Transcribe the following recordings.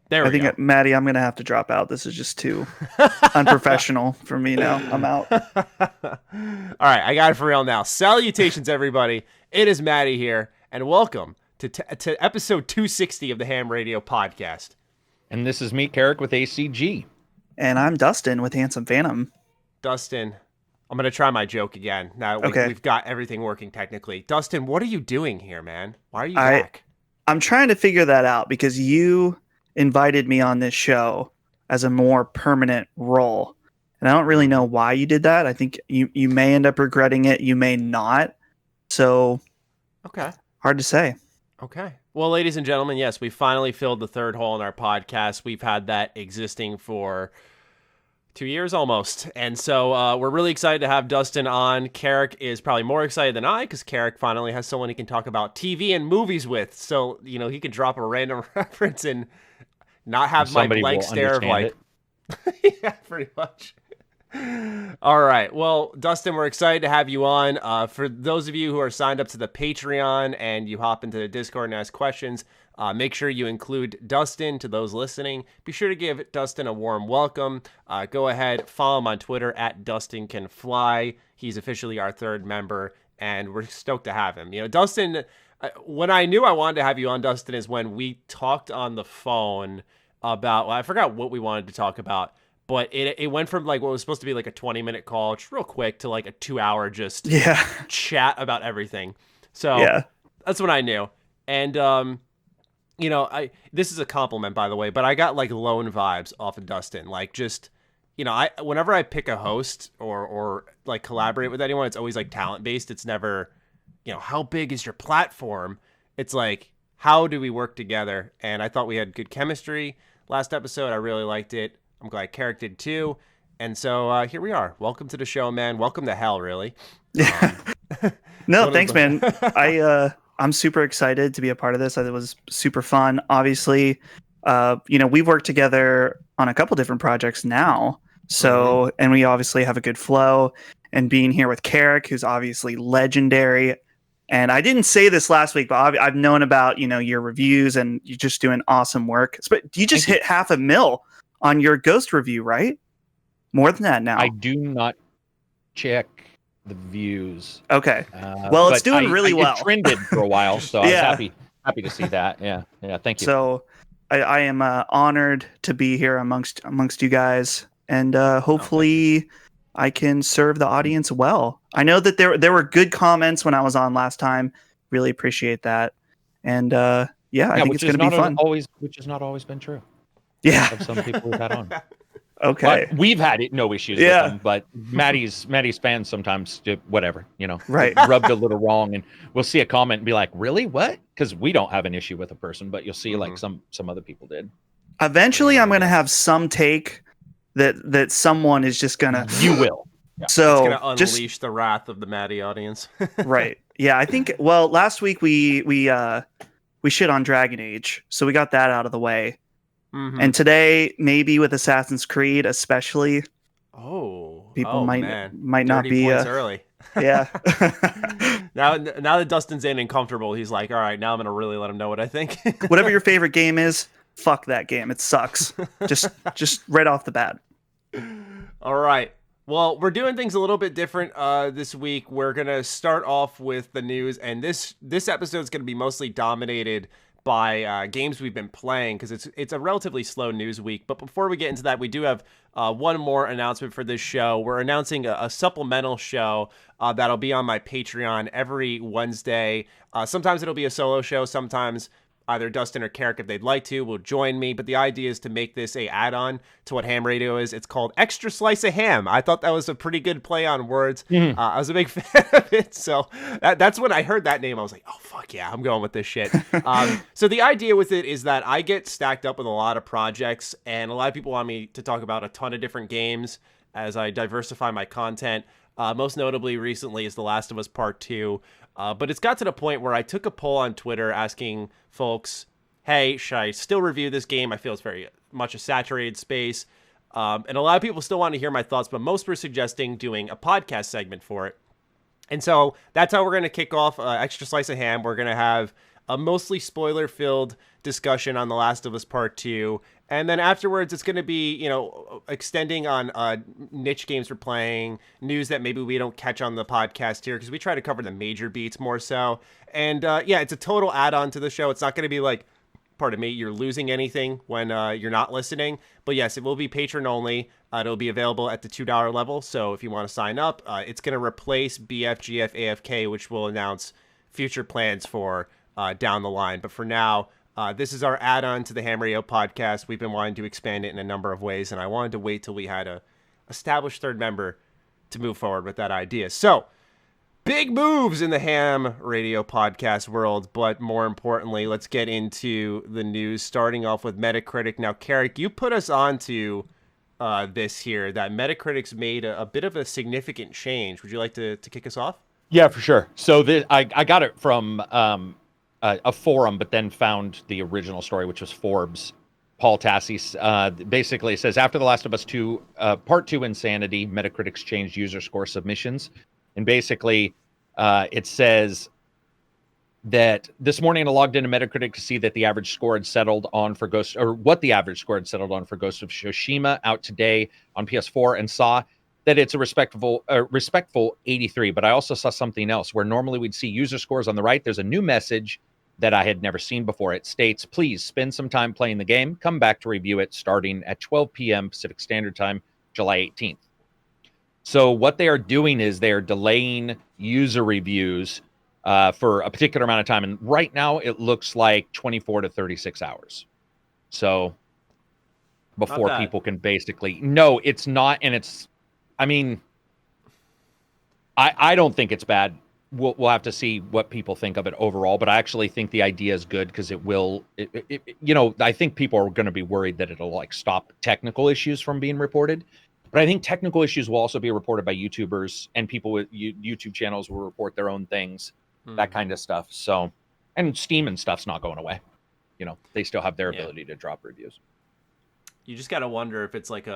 There we I think, go. Maddie, I'm going to have to drop out. This is just too unprofessional for me now. I'm out. All right, I got it for real now. Salutations, everybody. It is Maddie here, and welcome to episode 260 of the H.A.M Radio Podcast. And this is me, Karak with ACG. And I'm Dustin with Handsome Phantom. Dustin, I'm going to try my joke again. Now we've got everything working technically. Dustin, what are you doing here, man? Why are you back? I'm trying to figure that out because you invited me on this show as a more permanent role. And I don't really know why you did that. I think you may end up regretting it. You may not. So, okay. Hard to say. Okay. Well, ladies and gentlemen, yes, we finally filled the third hole in our podcast. We've had that existing for 2 years almost. And so we're really excited to have Dustin on. Karak is probably more excited than I because Karak finally has someone he can talk about TV and movies with. So, he can drop a random reference and not have my blank stare of like, yeah, pretty much. All right. Well, Dustin, we're excited to have you on. For those of you who are signed up to the Patreon and you hop into the Discord and ask questions, make sure you include Dustin. To those listening, be sure to give Dustin a warm welcome. Go ahead, follow him on Twitter at DustinCanFly. He's officially our third member, and we're stoked to have him. Dustin, when I knew I wanted to have you on, Dustin, is when we talked on the phone about, I forgot what we wanted to talk about, but it went from like what was supposed to be like a 20-minute call, just real quick, to like a 2-hour chat about everything. So that's when I knew. And, this is a compliment, by the way, but I got like lone vibes off of Dustin. Like just, whenever I pick a host or like collaborate with anyone, it's always like talent based. It's never, how big is your platform? It's like, how do we work together? And I thought we had good chemistry last episode. I really liked it. I'm glad Karak did too. And so here we are. Welcome to the show, man. Welcome to hell, really. No, thanks, man. I'm super excited to be a part of this. It was super fun. Obviously, we've worked together on a couple different projects now. So, and we obviously have a good flow. And being here with Karak, who's obviously legendary. And I didn't say this last week, but I've known about, your reviews, and you're just doing awesome work. But you just hit 500,000 on your Ghost review, right? More than that now. I do not check the views. Okay. Well, it's doing really well. It trended for a while, so I was happy to see that. Yeah. Thank you. So I am honored to be here amongst you guys, and hopefully I can serve the audience well. I know that there were good comments when I was on last time. Really appreciate that. And I think it's going to be fun. Which has not always been true. Yeah. Of some people we've had on. Okay. But we've had no issues with them, but Maddie's fans sometimes do whatever, right. rubbed a little wrong, and we'll see a comment and be like, really? What? Because we don't have an issue with a person, but you'll see like some other people did. Eventually I'm going to have some take that someone is just going to... You will. Yeah. So it's going to unleash the wrath of the Maddie audience. Right. Yeah, I think, well, last week we shit on Dragon Age, so we got that out of the way. Mm-hmm. And today, maybe with Assassin's Creed, especially, people might not be early. Yeah. now that Dustin's in and comfortable, he's like, all right, now I'm gonna really let him know what I think. Whatever your favorite game is, fuck that game. It sucks. just right off the bat. All right. Well, we're doing things a little bit different this week. We're gonna start off with the news, and this episode is gonna be mostly dominated by games we've been playing, because it's a relatively slow news week. But before we get into that, we do have one more announcement for this show. We're announcing a supplemental show that'll be on my Patreon every Wednesday. Sometimes it'll be a solo show. Sometimes either Dustin or Karak, if they'd like to, will join me. But the idea is to make this a add-on to what H.A.M Radio is. It's called Extra Slice of Ham. I thought that was a pretty good play on words. Mm-hmm. I was a big fan of it. So that's when I heard that name. I was like, oh, fuck yeah, I'm going with this shit. So the idea with it is that I get stacked up with a lot of projects, and a lot of people want me to talk about a ton of different games as I diversify my content. Most notably recently is The Last of Us Part 2. But it's got to the point where I took a poll on Twitter asking folks, hey, should I still review this game? I feel it's very much a saturated space. And a lot of people still want to hear my thoughts, but most were suggesting doing a podcast segment for it. And so that's how we're going to kick off Extra Slice of Ham. We're going to have a mostly spoiler-filled discussion on The Last of Us Part 2. And then afterwards, it's going to be, extending on niche games we're playing, news that maybe we don't catch on the podcast here, because we try to cover the major beats more so. And it's a total add-on to the show. It's not going to be like, pardon me, you're losing anything when you're not listening. But yes, it will be patron only. It'll be available at the $2 level. So if you want to sign up, it's going to replace BFGF AFK, which we'll announce future plans for down the line. But for now, this is our add-on to the H.A.M Radio Podcast. We've been wanting to expand it in a number of ways, and I wanted to wait till we had a established third member to move forward with that idea. So, big moves in the H.A.M Radio Podcast world, but more importantly, let's get into the news, starting off with Metacritic. Now, Karak, you put us on to this here, that Metacritic's made a bit of a significant change. Would you like to kick us off? Yeah, for sure. So I got it from a forum, but then found the original story, which was Forbes. Paul Tassi basically says, after The Last of Us 2, Part 2 Insanity, Metacritic's changed user score submissions. And basically, it says that this morning I logged into Metacritic to see that the average score had settled on for Ghost, or what the average score had settled on for Ghost of Tsushima out today on PS4, and saw that it's a respectful 83. But I also saw something else where normally we'd see user scores on the right. There's a new message that I had never seen before. It states, please spend some time playing the game. Come back to review it starting at 12 p.m. Pacific Standard Time, July 18th. So what they are doing is they are delaying user reviews for a particular amount of time. And right now it looks like 24 to 36 hours. So before people can basically... No, it's not. And it's... I mean, I don't think it's bad. We'll have to see what people think of it overall, but I actually think the idea is good because it will, I think people are going to be worried that it'll like stop technical issues from being reported. But I think technical issues will also be reported by YouTubers, and people with YouTube channels will report their own things, that kind of stuff. So, and Steam and stuff's not going away. They still have their ability to drop reviews. You just got to wonder if it's like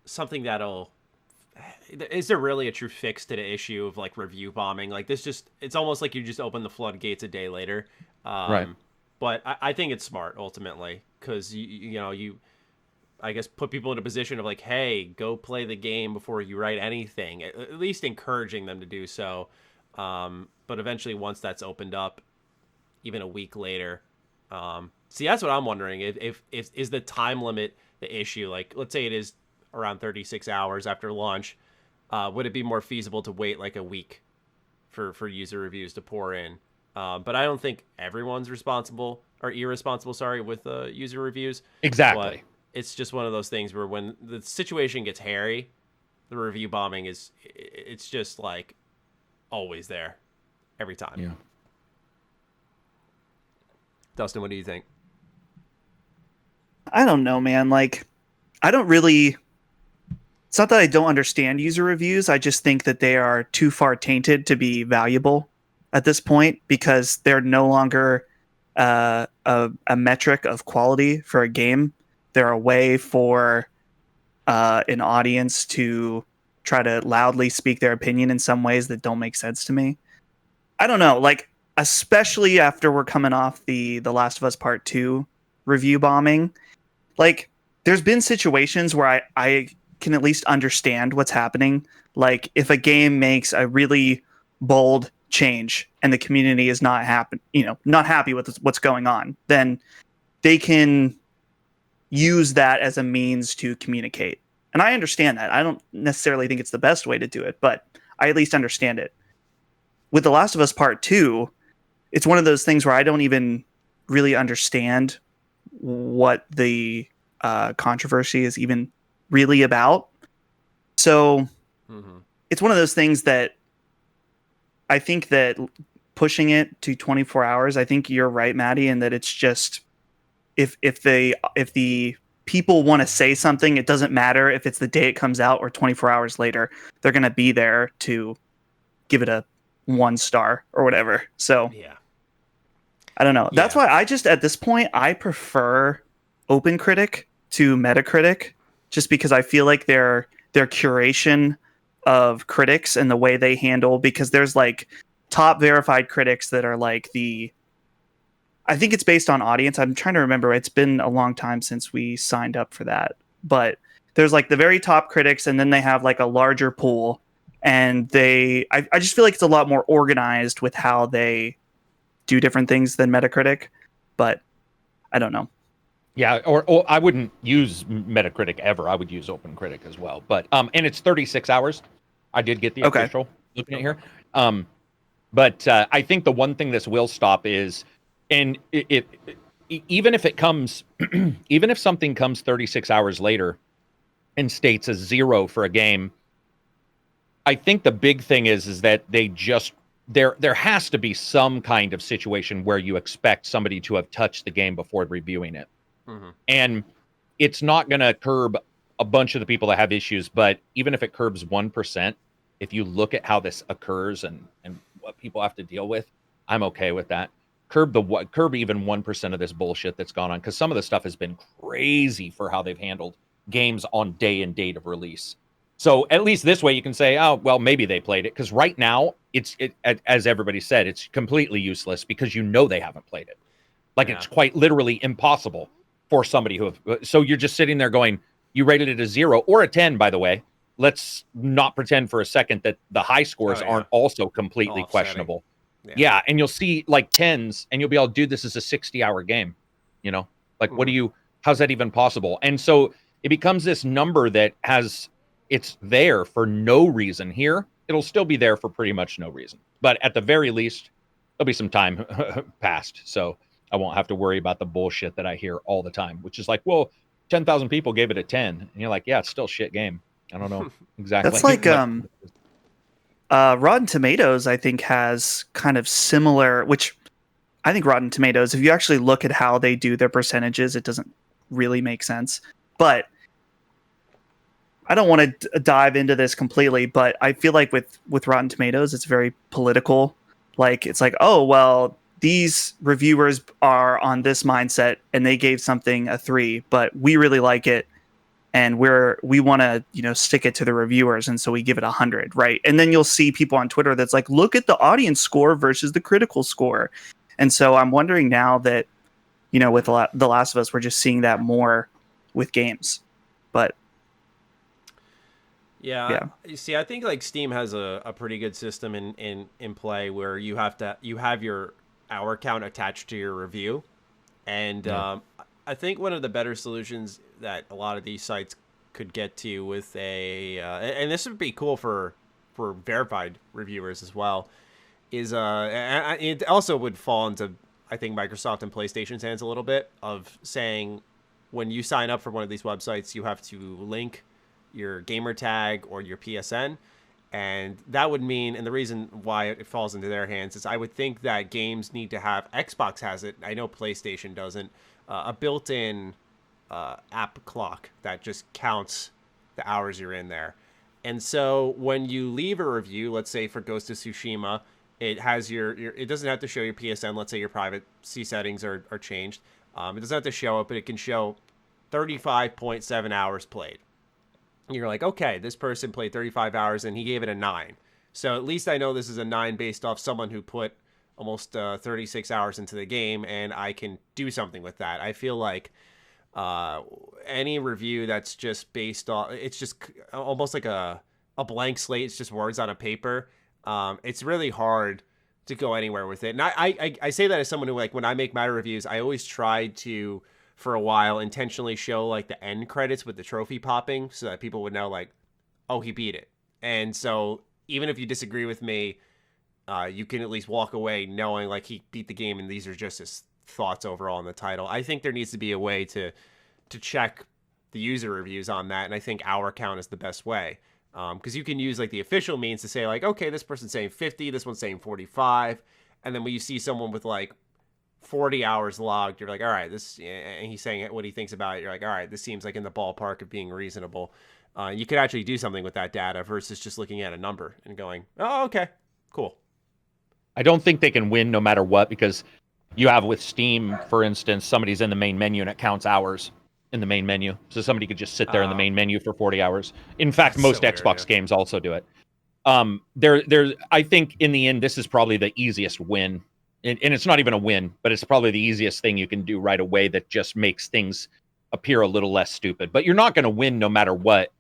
something that'll... Is there really a true fix to the issue of like review bombing? Like it's almost like you just open the floodgates a day later. Right. But I think it's smart ultimately, because you I guess put people in a position of like, hey, go play the game before you write anything, at least encouraging them to do so. But eventually once that's opened up, even a week later, see, that's what I'm wondering. If is the time limit the issue? Like, let's say it is around 36 hours after launch, would it be more feasible to wait like a week for user reviews to pour in? But I don't think everyone's irresponsible with user reviews. Exactly. But it's just one of those things where when the situation gets hairy, the review bombing it's just like always there every time. Yeah. Dustin, what do you think? I don't know, man. Like, I don't really... It's not that I don't understand user reviews. I just think that they are too far tainted to be valuable at this point, because they're no longer a metric of quality for a game. They're a way for an audience to try to loudly speak their opinion in some ways that don't make sense to me. I don't know, like, especially after we're coming off the Last of Us Part 2 review bombing. Like, there's been situations where I can at least understand what's happening. Like, if a game makes a really bold change and the community is not happy with what's going on, then they can use that as a means to communicate. And I understand that. I don't necessarily think it's the best way to do it, but I at least understand it. With The Last of Us Part 2, it's one of those things where I don't even really understand what the controversy is even really about. So it's one of those things that I think that pushing it to 24 hours, I think you're right, Maddie, and that it's just if the people want to say something, it doesn't matter if it's the day it comes out or 24 hours later, they're going to be there to give it a 1 star or whatever. So yeah, I don't know. That's why I just, at this point, I prefer OpenCritic to Metacritic, just because I feel like their curation of critics and the way they handle, because there's like top verified critics that are like the I think it's based on audience. I'm trying to remember. It's been a long time since we signed up for that. But there's like the very top critics, and then they have like a larger pool. And I just feel like it's a lot more organized with how they do different things than Metacritic. But I don't know. Yeah, or I wouldn't use Metacritic ever. I would use OpenCritic as well. But and it's 36 hours. I did get the official looking at here. But I think the one thing this will stop is, and even if it comes, even if something comes 36 hours later and states a 0 for a game, I think the big thing is that they just there has to be some kind of situation where you expect somebody to have touched the game before reviewing it. Mm-hmm. And it's not going to curb a bunch of the people that have issues, but even if it curbs 1%, if you look at how this occurs and what people have to deal with, I'm okay with that. Curb even 1% of this bullshit that's gone on, because some of the stuff has been crazy for how they've handled games on day and date of release. So at least this way you can say, oh, well, maybe they played it, because right now it's as everybody said, it's completely useless because they haven't played it. Like It's quite literally impossible for somebody so you're just sitting there going, you rated it a 0 or a 10, by the way. Let's not pretend for a second that the high scores aren't also completely questionable. Yeah. And you'll see like 10s and you'll be all, dude, this is a 60-hour game. Like, how's that even possible? And so it becomes this number that it's there for no reason. Here, it'll still be there for pretty much no reason. But at the very least, there'll be some time passed. So I won't have to worry about the bullshit that I hear all the time, which is like, well, 10,000 people gave it a 10. And you're like, yeah, it's still a shit game. I don't know exactly. That's like Rotten Tomatoes, I think, has kind of similar, which I think Rotten Tomatoes, if you actually look at how they do their percentages, it doesn't really make sense. But I don't want to dive into this completely, but I feel like with Rotten Tomatoes, it's very political. Like, it's like, oh, well, these reviewers are on this mindset and they gave something a 3, but we really like it. And we want to, stick it to the reviewers. And so we give it 100. Right. And then you'll see people on Twitter that's like, look at the audience score versus the critical score. And so I'm wondering now that, with The Last of Us, we're just seeing that more with games. But yeah. You see, I think like Steam has a pretty good system in play where you have your hour count attached to your review. And I think one of the better solutions that a lot of these sites could get to with and this would be cool for verified reviewers as well, is and it also would fall into, I think, Microsoft and PlayStation's hands a little bit, of saying when you sign up for one of these websites, you have to link your gamer tag or your PSN. And that would mean, and the reason why it falls into their hands is I would think that games need to have, Xbox has it, I know PlayStation doesn't, a built-in app clock that just counts the hours you're in there. And so when you leave a review, let's say for Ghost of Tsushima, it has it doesn't have to show your PSN. Let's say your privacy settings are changed. It doesn't have to show it, but it can show 35.7 hours played. And you're like, okay, this person played 35 hours and he gave it a 9. So at least I know this is a 9 based off someone who put almost 36 hours into the game, and I can do something with that. I feel like any review that's just based on, it's just almost like a blank slate. It's just words on a paper. It's really hard to go anywhere with it. And I say that as someone who, like, when I make my reviews, I always try to, for a while, intentionally show like the end credits with the trophy popping so that people would know, like, oh, he beat it. And so even if you disagree with me, you can at least walk away knowing like he beat the game and these are just his thoughts overall on the title. I think there needs to be a way to check the user reviews on that, and I think hour count is the best way, because you can use like the official means to say like, okay, this person's saying 50, this one's saying 45, and then when you see someone with like 40 hours logged, you're like, all right, this, and he's saying what he thinks about it, you're like, all right, this seems like in the ballpark of being reasonable. You could actually do something with that data versus just looking at a number and going, oh, okay, cool. I don't think they can win no matter what, because you have with Steam, for instance, somebody's in the main menu and it counts hours in the main menu. So somebody could just sit there in the main menu for 40 hours. In fact, most Xbox games also do it. I think in the end, this is probably the easiest win and it's not even a win, but it's probably the easiest thing you can do right away that just makes things appear a little less stupid. But you're not going to win no matter what.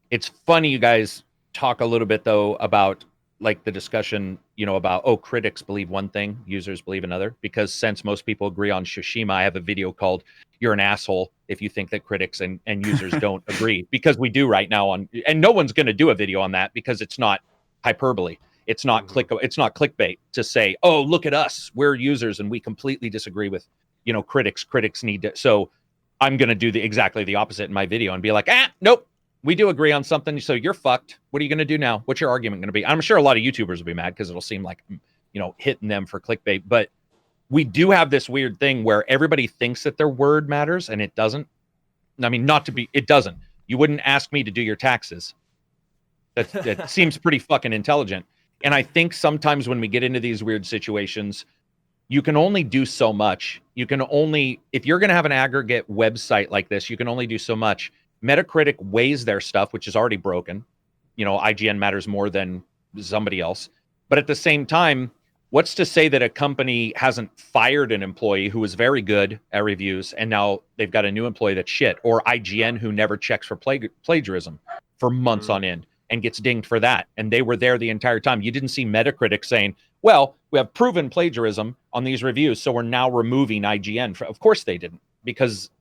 It's funny you guys talk a little bit though about like the discussion, about critics believe one thing, users believe another, because since most people agree on Tsushima, I have a video called "You're an Asshole If You Think That Critics and Users Don't Agree," because we do right now and no one's going to do a video on that because it's not hyperbole. It's not it's not clickbait to say, "Oh, look at us, we're users and we completely disagree with, critics. Critics need to." So I'm going to do exactly the opposite in my video and be like, nope, we do agree on something, so you're fucked. What are you going to do now? What's your argument going to be? I'm sure a lot of YouTubers will be mad because it'll seem like, hitting them for clickbait. But we do have this weird thing where everybody thinks that their word matters, and it doesn't. I mean, it doesn't. You wouldn't ask me to do your taxes. That seems pretty fucking intelligent. And I think sometimes when we get into these weird situations, you can only do so much. If you're going to have an aggregate website like this, you can only do so much. Metacritic weighs their stuff, which is already broken. IGN matters more than somebody else. But at the same time, what's to say that a company hasn't fired an employee who was very good at reviews and now they've got a new employee that's shit, or IGN who never checks for plagiarism for months on end and gets dinged for that, and they were there the entire time. You didn't see Metacritic saying, well, we have proven plagiarism on these reviews, so we're now removing IGN. Of course they didn't, because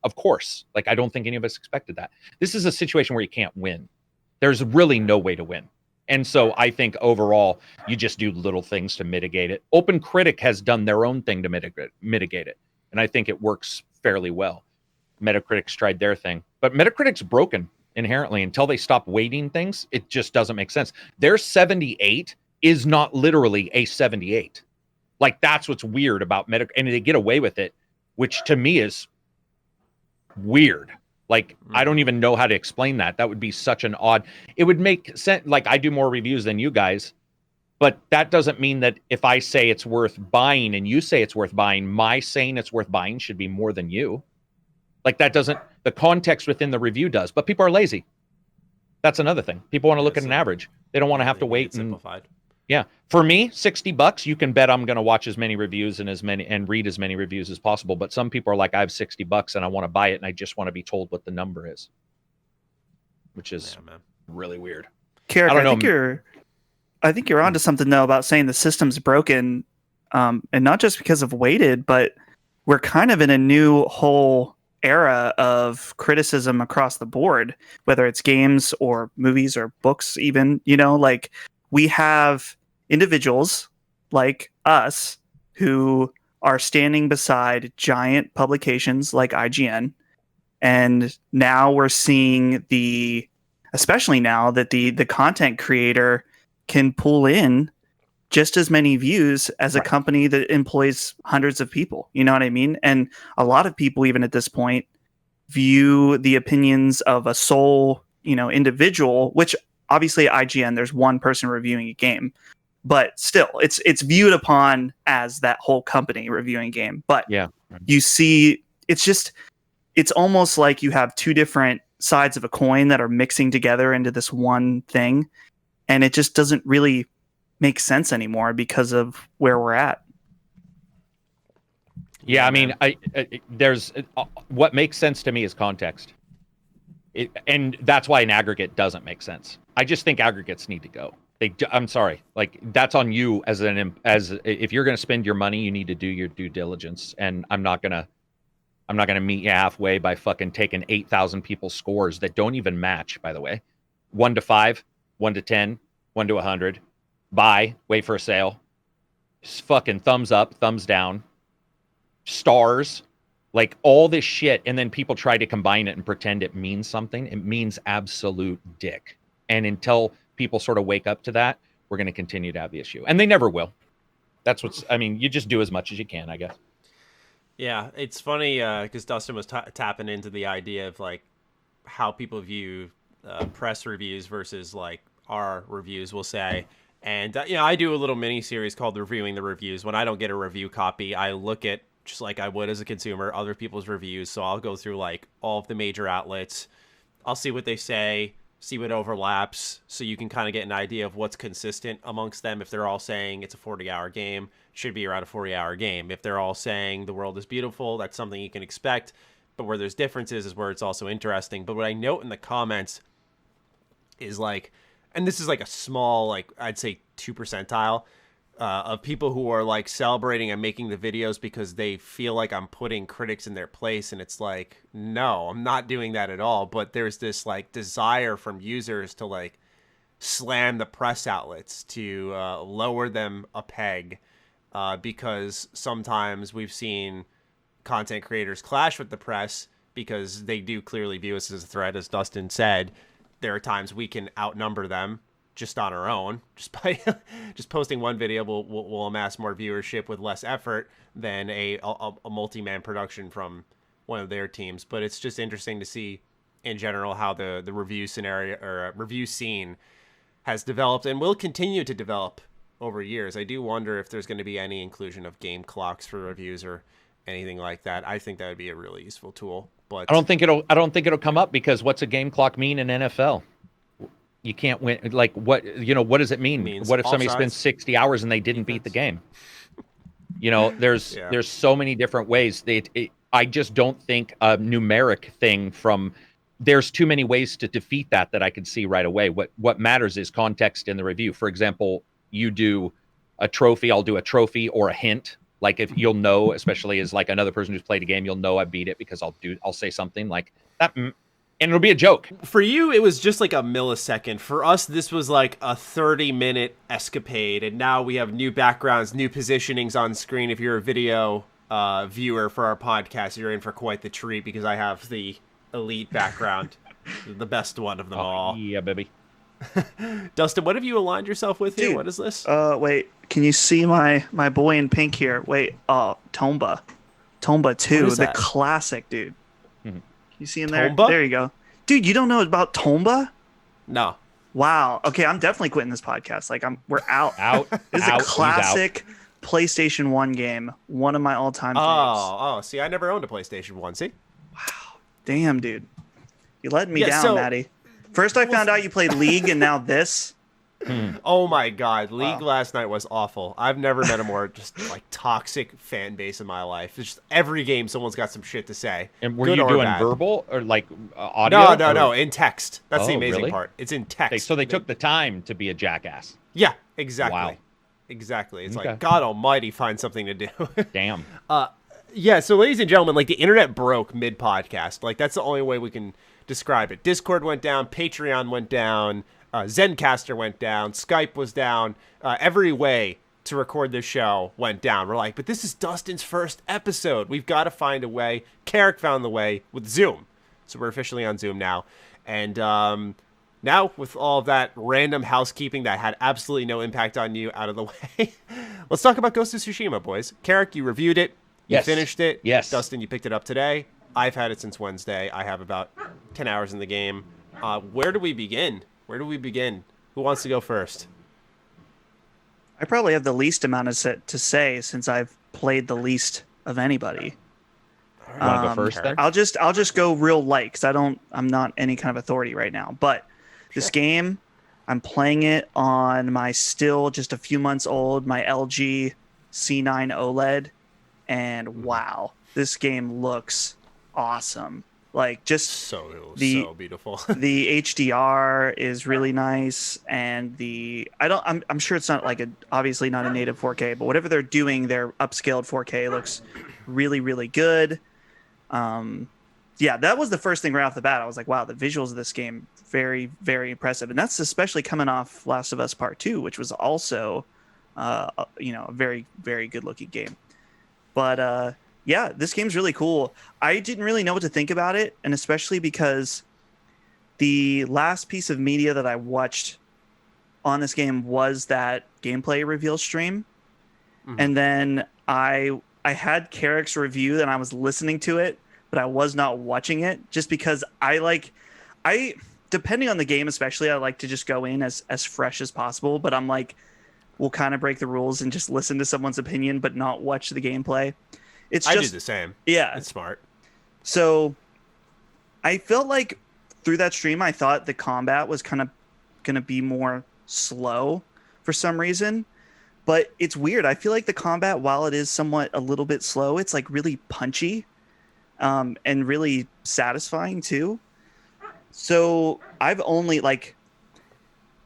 of course, like, I don't think any of us expected that. This is a situation where you can't win. There's really no way to win. And so I think overall, you just do little things to mitigate it. OpenCritic has done their own thing to mitigate it. And I think it works fairly well. Metacritic's tried their thing. But Metacritic's broken inherently. Until they stop weighting things, it just doesn't make sense. Their 78 is not literally a 78. Like, that's what's weird about Metacritic. And they get away with it, which to me is weird. Like, I don't even know how to explain that. That would be such an odd... It would make sense. Like, I do more reviews than you guys, but that doesn't mean that if I say it's worth buying and you say it's worth buying, my saying it's worth buying should be more than you. Like, that doesn't... The context within the review does, but people are lazy. That's another thing. People want to look at an average. They don't want to have to wait. Simplified. Yeah. For me, $60, you can bet I'm going to watch as many reviews and read as many reviews as possible. But some people are like, I have $60 and I want to buy it and I just want to be told what the number is, which is really weird. Karak, I think you're onto something though about saying the system's broken, and not just because of weighted, but we're kind of in a new whole era of criticism across the board, whether it's games or movies or books, even, like, we have individuals like us who are standing beside giant publications like IGN. And now we're seeing especially now that the content creator can pull in just as many views as a company that employs hundreds of people. You know what I mean? And a lot of people, even at this point, view the opinions of a sole, individual, which obviously IGN, there's one person reviewing a game, but still it's viewed upon as that whole company reviewing a game. But you see, it's almost like you have two different sides of a coin that are mixing together into this one thing. And it just doesn't really make sense anymore because of where we're at. Yeah, I mean, there's what makes sense to me is context, and that's why an aggregate doesn't make sense. I just think aggregates need to go. I'm sorry, like, that's on you as if you're going to spend your money, you need to do your due diligence, and I'm not gonna meet you halfway by fucking taking 8,000 people's scores that don't even match. By the way, 1 to 5, 1 to 10, 1 to 100. Buy, wait for a sale. Just fucking thumbs up, thumbs down, stars, like all this shit, and then people try to combine it and pretend it means something. It means absolute dick. And until people sort of wake up to that, we're going to continue to have the issue. And they never will. You just do as much as you can, I guess. Yeah, it's funny because Dustin was tapping into the idea of, like, how people view press reviews versus, like, our reviews, we'll say. And, I do a little mini series called Reviewing the Reviews. When I don't get a review copy, I look at, just like I would as a consumer, other people's reviews. So I'll go through, like, all of the major outlets. I'll see what they say, see what overlaps, so you can kind of get an idea of what's consistent amongst them. If they're all saying it's a 40-hour game, it should be around a 40-hour game. If they're all saying the world is beautiful, that's something you can expect. But where there's differences is where it's also interesting. But what I note in the comments is like, and this is like a small, like I'd say 2%, of people who are like celebrating and making the videos because they feel like I'm putting critics in their place. And it's like, no, I'm not doing that at all. But there's this like desire from users to like slam the press outlets, to lower them a peg, because sometimes we've seen content creators clash with the press because they do clearly view us as a threat. As Dustin said, there are times we can outnumber them just on our own, just by just posting one video will amass more viewership with less effort than a multi-man production from one of their teams. But it's just interesting to see in general how the review scenario or review scene has developed and will continue to develop over years. I do wonder if there's going to be any inclusion of game clocks for reviews or anything like that. I think that would be a really useful tool. But I don't think it'll come up, because what's a game clock mean in NFL? You can't win. Like, what does it mean? What if somebody spends 60 hours and they didn't beat the game? There's so many different ways. I just don't think a numeric thing there's too many ways to defeat that I could see right away. What matters is context in the review. For example, you do a trophy, I'll do a trophy or a hint. Like, if you'll know, especially as like another person who's played a game, you'll know I beat it because I'll say something like that. And it'll be a joke. For you, it was just like a millisecond. For us, this was like a 30-minute escapade. And now we have new backgrounds, new positionings on screen. If you're a video viewer for our podcast, you're in for quite the treat, because I have the elite background, the best one of them all. Yeah, baby. Dustin, what have you aligned yourself with here? Dude, what is this? Wait, can you see my boy in pink here? Wait, Tomba 2, the classic, dude. Mm-hmm. You see him Tomba? there? There you go. Dude, you don't know about Tomba? No. Wow. Okay, I'm definitely quitting this podcast. Like, we're out. This is out, a classic PlayStation 1 game. One of my all-time faves. See, I never owned a PlayStation 1, see? Wow. Damn, dude. You let me down, Matty. First I found out you played League, and now this. Oh my God, League last night was awful. I've never met a more just like toxic fan base in my life. It's just every game someone's got some shit to say. And were you doing verbal or like audio? No, in text. That's the amazing part. It's in text. So they took the time to be a jackass. Yeah, exactly. Wow. Exactly. It's like, God almighty, find something to do. Damn. Yeah, so ladies and gentlemen, like, the internet broke mid-podcast. Like, that's the only way we can describe it. Discord went down, Patreon went down, Zencaster went down, Skype was down, every way to record this show went down. We're like, but this is Dustin's first episode. We've got to find a way. Karak found the way with Zoom. So we're officially on Zoom now. And now, with all of that random housekeeping that had absolutely no impact on you out of the way, let's talk about Ghost of Tsushima, boys. Karak, you reviewed it. You finished it. Yes. Dustin, you picked it up today. I've had it since Wednesday. I have about 10 hours in the game. Where do we begin? Who wants to go first? I probably have the least amount to say, since I've played the least of anybody. You want to go first then? I'll just go real light, because I'm not any kind of authority right now. But this game, I'm playing it on my still just a few months old, my LG C9 OLED, and wow, this game looks awesome. Like, just so beautiful. The HDR is really nice, and I'm sure it's not obviously not a native 4K, but whatever they're doing, their upscaled 4K looks really, really good. Yeah, that was the first thing right off the bat. I was like, wow, the visuals of this game, very, very impressive. And that's especially coming off Last of Us Part 2, which was also, a very, very good looking game. But, yeah, this game's really cool. I didn't really know what to think about it, and especially because the last piece of media that I watched on this game was that gameplay reveal stream. Mm-hmm. And then I had Karak's review, and I was listening to it, but I was not watching it, just because depending on the game especially, I like to just go in as fresh as possible, but I'm like, we'll kind of break the rules and just listen to someone's opinion, but not watch the gameplay. I do the same. Yeah. It's smart. So I felt like through that stream, I thought the combat was kind of going to be more slow for some reason. But it's weird. I feel like the combat, while it is somewhat a little bit slow, it's like really punchy and really satisfying too. So I've only like,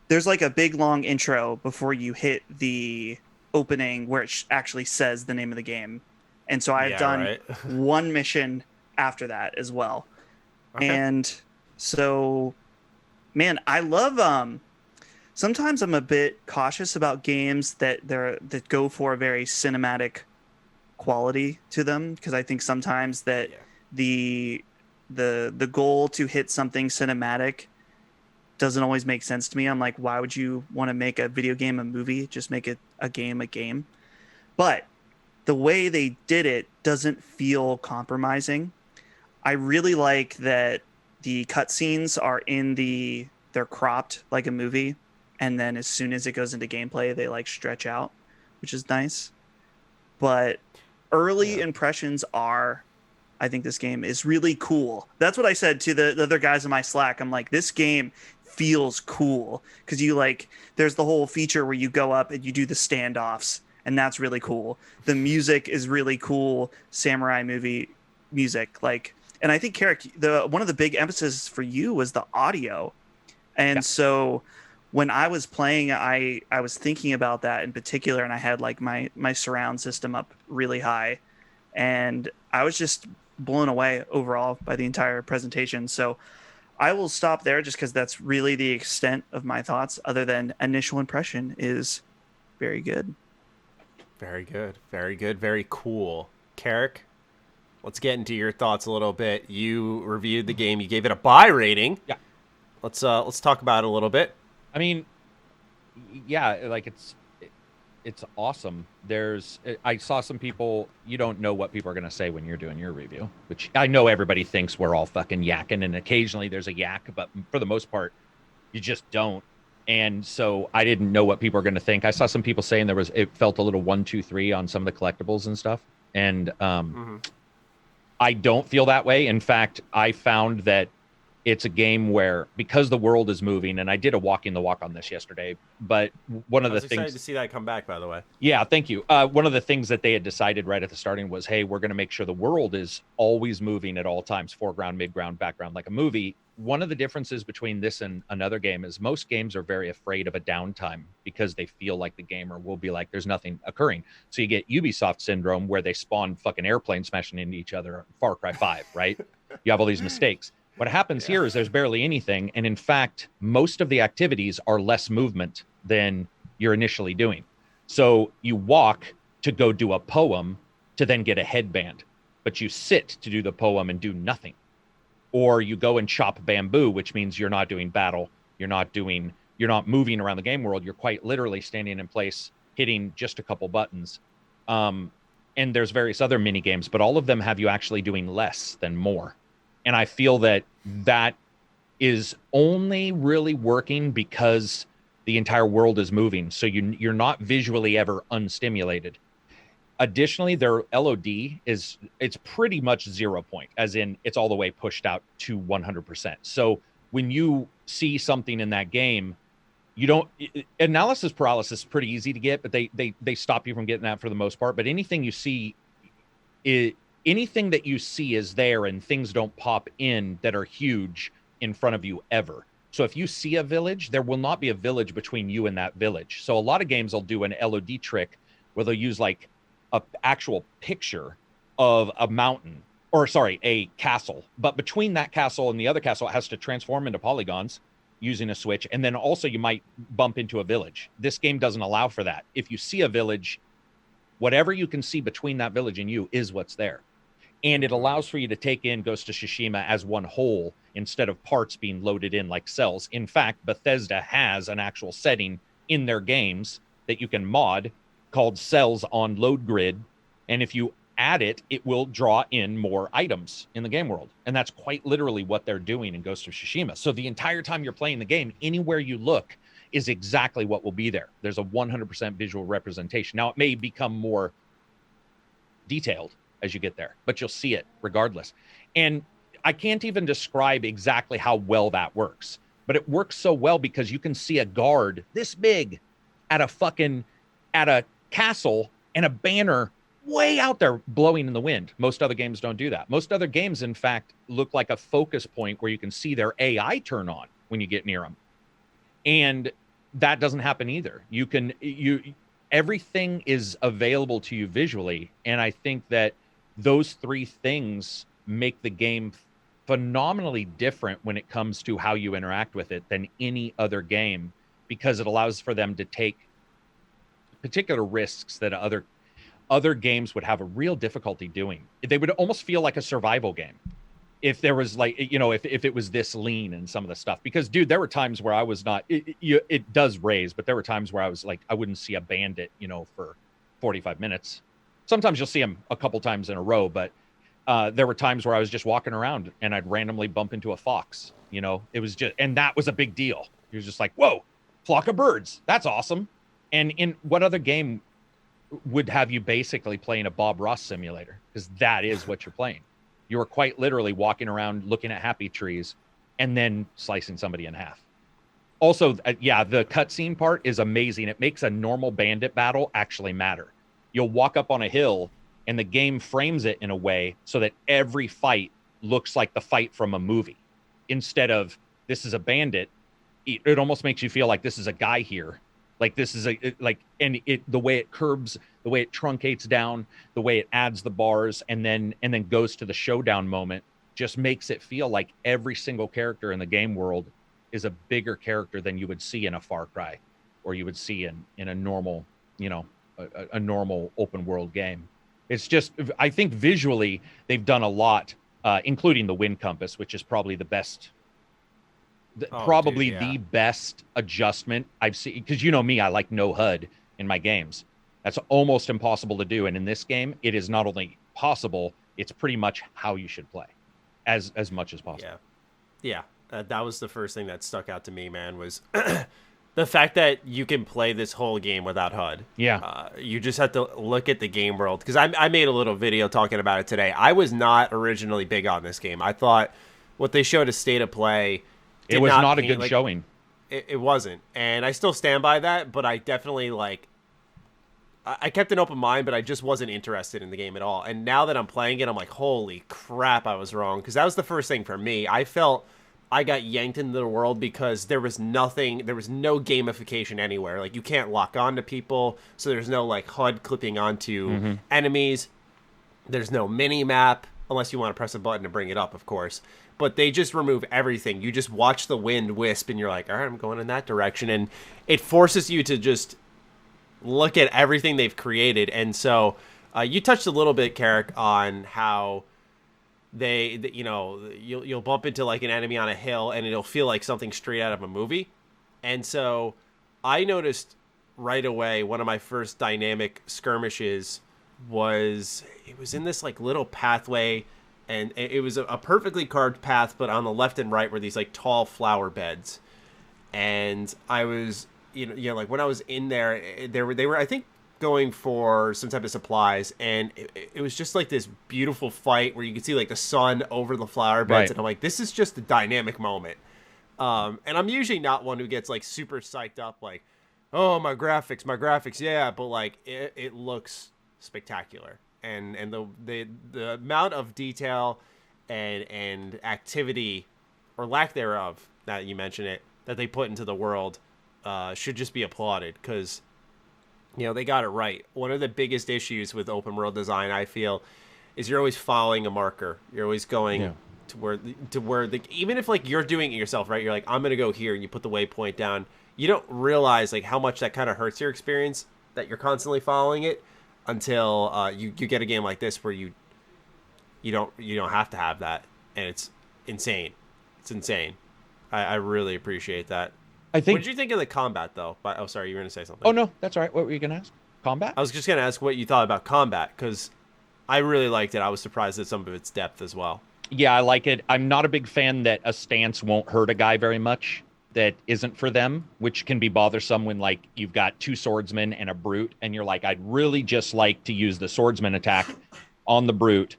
there's like a big long intro before you hit the opening where it actually says the name of the game. And so I've done one mission after that as well. Okay. And so, man, I love, sometimes I'm a bit cautious about games that go for a very cinematic quality to them, because I think sometimes that the goal to hit something cinematic doesn't always make sense to me. I'm like, why would you want to make a video game a movie? Just make it a game. But the way they did it doesn't feel compromising. I really like that the cutscenes are they're cropped like a movie, and then as soon as it goes into gameplay, they like stretch out, which is nice. But early impressions are, I think this game is really cool. That's what I said to the other guys in my Slack. I'm like, this game feels cool, because you like, there's the whole feature where you go up and you do the standoffs, and that's really cool. The music is really cool, samurai movie music. Like, and I think Karak, one of the big emphasis for you was the audio, and so when I was playing, I was thinking about that in particular, and I had like my surround system up really high, and I was just blown away overall by the entire presentation. So I will stop there, just because that's really the extent of my thoughts, other than initial impression is very good. Very good. Very good. Very cool. Karak, let's get into your thoughts a little bit. You reviewed the game. You gave it a buy rating. Yeah. Let's talk about it a little bit. I mean, yeah, like it's awesome. I saw some people, you don't know what people are going to say when you're doing your review, which I know everybody thinks we're all fucking yakking, and occasionally there's a yak, but for the most part, you just don't. And so I didn't know what people are going to think. I saw some people saying it felt a little 1, 2, 3 on some of the collectibles and stuff. And I don't feel that way. In fact, I found that it's a game where, because the world is moving, and I did a walking the walk on this yesterday, but one of the things, excited to see that come back, by the way. Yeah, thank you. One of the things that they had decided right at the starting was, hey, we're going to make sure the world is always moving at all times, foreground, midground, background, like a movie. One of the differences between this and another game is most games are very afraid of a downtime, because they feel like the gamer will be like, there's nothing occurring. So you get Ubisoft syndrome, where they spawn fucking airplanes smashing into each other, Far Cry 5, right? You have all these mistakes. What happens here is there's barely anything. And in fact, most of the activities are less movement than you're initially doing. So you walk to go do a poem to then get a headband, but you sit to do the poem and do nothing. Or you go and chop bamboo, which means you're not doing battle. You're not moving around the game world. You're quite literally standing in place, hitting just a couple buttons. And there's various other mini games, but all of them have you actually doing less than more. And I feel that is only really working because the entire world is moving. So you're not visually ever unstimulated. Additionally, their LOD it's pretty much 0 point, as in it's all the way pushed out to 100%. So when you see something in that game, analysis paralysis is pretty easy to get, but they stop you from getting that for the most part. But anything you see anything that you see is there, and things don't pop in that are huge in front of you ever. So if you see a village, there will not be a village between you and that village. So a lot of games will do an LOD trick where they'll use like a actual picture of a mountain, a castle. But between that castle and the other castle, it has to transform into polygons using a switch. And then also you might bump into a village. This game doesn't allow for that. If you see a village, whatever you can see between that village and you is what's there. And it allows for you to take in Ghost of Tsushima as one whole instead of parts being loaded in like cells. In fact, Bethesda has an actual setting in their games that you can mod called cells on load grid. And if you add it, it will draw in more items in the game world. And that's quite literally what they're doing in Ghost of Tsushima. So the entire time you're playing the game, anywhere you look is exactly what will be there. There's a 100% visual representation. Now, it may become more detailed as you get there, but you'll see it regardless. And I can't even describe exactly how well that works, but it works so well because you can see a guard this big at a castle and a banner way out there blowing in the wind. Most other games don't do that. Most other games, in fact, look like a focus point where you can see their AI turn on when you get near them. And that doesn't happen either. Everything is available to you visually. And I think that those three things make the game phenomenally different when it comes to how you interact with it than any other game, because it allows for them to take particular risks that other games would have a real difficulty doing. They would almost feel like a survival game if there was like, if it was this lean and some of the stuff. Because dude, there were times where I was not, it does raise, but there were times where I was like, I wouldn't see a bandit, for 45 minutes. Sometimes you'll see them a couple times in a row, but there were times where I was just walking around and I'd randomly bump into a fox. It was just, and that was a big deal. It was just like, whoa, flock of birds. That's awesome. And in what other game would have you basically playing a Bob Ross simulator? Because that is what you're playing. You are quite literally walking around looking at happy trees and then slicing somebody in half. Also, the cutscene part is amazing. It makes a normal bandit battle actually matter. You'll walk up on a hill and the game frames it in a way so that every fight looks like the fight from a movie. Instead of, this is a bandit, it almost makes you feel like this is a guy here. Like this is the way it curbs, the way it truncates down, the way it adds the bars and then goes to the showdown moment just makes it feel like every single character in the game world is a bigger character than you would see in a Far Cry or you would see in a normal, a normal open world game. It's just, I think visually they've done a lot, including the wind compass, which is probably the best. The best adjustment I've seen, because me, I like no HUD in my games. That's almost impossible to do, and in this game, it is not only possible, it's pretty much how you should play, as much as possible. Yeah. That was the first thing that stuck out to me, man, was the fact that you can play this whole game without HUD. Yeah. You just have to look at the game world, because I made a little video talking about it today. I was not originally big on this game. I thought what they showed as state of play, it was not a good showing. It wasn't. And I still stand by that, but I definitely I kept an open mind, but I just wasn't interested in the game at all. And now that I'm playing it, I'm like, holy crap, I was wrong. Because that was the first thing for me. I felt I got yanked into the world because there was no gamification anywhere. Like, you can't lock on to people, so there's no HUD clipping onto enemies. There's no mini map, unless you want to press a button to bring it up, of course. But they just remove everything. You just watch the wind wisp, and you're like, all right, I'm going in that direction. And it forces you to just look at everything they've created. And so you touched a little bit, Karak, on how you'll bump into an enemy on a hill, and it'll feel like something straight out of a movie. And so I noticed right away one of my first dynamic skirmishes was in this little pathway. And it was a perfectly carved path, but on the left and right were these tall flower beds. And I was, when I was in there, they were I think going for some type of supplies, and it was just this beautiful fight where you could see the sun over the flower beds, right. And I'm like, this is just a dynamic moment. And I'm usually not one who gets super psyched up, oh, my graphics, yeah, but it looks spectacular. And the amount of detail and activity, or lack thereof, that you mention it, that they put into the world should just be applauded, because they got it right. One of the biggest issues with open world design, I feel, is you're always following a marker. You're always going to where even if you're doing it yourself, right? You're like, I'm gonna go here, and you put the waypoint down. You don't realize how much that kind of hurts your experience, that you're constantly following it, until you get a game like this where you don't have to have that, and it's insane. It's insane. I really appreciate that. I think. What did you think of the combat, though? Oh, sorry, you were going to say something. Oh no, that's all right. What were you going to ask? Combat? I was just going to ask what you thought about combat, because I really liked it. I was surprised at some of its depth as well. Yeah, I like it. I'm not a big fan that a stance won't hurt a guy very much. That isn't for them, which can be bothersome when you've got two swordsmen and a brute, and you're like, I'd really just like to use the swordsman attack on the brute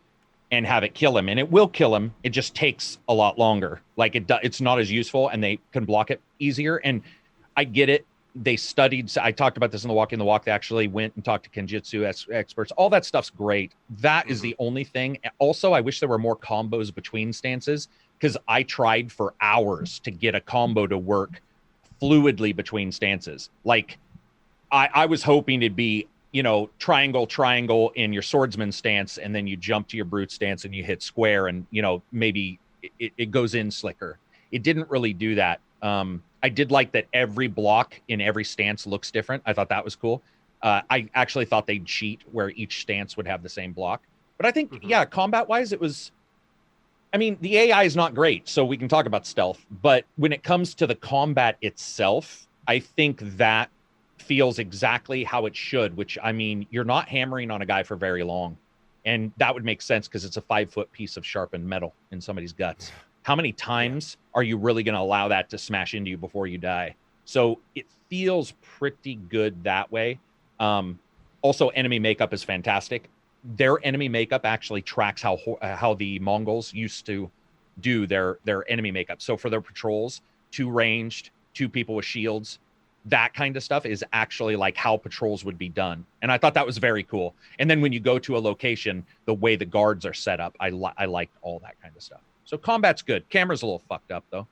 and have it kill him, and it will kill him. It just takes a lot longer. Like it's not as useful, and they can block it easier. And I get it. They studied. I talked about this in the Walk in the Walk. They actually went and talked to Kenjutsu experts. All that stuff's great. That is the only thing. Also, I wish there were more combos between stances, because I tried for hours to get a combo to work fluidly between stances. Like I was hoping it'd be, triangle in your swordsman stance, and then you jump to your brute stance and you hit square, and maybe it goes in slicker. It didn't really do that. I did like that every block in every stance looks different. I thought that was cool. I actually thought they'd cheat where each stance would have the same block. But I think, combat wise, it was, the AI is not great, so we can talk about stealth, but when it comes to the combat itself, I think that feels exactly how it should, which, you're not hammering on a guy for very long. And that would make sense because it's a 5-foot piece of sharpened metal in somebody's guts. How many times are you really going to allow that to smash into you before you die? So it feels pretty good that way. Also, enemy makeup is fantastic. Their enemy makeup actually tracks how the Mongols used to do their enemy makeup. So for their patrols, 2 ranged, 2 people with shields, that kind of stuff is actually like how patrols would be done. And I thought that was very cool. And then when you go to a location, the way the guards are set up, I liked all that kind of stuff. So combat's good. Camera's a little fucked up though.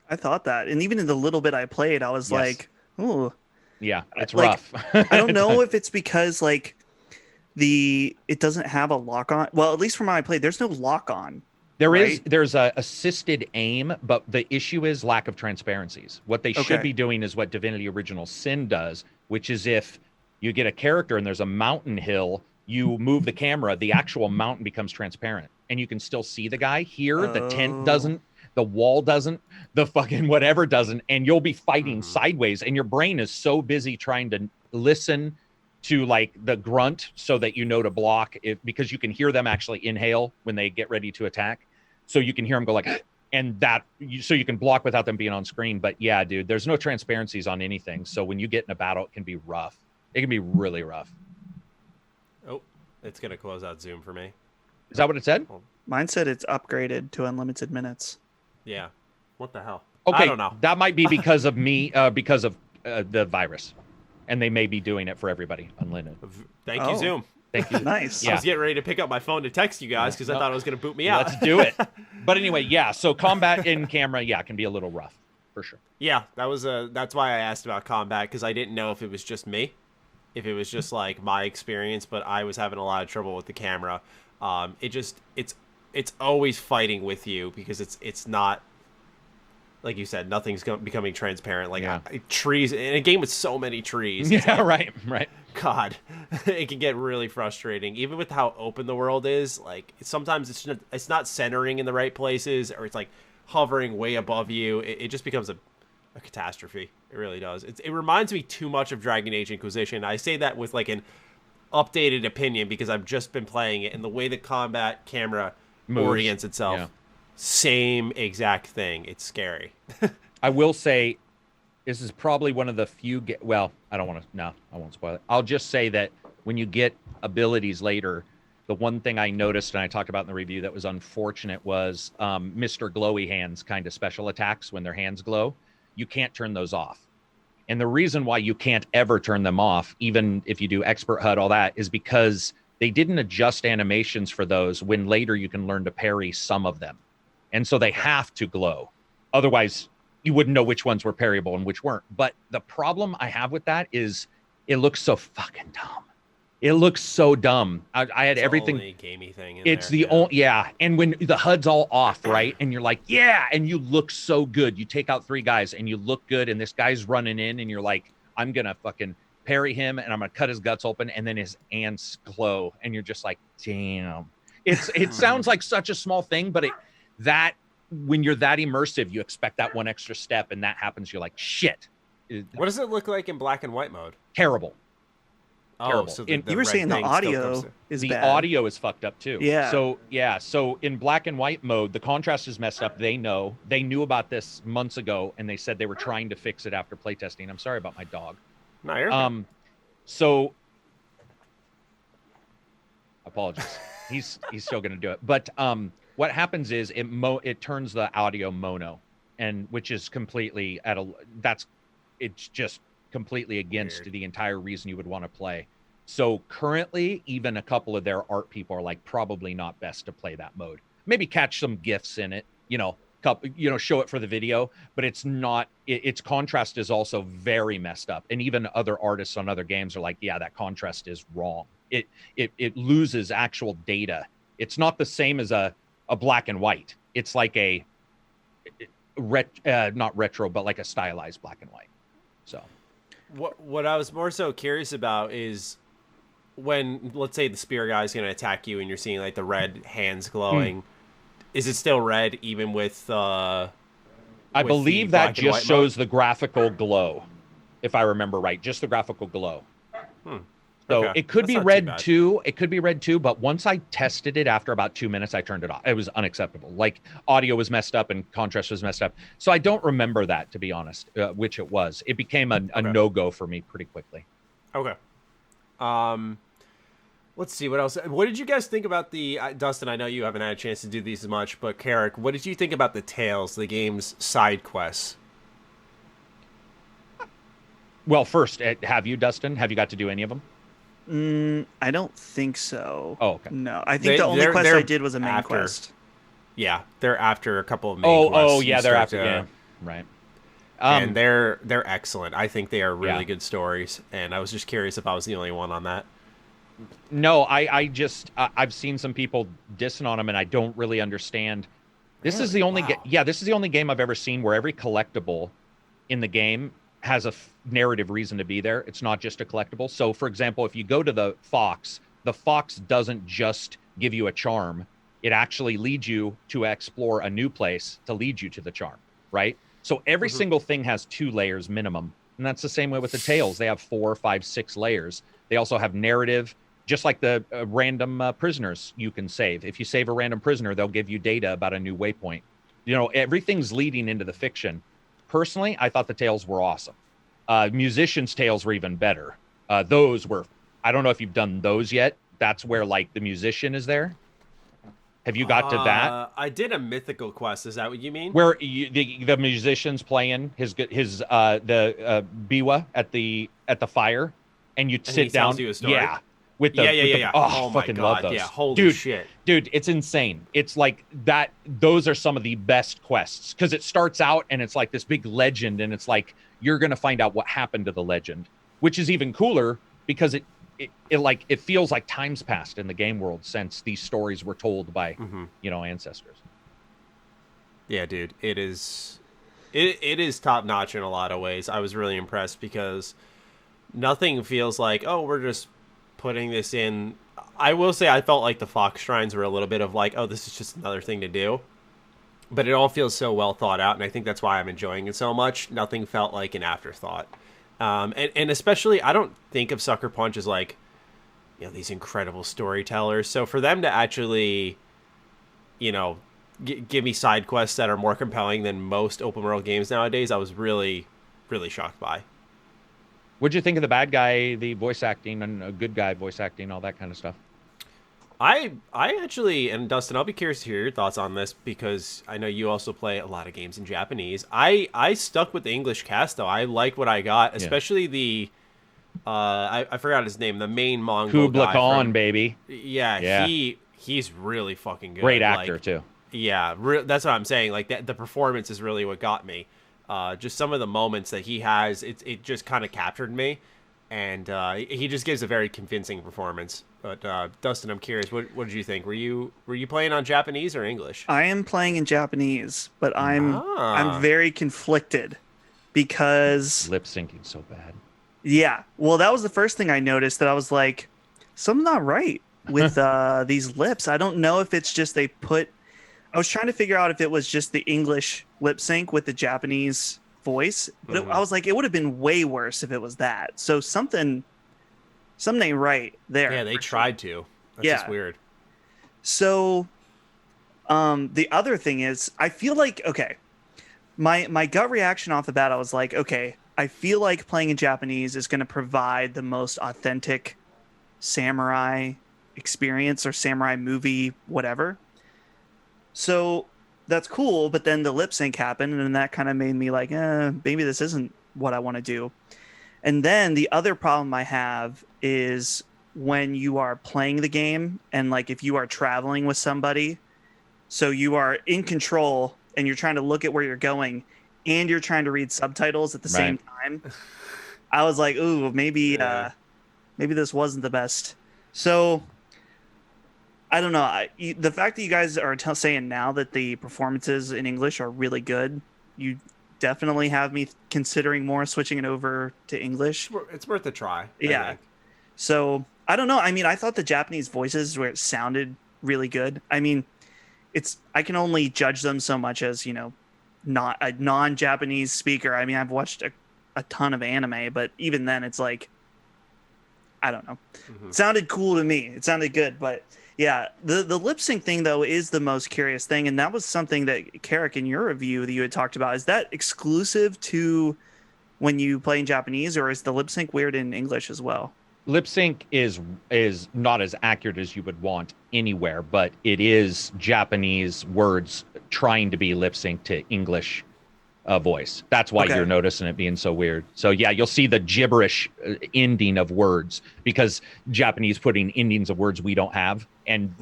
I thought that. And even in the little bit I played, I was like, ooh. Yeah, it's like, rough. I don't know if it's because like it doesn't have a lock on. Well, at least from how I played, there's no lock on. There's a assisted aim, but the issue is lack of transparencies. What they should be doing is what Divinity Original Sin does, which is if you get a character and there's a mountain hill, you move the camera, the actual mountain becomes transparent and you can still see the guy. Here, the tent doesn't, the wall doesn't, the fucking whatever doesn't, and you'll be fighting sideways and your brain is so busy trying to listen to like the grunt so that you know to block it, because you can hear them actually inhale when they get ready to attack. So you can hear them go like, and so you can block without them being on screen. But yeah, dude, there's no transparencies on anything. So when you get in a battle, it can be rough. It can be really rough. Oh, it's going to close out Zoom for me. Is that what it said? Mine said it's upgraded to unlimited minutes. Yeah. What the hell? Okay. I don't know. That might be because of me, because of the virus. And they may be doing it for everybody, unlimited. Thank you, Zoom. Thank you. Nice. I was getting ready to pick up my phone to text you guys because I thought it was going to boot me out. Let's do it. But anyway, yeah. So combat in camera, can be a little rough for sure. Yeah, that's why I asked about combat, because I didn't know if it was just me, if it was just like my experience, but I was having a lot of trouble with the camera. It's always fighting with you because it's not, like you said, nothing's becoming transparent. Like trees in a game with so many trees. Yeah, right. God, it can get really frustrating, even with how open the world is. Like sometimes it's not centering in the right places, or it's like hovering way above you. It just becomes a catastrophe. It really does. It reminds me too much of Dragon Age Inquisition. I say that with like an updated opinion because I've just been playing it, and the way the combat camera orients itself. Yeah. Same exact thing. It's scary. I will say this is probably one of the few I won't spoil it. I'll just say that when you get abilities later, the one thing I noticed and I talked about in the review that was unfortunate was Mr. Glowy Hands kind of special attacks when their hands glow. You can't turn those off. And the reason why you can't ever turn them off, even if you do expert HUD, all that, is because they didn't adjust animations for those when later you can learn to parry some of them. And so they have to glow. Otherwise, you wouldn't know which ones were parryable and which weren't. But the problem I have with that is it looks so fucking dumb. It looks so dumb. I had everything. It's the only gamey thing in there. And when the HUD's all off, right? And you're like, and you look so good. You take out 3 guys and you look good. And this guy's running in and you're like, I'm going to fucking parry him and I'm going to cut his guts open. And then his ants glow. And you're just like, damn. It sounds like such a small thing, but when you're that immersive, you expect that one extra step, and that happens. You're like, shit. What does it look like in black and white mode? Terrible. Oh, so you were saying the audio is bad. The audio is fucked up too. Yeah. So in black and white mode, the contrast is messed up. They knew about this months ago, and they said they were trying to fix it after playtesting. I'm sorry about my dog. No, you're So apologies. He's still going to do it. But what happens is it turns the audio mono, and which is completely it's just completely against the entire reason you would want to play. So currently, even a couple of their art people are like, probably not best to play that mode. Maybe catch some GIFs in it, show it for the video, but it's not. Its contrast is also very messed up, and even other artists on other games are like, yeah, that contrast is wrong. It loses actual data. It's not the same as a black and white. It's like not retro, but like a stylized black and white. So, what I was more so curious about is when, let's say, the spear guy is going to attack you, and you're seeing like the red hands glowing. Is it still red even with? I believe that just shows the graphical glow, if I remember right. Just the graphical glow. So it could be red too. It could be red too. But once I tested it after about 2 minutes, I turned it off. It was unacceptable. Like audio was messed up and contrast was messed up. So I don't remember that, to be honest, which it was. It became a no-go for me pretty quickly. Okay. Let's see what else. What did you guys think about the Dustin? I know you haven't had a chance to do these as much, but Karak, what did you think about the Tales, the game's side quests? Well, first, have you, Dustin? Have you got to do any of them? I don't think so. Oh, okay. No, I think the only quest I did was a main quest. Yeah, they're after a couple of main quests. Oh, yeah, they're after. Yeah, right. And they're excellent. I think they are really good stories, and I was just curious if I was the only one on that. No, I've seen some people dissing on them, and I don't really understand. This is the only this is the only game I've ever seen where every collectible in the game has a narrative reason to be there. It's not just a collectible. So, for example, if you go to the fox doesn't just give you a charm. It actually leads you to explore a new place to lead you to the charm, right? So every single thing has 2 layers minimum. And that's the same way with the Tales. They have 4, 5, 6 layers. They also have narrative, just like the random prisoners you can save. If you save a random prisoner, they'll give you data about a new waypoint. Everything's leading into the fiction. Personally, I thought the Tales were awesome. Musicians' Tales were even better. Those were, I don't know if you've done those yet. That's where like the musician is there. Have you got to that? I did a mythical quest. Is that what you mean? Where the musician's playing his the biwa at the fire, and you sit down. Tells you a story? Yeah. With the oh fucking my God. love those. Yeah, holy shit. Dude, it's insane. It's like that. Those are some of the best quests because it starts out and it's like this big legend, and it's like you're gonna find out what happened to the legend, which is even cooler because it feels like time's passed in the game world since these stories were told by ancestors. Yeah, dude, it is top notch in a lot of ways. I was really impressed because nothing feels like, oh, we're just putting this in. I will say I felt like the Fox Shrines were a little bit of like, oh, this is just another thing to do. But it all feels so well thought out, and I think that's why I'm enjoying it so much. Nothing felt like an afterthought. And especially, I don't think of Sucker Punch as like, these incredible storytellers. So for them to actually, give me side quests that are more compelling than most open world games nowadays, I was really, really shocked by. What'd you think of the bad guy, the voice acting, and a good guy voice acting, all that kind of stuff? I actually, and Dustin, I'll be curious to hear your thoughts on this because I know you also play a lot of games in Japanese. I stuck with the English cast though. I like what I got, especially the I forgot his name, the main Mongol Kublai guy Khan, baby. Yeah, he's really fucking good. Great actor too. Yeah, that's what I'm saying. Like the performance is really what got me. Just some of the moments that he has, it just kind of captured me, and he just gives a very convincing performance. But Dustin, I'm curious, what did you think? Were you playing on Japanese or English? I am playing in Japanese, but I'm very conflicted because lip syncing so bad. Yeah, well, that was the first thing I noticed, that I was like, something's not right with these lips. I don't know if it's just I was trying to figure out if it was just the English lip sync with the Japanese voice, but I was like, it would have been way worse if it was that. So something ain't right there. Yeah, they tried to. That's just weird. So the other thing is, I feel like, okay, my gut reaction off the bat, I was like, okay, I feel like playing in Japanese is going to provide the most authentic samurai experience or samurai movie, whatever. So that's cool, but then the lip sync happened, and that kind of made me like, maybe this isn't what I want to do. And then the other problem I have is when you are playing the game and like if you are traveling with somebody, so you are in control and you're trying to look at where you're going and you're trying to read subtitles at the same time. I was like, ooh, maybe this wasn't the best. So I don't know. The fact that you guys are saying now that the performances in English are really good, you definitely have me considering more switching it over to English. It's worth a try. Yeah. So I don't know. I mean, I thought the Japanese voices where it sounded really good. I mean, I can only judge them so much as, not a non-Japanese speaker. I mean, I've watched a ton of anime, but even then it's like, I don't know. It sounded cool to me. It sounded good, but yeah, the lip sync thing though is the most curious thing, and that was something that Karak, in your review that you had talked about. Is that exclusive to when you play in Japanese, or is the lip sync weird in English as well? Lip sync is not as accurate as you would want anywhere, but it is Japanese words trying to be lip synced to English voice. That's why you're noticing it being so weird. So yeah, you'll see the gibberish ending of words because Japanese putting endings of words we don't have, and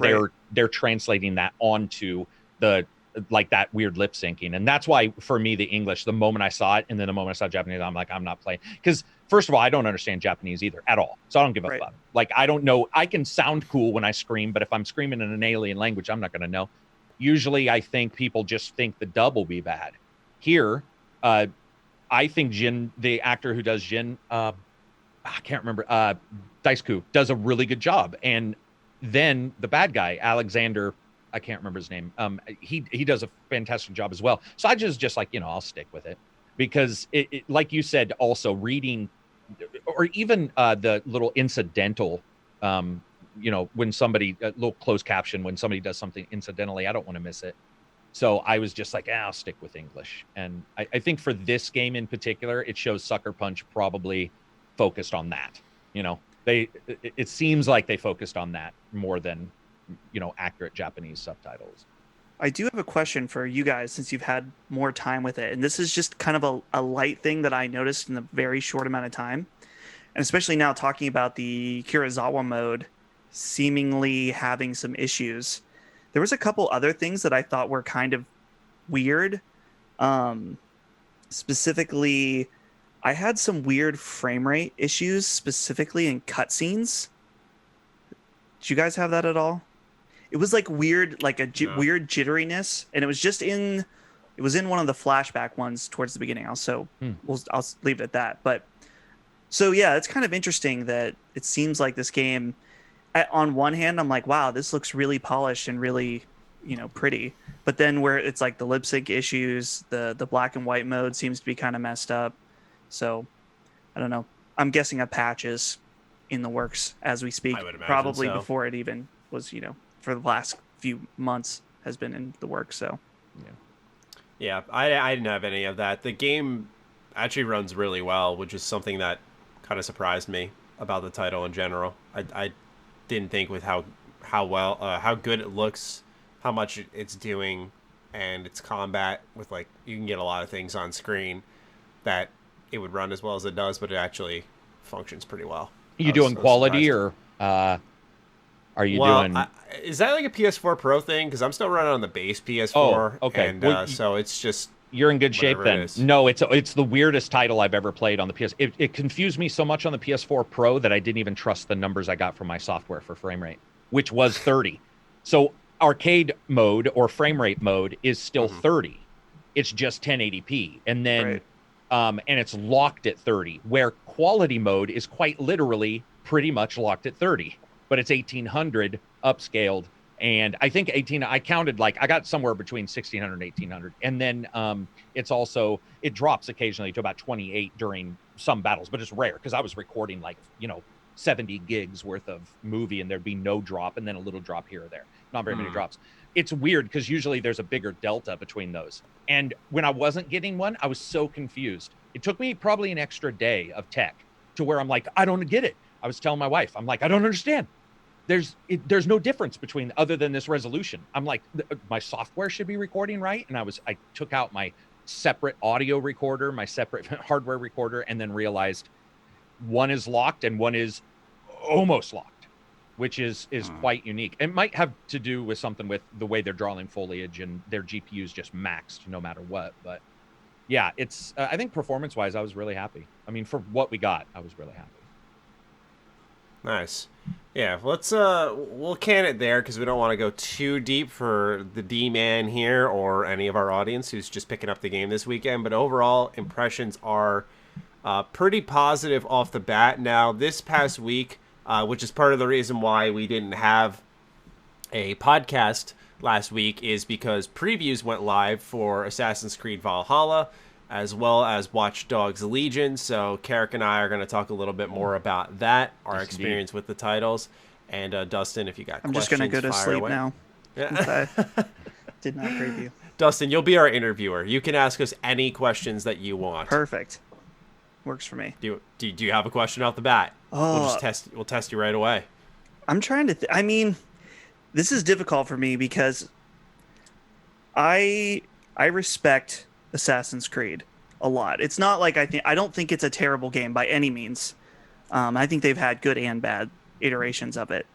they're translating that onto the like that weird lip syncing. And that's why for me the English, the moment I saw it and then the moment I saw Japanese, I'm like, I'm not playing, because first of all, I don't understand Japanese either at all, so I don't give a fuck. Like, I don't know. I can sound cool when I scream, but if I'm screaming in an alien language, I'm not going to know. Usually I think people just think the dub will be bad. Here, I think Jin, the actor who does Jin, I can't remember, Daisuke, does a really good job. And then the bad guy, Alexander, I can't remember his name, he does a fantastic job as well. So I just like, I'll stick with it. Because it like you said, also reading, or even the little incidental, when somebody, a little closed caption, when somebody does something incidentally, I don't want to miss it. So I was just like, I'll stick with English. And I think for this game in particular, it shows Sucker Punch probably focused on that. It seems like they focused on that more than, accurate Japanese subtitles. I do have a question for you guys since you've had more time with it. And this is just kind of a light thing that I noticed in a very short amount of time. And especially now talking about the Kirizawa mode seemingly having some issues. There was a couple other things that I thought were kind of weird. Specifically, I had some weird frame rate issues, specifically in cutscenes. Did you guys have that at all? It was like weird, like weird jitteriness, and it was in one of the flashback ones towards the beginning. I'll leave it at that. But so yeah, it's kind of interesting that it seems like this game, on one hand, I'm like, wow, this looks really polished and really, pretty. But then where it's like the lip sync issues, the black and white mode seems to be kind of messed up. So I don't know. I'm guessing a patch is in the works as we speak, probably before it even was, for the last few months has been in the works. So yeah, I didn't have any of that. The game actually runs really well, which is something that kind of surprised me about the title in general. I didn't think with how good it looks, how much it's doing, and its combat with, like, you can get a lot of things on screen, that it would run as well as it does, but it actually functions pretty well. You doing quality or are you doing? Is that like a PS4 Pro thing? Because I'm still running on the base PS4. Oh, okay. And so it's just. You're in good shape then. No, it's the weirdest title I've ever played on the PS. It confused me so much on the PS4 Pro that I didn't even trust the numbers I got from my software for frame rate, which was 30. So arcade mode or frame rate mode is still 30. It's just 1080p, and then and it's locked at 30. Where quality mode is quite literally pretty much locked at 30. But it's 1800 upscaled, and I think 18. I counted, like, I got somewhere between 1600 and 1800, and then it drops occasionally to about 28 during some battles, but it's rare because I was recording 70 gigs worth of movie, and there'd be no drop, and then a little drop here or there, not very many drops. It's weird because usually there's a bigger delta between those, and when I wasn't getting one, I was so confused. It took me probably an extra day of tech to where I'm like, I don't get it. I was telling my wife, I'm like, I don't understand. there's no difference between other than this resolution. I'm like, my software should be recording right, and I took out my separate audio recorder, my separate hardware recorder, and then realized one is locked and one is almost locked, which is quite unique. It might have to do with something with the way they're drawing foliage and their GPU's just maxed no matter what. But yeah, it's I think performance wise, I was really happy. I mean, for what we got, I was really happy. Nice. Yeah, let's we'll can it there because we don't want to go too deep for the D-man here or any of our audience who's just picking up the game this weekend. But overall, impressions are pretty positive off the bat. Now, this past week, which is part of the reason why we didn't have a podcast last week, is because previews went live for Assassin's Creed Valhalla, as well as Watch Dogs Legion. So Karak and I are going to talk a little bit more about that, our experience with the titles. And Dustin, if you got questions, I'm just going to go to sleep away. now. Yeah. I did not preview. Dustin, you'll be our interviewer. You can ask us any questions that you want. Perfect. Works for me. Do you have a question off the bat? Oh. We'll test you right away. I'm trying to I mean, this is difficult for me because I respect Assassin's Creed a lot. It's not like I don't think it's a terrible game by any means. I think they've had good and bad iterations of it.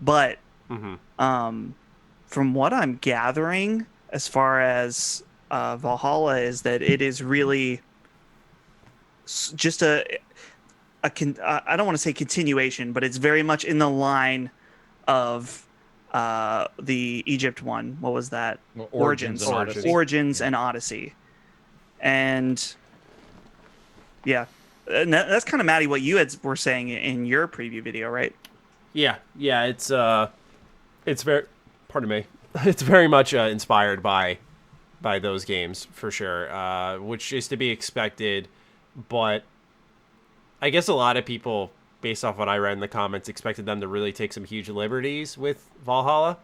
But from what I'm gathering as far as Valhalla is that it is really just I don't want to say continuation, but it's very much in the line of the Egypt one. What was that? Origins and Odyssey. And yeah, and that's kind of, Maddie, what you were saying in your preview video, right? Yeah, it's very, pardon me, it's very much inspired by those games for sure, which is to be expected. But I guess a lot of people, based off what I read in the comments, expected them to really take some huge liberties with Valhalla.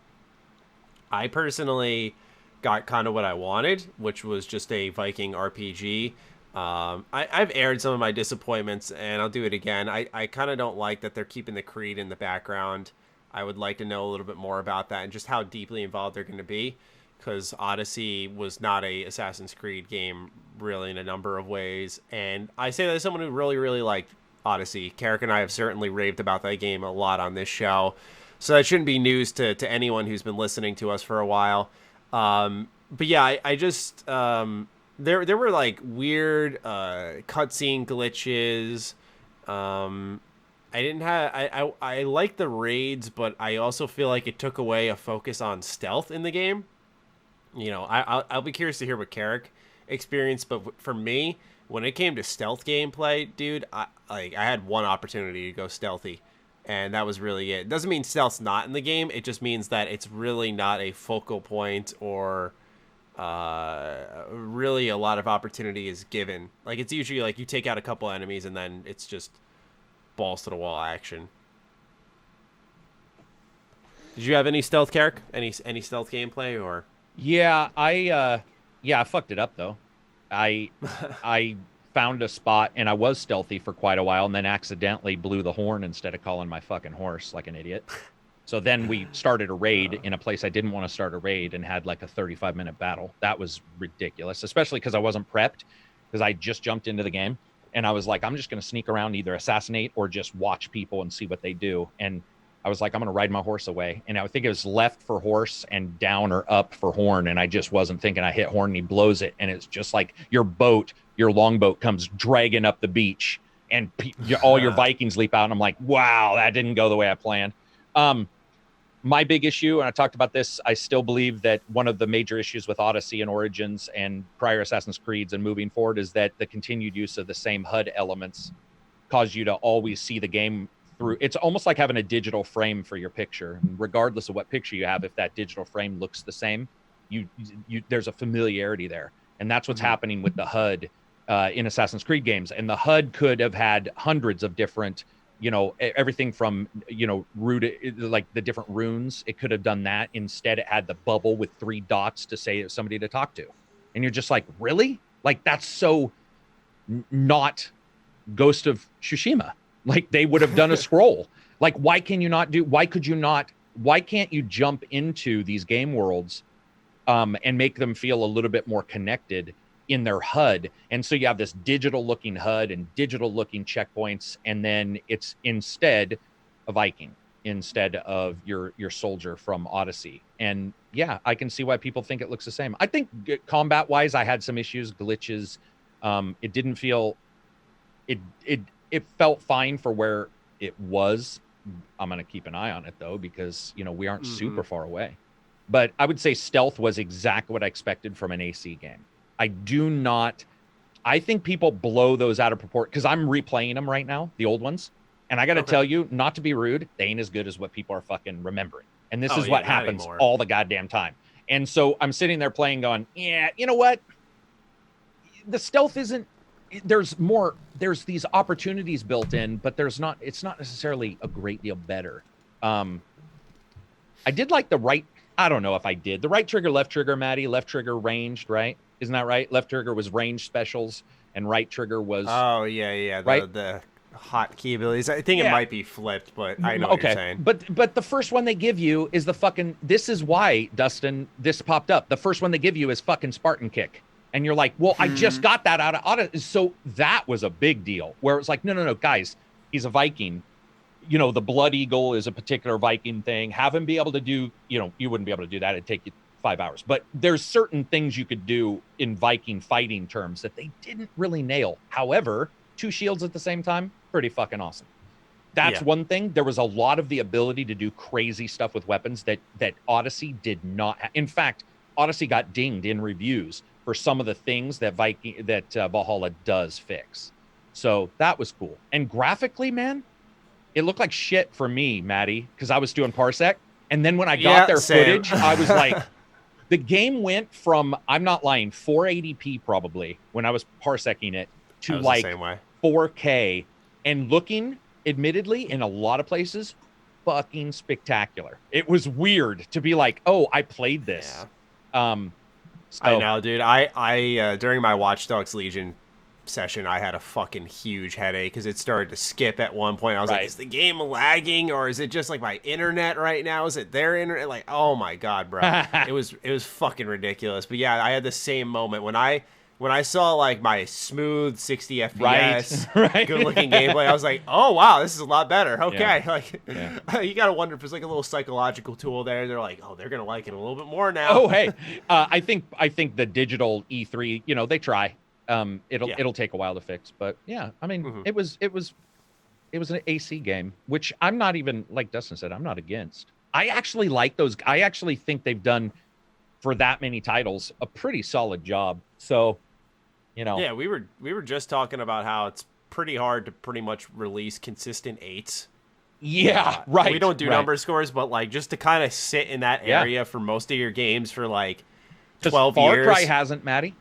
I personally got kind of what I wanted, which was just a Viking RPG. I've aired some of my disappointments, and I'll do it again. I kind of don't like that they're keeping the Creed in the background. I would like to know a little bit more about that and just how deeply involved they're going to be, because Odyssey was not a Assassin's Creed game really in a number of ways. And I say that as someone who really, really liked Odyssey. Karak and I have certainly raved about that game a lot on this show, so that shouldn't be news to anyone who's been listening to us for a while. But yeah, I just there were like weird cutscene glitches. I like the raids, but I also feel like it took away a focus on stealth in the game. You know, I'll be curious to hear what Karak experienced, but for me, when it came to stealth gameplay, dude, I had one opportunity to go stealthy, and that was really it. It doesn't mean stealth's not in the game. It just means that it's really not a focal point, or really a lot of opportunity is given. Like, it's usually like you take out a couple enemies and then it's just balls to the wall action. Did you have any stealth, Karak? Any stealth gameplay or? Yeah, I fucked it up though. I found a spot and I was stealthy for quite a while, and then accidentally blew the horn instead of calling my fucking horse like an idiot. So then we started a raid in a place I didn't want to start a raid, and had like a 35-minute battle. That was ridiculous, especially because I wasn't prepped, because I just jumped into the game and I was like, I'm just going to sneak around, either assassinate or just watch people and see what they do. And I was like, I'm going to ride my horse away. And I think it was left for horse and down or up for horn. And I just wasn't thinking. I hit horn and he blows it. And it's just like your longboat comes dragging up the beach, and all your Vikings leap out. And I'm like, wow, that didn't go the way I planned. My big issue, and I talked about this, I still believe that one of the major issues with Odyssey and Origins and prior Assassin's Creeds and moving forward is that the continued use of the same HUD elements cause you to always see the game through. It's almost like having a digital frame for your picture. Regardless of what picture you have, if that digital frame looks the same, there's a familiarity there. And that's what's happening with the HUD in Assassin's Creed games. And the HUD could have had hundreds of different, everything from, like the different runes. It could have done that. Instead, it had the bubble with 3 dots to say somebody to talk to. And you're just like, really? Like, that's so not Ghost of Tsushima. Like, they would have done a scroll. Like, why can't you jump into these game worlds and make them feel a little bit more connected in their HUD? And so you have this digital looking HUD and digital looking checkpoints, and then it's instead a Viking instead of your soldier from Odyssey. And yeah, I can see why people think it looks the same. I think combat wise, I had some issues, glitches. It didn't feel, it felt fine for where it was. I'm going to keep an eye on it though, because we aren't super far away. But I would say stealth was exactly what I expected from an AC game. I think people blow those out of proportion, because I'm replaying them right now, the old ones. And I got to tell you, not to be rude, they ain't as good as what people are fucking remembering. And this is what happens all the goddamn time. And so I'm sitting there playing going, yeah, you know what? The stealth isn't, there's these opportunities built in, but it's not necessarily a great deal better. I did like I don't know if I did. The right trigger, left trigger, Matty, left trigger ranged, right? Isn't that right? Left trigger was ranged specials and right trigger was... Oh, yeah. Right? The hotkey abilities. I think it might be flipped, but I know what you're saying. But the first one they give you is the fucking... This is why, Dustin, this popped up. The first one they give you is fucking Spartan Kick. And you're like, well, I just got that out of auto. So that was a big deal. Where it was like, no, guys, he's a Viking. The Blood Eagle is a particular Viking thing. Have him be able to do, you wouldn't be able to do that. It'd take you 5 hours. But there's certain things you could do in Viking fighting terms that they didn't really nail. However, 2 shields at the same time, pretty fucking awesome. That's one thing. There was a lot of the ability to do crazy stuff with weapons that Odyssey did not have. In fact, Odyssey got dinged in reviews for some of the things that Valhalla does fix. So that was cool. And graphically, man, it looked like shit for me, Maddie, because I was doing Parsec. And then when I got their footage, I was like, the game went from, I'm not lying, 480p probably when I was parsecing it to like 4K, and looking, admittedly, in a lot of places, fucking spectacular. It was weird to be like, oh, I played this. Yeah. I know, dude. I during my Watch Dogs Legion session, I had a fucking huge headache because it started to skip at one point. I was like, is the game lagging, or is it just like my internet right now? Is it their internet? Like, oh my god, bro. it was fucking ridiculous. But yeah, I had the same moment when I saw like my smooth 60 FPS, good looking gameplay. I was like, oh wow, this is a lot better. Okay, you gotta wonder if there's like a little psychological tool there. They're like, oh, they're gonna like it a little bit more now. Oh hey, I think the digital E3, they try. It'll take a while to fix, but yeah, I mean, it was an AC game, which I'm not even, like Dustin said, I'm not against. I actually like those. I actually think they've done, for that many titles, a pretty solid job. So, yeah, we were just talking about how it's pretty hard to pretty much release consistent 8s. Yeah, right. We don't do number scores, but like just to kind of sit in that area for most of your games for like 12 years. Far Cry hasn't, Maddie.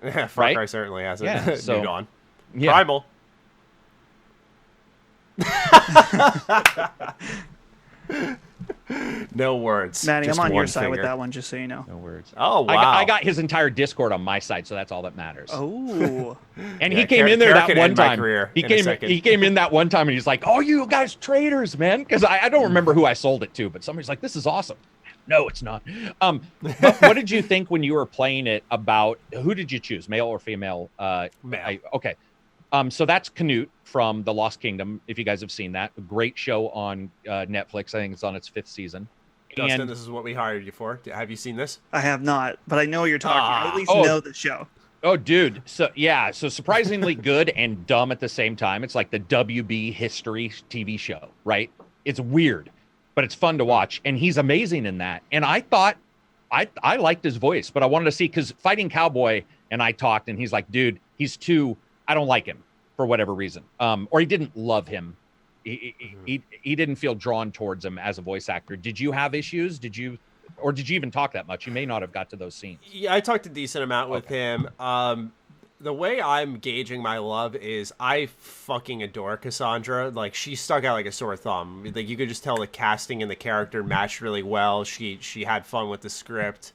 Far Cry certainly hasn't. Yeah, so, New Dawn. Yeah. Primal. No words. Maddie, just I'm on your one side finger. with that one, just so you know. No words. Oh, wow. I got his entire Discord on my side, so that's all that matters. Oh. And he came in there that one time. He came in that one time and he's like, oh, you guys traitors, man. Because I don't remember who I sold it to, but somebody's like, this is awesome. No, it's not. But what did you think when you were playing it about, who did you choose, male or female? Male. Okay. So that's Canute from The Lost Kingdom, if you guys have seen that. A great show on Netflix. I think it's on its 5th season. Dustin, this is what we hired you for. Have you seen this? I have not, but I know what you're talking about. At least know the show. Oh, dude. So surprisingly good and dumb at the same time. It's like the WB history TV show, right? It's weird, but it's fun to watch. And he's amazing in that. And I thought, I liked his voice, but I wanted to see, because Fighting Cowboy and I talked, and he's like, dude, I don't like him for whatever reason. Or he didn't love him. He didn't feel drawn towards him as a voice actor. Did you have issues? Did you even talk that much? You may not have got to those scenes. Yeah, I talked a decent amount with him. The way I'm gauging my love is I fucking adore Cassandra. Like, she stuck out like a sore thumb. Like, you could just tell the casting and the character matched really well. She had fun with the script.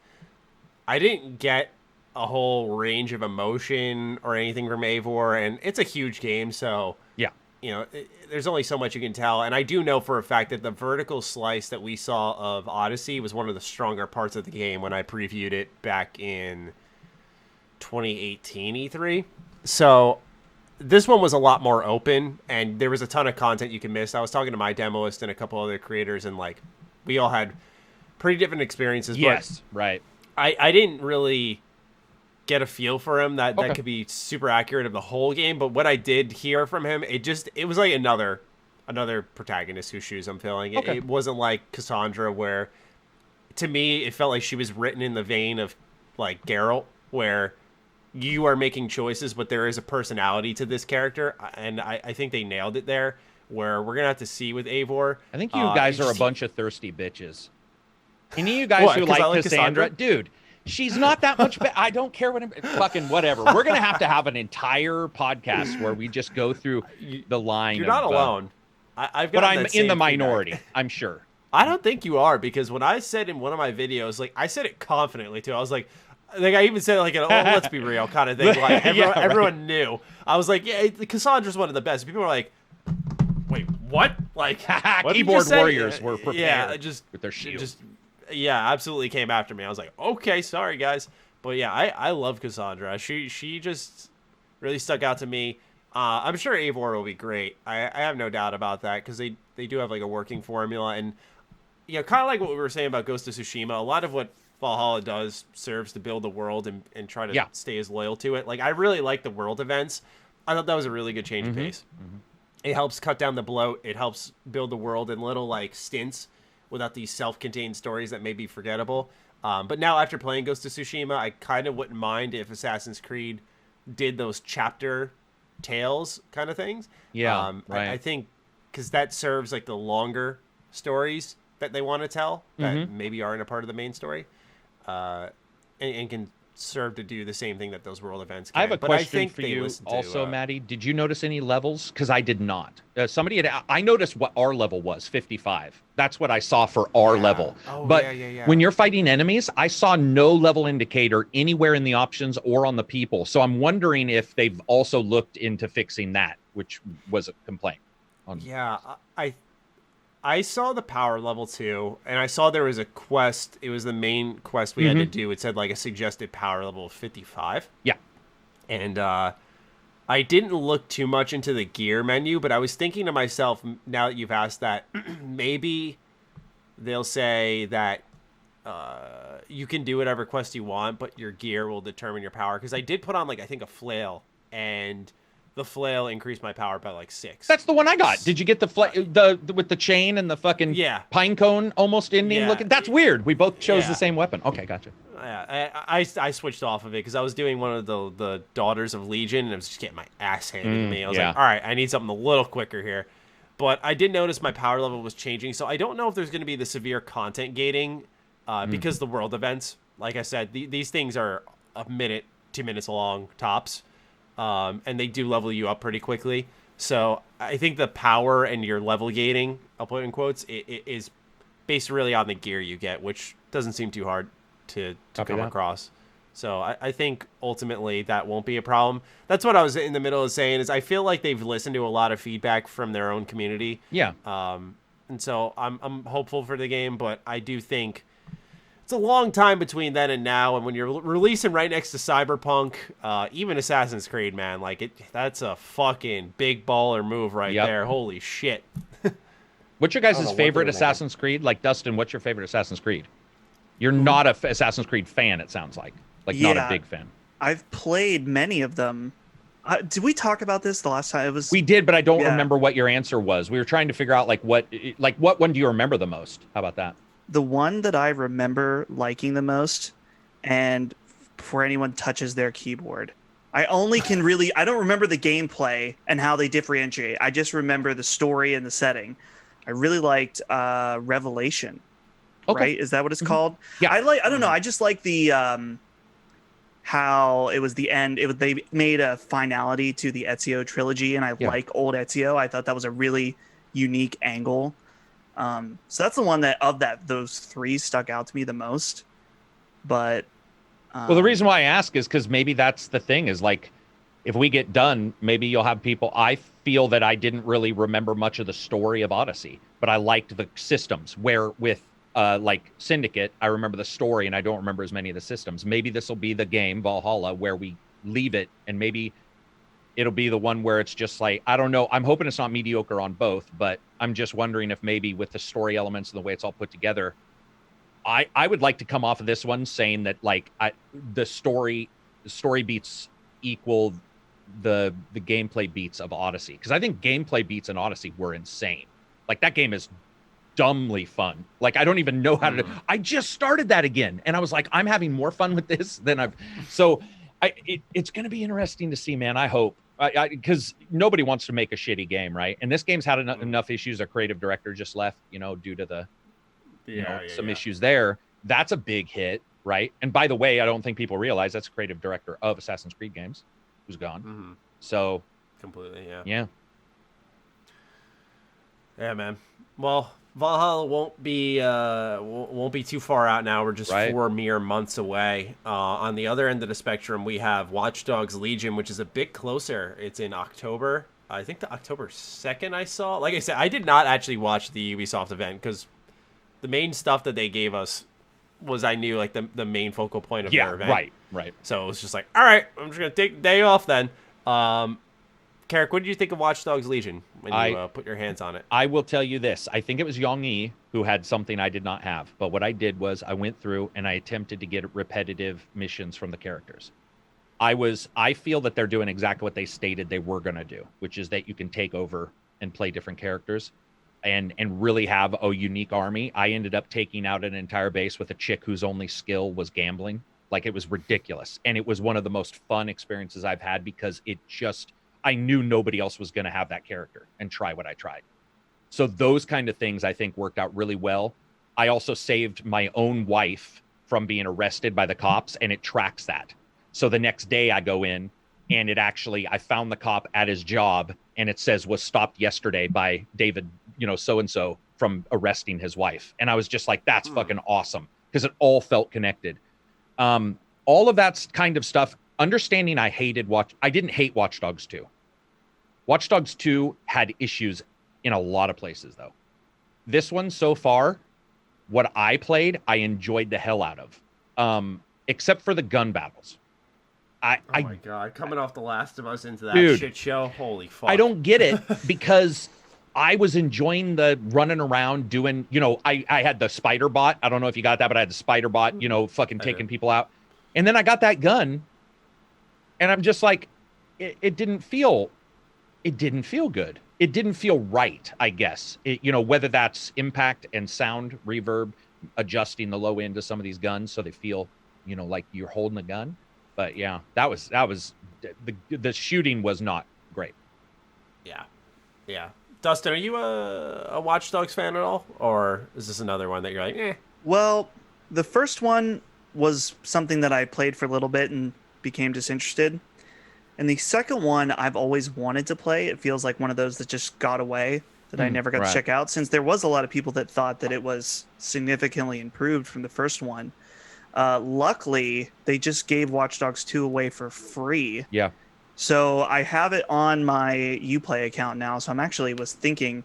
I didn't get a whole range of emotion or anything from Eivor, and it's a huge game, so yeah, there's only so much you can tell. And I do know for a fact that the vertical slice that we saw of Odyssey was one of the stronger parts of the game when I previewed it back in 2018 E3. So this one was a lot more open, and there was a ton of content you can miss. I was talking to my demoist and a couple other creators, and like we all had pretty different experiences. Yes, right. I didn't really get a feel for him that could be super accurate of the whole game, but what I did hear from him, it was like another protagonist whose shoes I'm filling. It wasn't like Cassandra, where to me it felt like she was written in the vein of like Geralt, where you are making choices, but there is a personality to this character, and I think they nailed it there, where we're gonna have to see with Eivor. I think you guys are a bunch of thirsty bitches. Any of you guys who like Cassandra? Dude, she's not that much better. I don't care fucking whatever. We're going to have an entire podcast where we just go through the line. You're not alone. But I'm in the minority, I'm sure. I don't think you are, because when I said in one of my videos, like I said it confidently too. I was like I even said like let's be real kind of thing. Like everyone knew. I was like, yeah, Cassandra's one of the best. People were like, wait, what? Like what keyboard warriors were prepared. Yeah, with their shields. Yeah, absolutely came after me. I was like, okay, sorry guys, but yeah, I love Cassandra. She just really stuck out to me. I'm sure Eivor will be great. I have no doubt about that, because they do have like a working formula, and kind of like what we were saying about Ghost of Tsushima. A lot of what Valhalla does serves to build the world and try to stay as loyal to it. Like I really like the world events. I thought that was a really good change of pace. Mm-hmm. It helps cut down the bloat. It helps build the world in little like stints, without these self-contained stories that may be forgettable. But now after playing Ghost of Tsushima, I kind of wouldn't mind if Assassin's Creed did those chapter tales kind of things. Yeah, right. I think because that serves like the longer stories that they want to tell that maybe aren't a part of the main story, and can serve to do the same thing that those world events can. I have a question for you also, Maddie. Did you notice any levels? Because I did not. I noticed what our level was, 55. That's what I saw for our level. Oh, but yeah. when you're fighting enemies, I saw no level indicator anywhere in the options or on the people. So I'm wondering if they've also looked into fixing that, which was a complaint. Yeah, I saw the power level too, and I saw there was a quest. It was the main quest we had to do. It said like a suggested power level of 55. Yeah. And I didn't look too much into the gear menu, but I was thinking to myself, now that you've asked that, maybe they'll say that you can do whatever quest you want, but your gear will determine your power. Because I did put on like, I think a flail, and the flail increased my power by like 6. That's the one I got. Did you get the with the chain and the fucking pine cone almost ending looking? That's weird. We both chose the same weapon. Okay, gotcha. Yeah, I switched off of it because I was doing one of the Daughters of Legion, and I was just getting my ass handed to me. I was like, all right, I need something a little quicker here. But I did notice my power level was changing, so I don't know if there's going to be the severe content gating because the world events, like I said, these things are a minute, 2 minutes long tops. And they do level you up pretty quickly. So I think the power and your level gating, I'll put in quotes, it is based really on the gear you get, which doesn't seem too hard to come across. So I think ultimately that won't be a problem. That's what I was in the middle of saying, is I feel like they've listened to a lot of feedback from their own community. Yeah. And so I'm hopeful for the game, but I do think it's a long time between then and now, and when you're releasing right next to Cyberpunk, even Assassin's Creed, man, like that's a fucking big baller move right there. Holy shit. What's your guys' favorite Assassin's Creed? Like, Dustin, what's your favorite Assassin's Creed? You're not a Assassin's Creed fan, it sounds like. Not a big fan. I've played many of them. Did we talk about this the last time? We did, but I don't remember what your answer was. We were trying to figure out what one do you remember the most? How about that? The one that I remember liking the most, and before anyone touches their keyboard, I only can really, I don't remember the gameplay and how they differentiate. I just remember the story and the setting. I really liked Revelation. Right? Is that what it's called? Yeah. I don't know. I just like the how it was the end. They made a finality to the Ezio trilogy, and I like old Ezio. I thought that was a really unique angle. So that's the one those three stuck out to me the most. But well, the reason why I ask is because maybe that's the thing, is like if we get done, maybe you'll have people. I feel that I didn't really remember much of the story of Odyssey, but I liked the systems. Where with like Syndicate, I remember the story and I don't remember as many of the systems. Maybe this will be the game Valhalla where we leave it, and maybe it'll be the one where it's just like, I don't know. I'm hoping it's not mediocre on both, but I'm just wondering if maybe with the story elements and the way it's all put together, I would like to come off of this one saying that like the story beats equal the gameplay beats of Odyssey, because I think gameplay beats in Odyssey were insane. Like that game is dumbly fun. Like I don't even know how to do. I just started that again, and I was like, I'm having more fun with this than I've. So it's going to be interesting to see, man. I hope, because nobody wants to make a shitty game, right? And this game's had enough issues. Our creative director just left, due to the some issues there. That's a big hit, right? And by the way, I don't think people realize that's creative director of Assassin's Creed games who's gone. So completely, yeah, man. Well, Valhalla won't be too far out now. We're just 4 mere months away. On the other end of the spectrum, we have Watch Dogs Legion, which is a bit closer. It's in October. I think the October 2nd I saw. Like I said, I did not actually watch the Ubisoft event because the main stuff that they gave us was, I knew, like the main focal point of their event. Right. So it was just like, all right, I'm just going to take the day off then. Karak, what did you think of Watch Dogs Legion when you put your hands on it? I will tell you this. I think it was Yong-Yi who had something I did not have. But what I did was I went through and I attempted to get repetitive missions from the characters. I feel that they're doing exactly what they stated they were going to do, which is that you can take over and play different characters and really have a unique army. I ended up taking out an entire base with a chick whose only skill was gambling. Like, it was ridiculous. And it was one of the most fun experiences I've had because I knew nobody else was going to have that character and try what I tried. So those kind of things I think worked out really well. I also saved my own wife from being arrested by the cops, and it tracks that. So the next day I go in and I found the cop at his job, and it says was stopped yesterday by David, so-and-so, from arresting his wife. And I was just like, that's fucking awesome, because it all felt connected. All of that kind of stuff, understanding I didn't hate Watch Dogs 2. Watch Dogs 2 had issues in a lot of places, though. This one, so far, what I played, I enjoyed the hell out of, except for the gun battles. Oh my God, coming off The Last of Us into that shit show, holy fuck. I don't get it, because I was enjoying the running around doing, I had the spider bot. I don't know if you got that, but I had the spider bot, fucking taking people out. And then I got that gun, and I'm just like, it didn't feel good. It didn't feel right, I guess. Whether that's impact and sound, reverb, adjusting the low end of some of these guns so they feel, like you're holding a gun. But yeah, that was the shooting was not great. Yeah. Dustin, are you a Watch Dogs fan at all, or is this another one that you're like, eh? Well, the first one was something that I played for a little bit and became disinterested. And the second one I've always wanted to play. It feels like one of those that just got away, that I never got to check out, since there was a lot of people that thought that it was significantly improved from the first one. Luckily, they just gave Watch Dogs 2 away for free. Yeah. So I have it on my Uplay account now. So I was thinking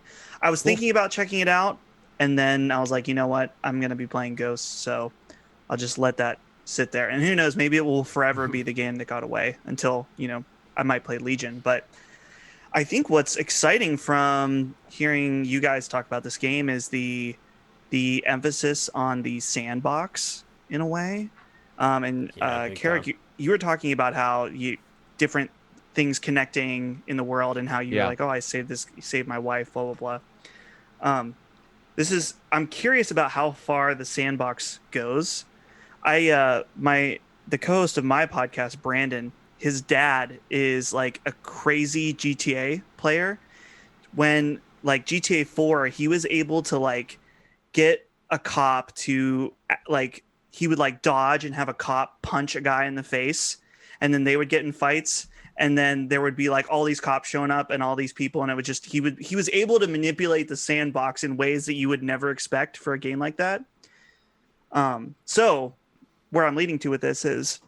about checking it out. And then I was like, you know what? I'm going to be playing Ghosts. So I'll just let that sit there. And who knows, maybe it will forever be the game that got away until, I might play Legion. But I think what's exciting from hearing you guys talk about this game is the emphasis on the sandbox in a way. Karak, you were talking about how different things connecting in the world and how you're like, oh, I saved my wife, blah, blah, blah. I'm curious about how far the sandbox goes. The co-host of my podcast, Brandon, his dad is like a crazy GTA player. When like GTA 4, he was able to like get a cop to like, he would like dodge and have a cop punch a guy in the face, and then they would get in fights, and then there would be like all these cops showing up and all these people, and it would just he was able to manipulate the sandbox in ways that you would never expect for a game like that. So where I'm leading to with this is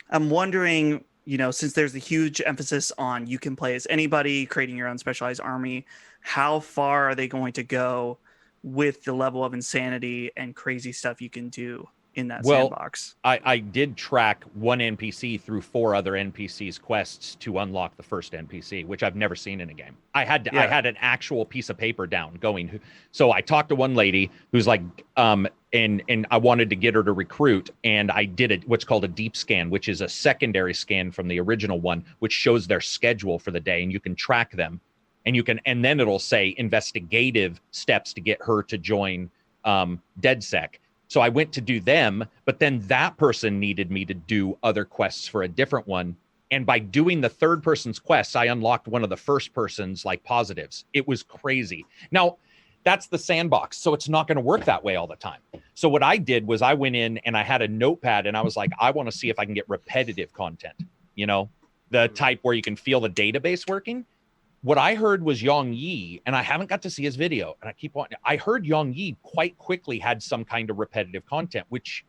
I'm wondering since there's a huge emphasis on you can play as anybody, creating your own specialized army, how far are they going to go with the level of insanity and crazy stuff you can do in that sandbox? I did track one NPC through 4 other NPCs' quests to unlock the first NPC, which I've never seen in a game. I had an actual piece of paper down going. So I talked to one lady who's like, and I wanted to get her to recruit, and I did what's called a deep scan, which is a secondary scan from the original one, which shows their schedule for the day, and you can track them, and then it'll say investigative steps to get her to join DedSec. So I went to do them, but then that person needed me to do other quests for a different one. And by doing the third person's quests, I unlocked one of the first person's like positives. It was crazy. Now, that's the sandbox, so it's not going to work that way all the time. So what I did was I went in and I had a notepad and I was like, I want to see if I can get repetitive content, the type where you can feel the database working. What I heard was Yang Yi, and I haven't got to see his video, and I heard Yang Yi quite quickly had some kind of repetitive content, which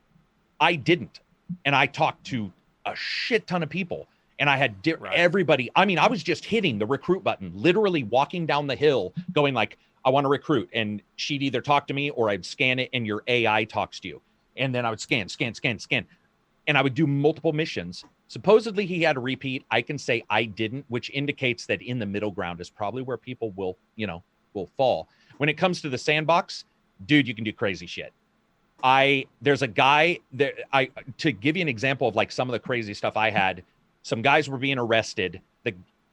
I didn't. And I talked to a shit ton of people, and I had everybody. I mean, I was just hitting the recruit button, literally walking down the hill going like, I want to recruit. And she'd either talk to me or I'd scan it and your AI talks to you. And then I would scan. And I would do multiple missions. Supposedly he had a repeat. I can say I didn't, which indicates that in the middle ground is probably where people will fall. When it comes to the sandbox, dude, you can do crazy shit. There's a guy there. To give you an example of like some of the crazy stuff I had, some guys were being arrested.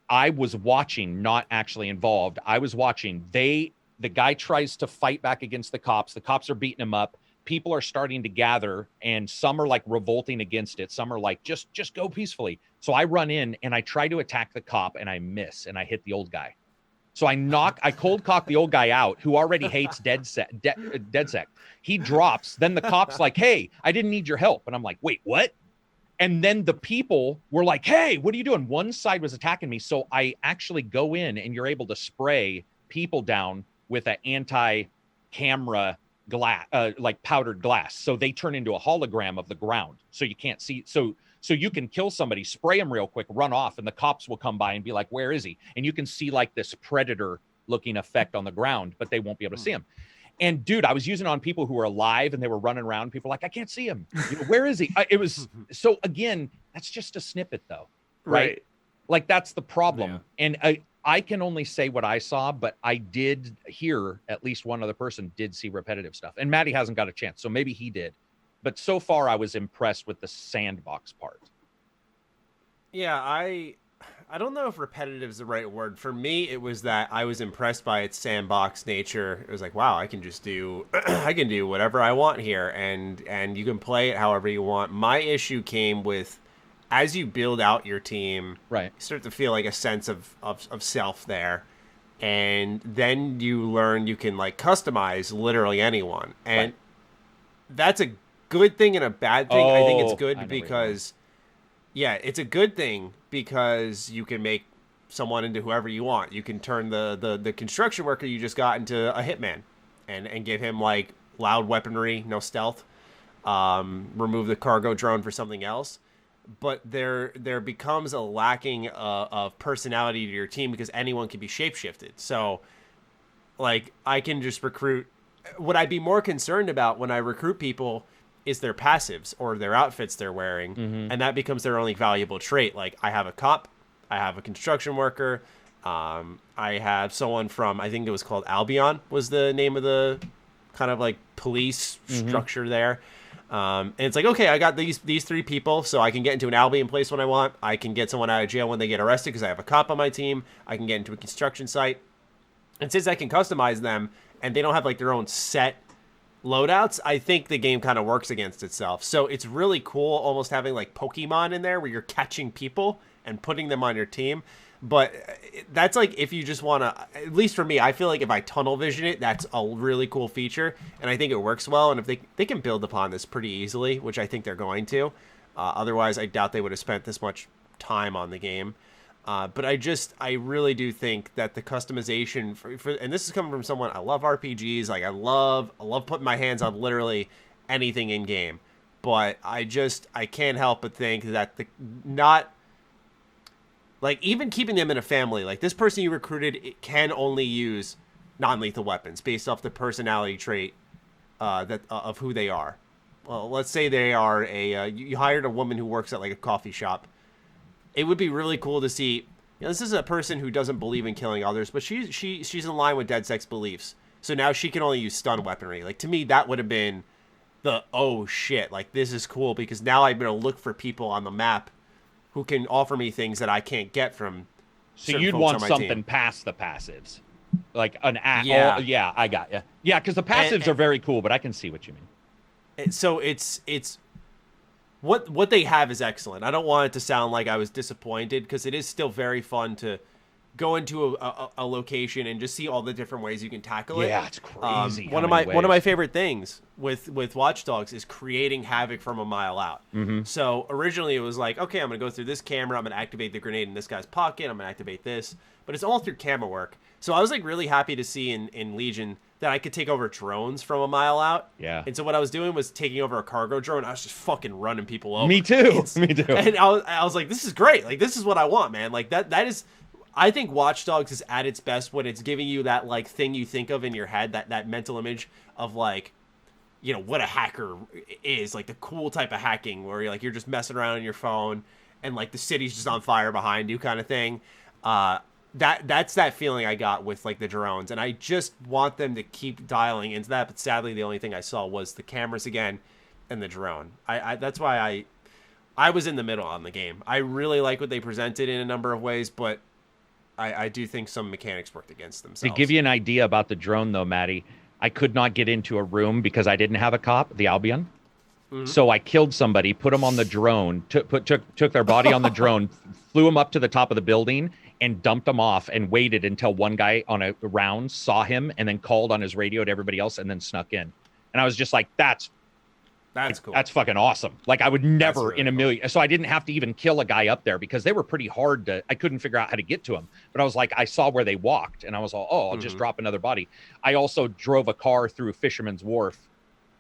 I was watching, not actually involved. I was watching. The guy tries to fight back against the cops. The cops are beating him up. People are starting to gather, and some are like revolting against it. Some are like, just go peacefully. So I run in and I try to attack the cop, and I miss, and I hit the old guy. So I cold cock the old guy out, who already hates DedSec. He drops. Then the cop's like, hey, I didn't need your help. And I'm like, wait, what? And then the people were like, hey, what are you doing? One side was attacking me. So I actually go in, and you're able to spray people down with an anti-camera glass, like powdered glass. So they turn into a hologram of the ground. So you can't see. So you can kill somebody, spray them real quick, run off, and the cops will come by and be like, where is he? And you can see like this predator looking effect on the ground, but they won't be able to see him. And dude, I was using it on people who were alive and they were running around. People were like, I can't see him. Where is he? It was so, again, that's just a snippet though. Right. Like that's the problem. Yeah. And I can only say what I saw, but I did hear at least one other person did see repetitive stuff. And Matty hasn't got a chance, so maybe he did. But so far, I was impressed with the sandbox part. Yeah, I don't know if repetitive is the right word. For me, it was that I was impressed by its sandbox nature. It was like, wow, I can just do I can do whatever I want here, and you can play it however you want. My issue came with, as you build out your team, right, you start to feel like a sense of self there. And then you learn you can like customize literally anyone. And that's a good thing and a bad thing. I think it's good because, it's a good thing because you can make someone into whoever you want. You can turn the construction worker you just got into a hitman and give him like loud weaponry, no stealth, remove the cargo drone for something else. But there becomes a lacking of personality to your team because anyone can be shapeshifted. So, like, I can just recruit. What I'd be more concerned about when I recruit people is their passives or their outfits they're wearing, and that becomes their only valuable trait. Like, I have a cop, I have a construction worker, I have someone from, I think it was called Albion was the name of the kind of like police structure there. And it's like, okay, I got these 3 people, so I can get into an Albion place when I want. I can get someone out of jail when they get arrested because I have a cop on my team. I can get into a construction site. And since I can customize them and they don't have like their own set loadouts, I think the game kind of works against itself. So it's really cool almost having like Pokemon in there where you're catching people and putting them on your team. But that's like if you just want to, at least for me, I feel like if I tunnel vision it, that's a really cool feature. And I think it works well. And if they can build upon this pretty easily, which I think they're going to. Otherwise, I doubt they would have spent this much time on the game. But I really do think that the customization for and this is coming from someone, I love RPGs. Like I love putting my hands on literally anything in game. But I can't help but think that Like, even keeping them in a family, like, this person you recruited can only use non-lethal weapons based off the personality trait of who they are. Well, let's say they are you hired a woman who works at, like, a coffee shop. It would be really cool to see, you know, this is a person who doesn't believe in killing others, but she's in line with DedSec's beliefs. So now she can only use stun weaponry. Like, to me, that would have been oh shit, like, this is cool, because now I'm going to look for people on the map who can offer me things that I can't get from. So you'd want something past the passives, like an act. Yeah. Oh, yeah, I got you. Yeah, because the passives are very cool, but I can see what you mean. So it's what they have is excellent. I don't want it to sound like I was disappointed, because it is still very fun to go into a location and just see all the different ways you can tackle it. Yeah, it's crazy. One of my favorite things with Watch Dogs is creating havoc from a mile out. Mm-hmm. So originally it was like, okay, I'm going to go through this camera, I'm going to activate the grenade in this guy's pocket, I'm going to activate this, but it's all through camera work. So I was like really happy to see in Legion that I could take over drones from a mile out. Yeah. And so what I was doing was taking over a cargo drone. I was just fucking running people over. Me too. Me too. And I was like, this is great. Like, this is what I want, man. Like, that is... I think Watch Dogs is at its best when it's giving you that, like, thing you think of in your head, that mental image of, like, you know, what a hacker is, like, the cool type of hacking where you're just messing around on your phone and, like, the city's just on fire behind you kind of thing. That's that feeling I got with, like, the drones, and I just want them to keep dialing into that, but sadly the only thing I saw was the cameras again and the drone. That's why I was in the middle on the game. I really like what they presented in a number of ways, but I do think some mechanics worked against themselves. To give you an idea about the drone, though, Matty, I could not get into a room because I didn't have a cop, the Albion. Mm-hmm. So I killed somebody, put them on the drone, took their body on the drone, flew them up to the top of the building, and dumped them off, and waited until one guy on a round saw him, and then called on his radio to everybody else, and then snuck in. And I was just like, that's cool. That's fucking awesome. Like, I would never really in a million. Cool. So I didn't have to even kill a guy up there because they were pretty hard I couldn't figure out how to get to them. But I was like, I saw where they walked, and I was all, I'll just drop another body. I also drove a car through Fisherman's Wharf,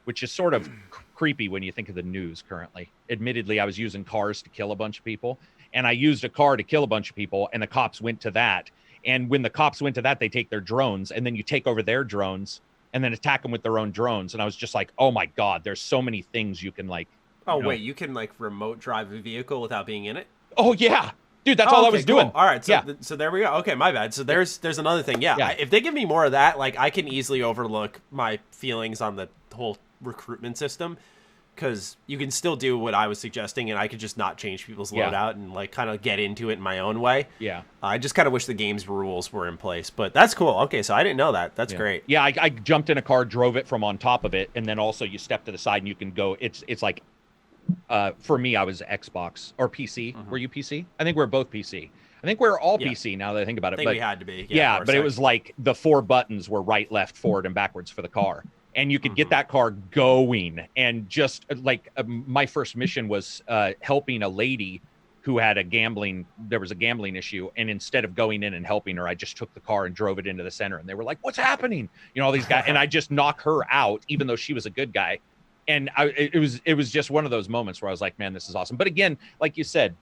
which is sort of creepy when you think of the news currently. Admittedly, I was using cars to kill a bunch of people, and I used a car to kill a bunch of people, and the cops went to that. And when the cops went to that, they take their drones, and then you take over their drones and then attack them with their own drones. And I was just like, oh my God, there's so many things you can, like... wait, you can, like, remote drive a vehicle without being in it? Oh, yeah. Dude, that's all I was doing. All right, so there we go. Okay, my bad. So there's another thing. Yeah. If they give me more of that, like, I can easily overlook my feelings on the whole recruitment system, because you can still do what I was suggesting, and I could just not change people's loadout and, like, kind of get into it in my own way. Yeah. I just kind of wish the game's rules were in place, but that's cool. Okay, so I didn't know that. That's great. Yeah, I jumped in a car, drove it from on top of it, and then also you step to the side and you can go. It's like, for me, I was Xbox or PC. Mm-hmm. Were you PC? I think we're both PC. I think we're all PC now that I think about it. I think we had to be. Yeah, but it was like the 4 buttons were right, left, forward, and backwards for the car. And you could get that car going. And just like my first mission was helping a lady who had there was a gambling issue. And instead of going in and helping her, I just took the car and drove it into the center. And they were like, what's happening? You know, all these guys. And I just knock her out, even though she was a good guy. And it was just one of those moments where I was like, man, this is awesome. But again, like you said,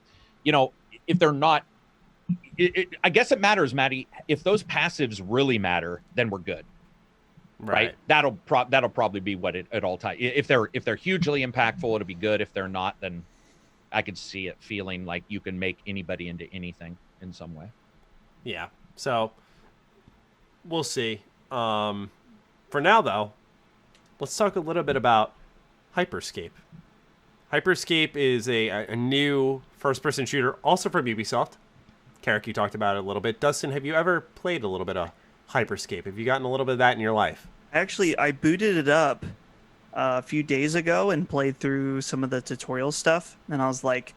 you know, if they're not, I guess it matters, Matty. If those passives really matter, then we're good. Right. That'll probably be what it all times. If they're hugely impactful, it'll be good. If they're not, then I could see it feeling like you can make anybody into anything in some way. Yeah. So we'll see. For now, though, let's talk a little bit about Hyperscape. Hyperscape is a new first-person shooter, also from Ubisoft. Karak, you talked about it a little bit. Dustin, have you ever played a little bit of Hyperscape? Have you gotten a little bit of that in your life? Actually, I booted it up a few days ago and played through some of the tutorial stuff, and I was like,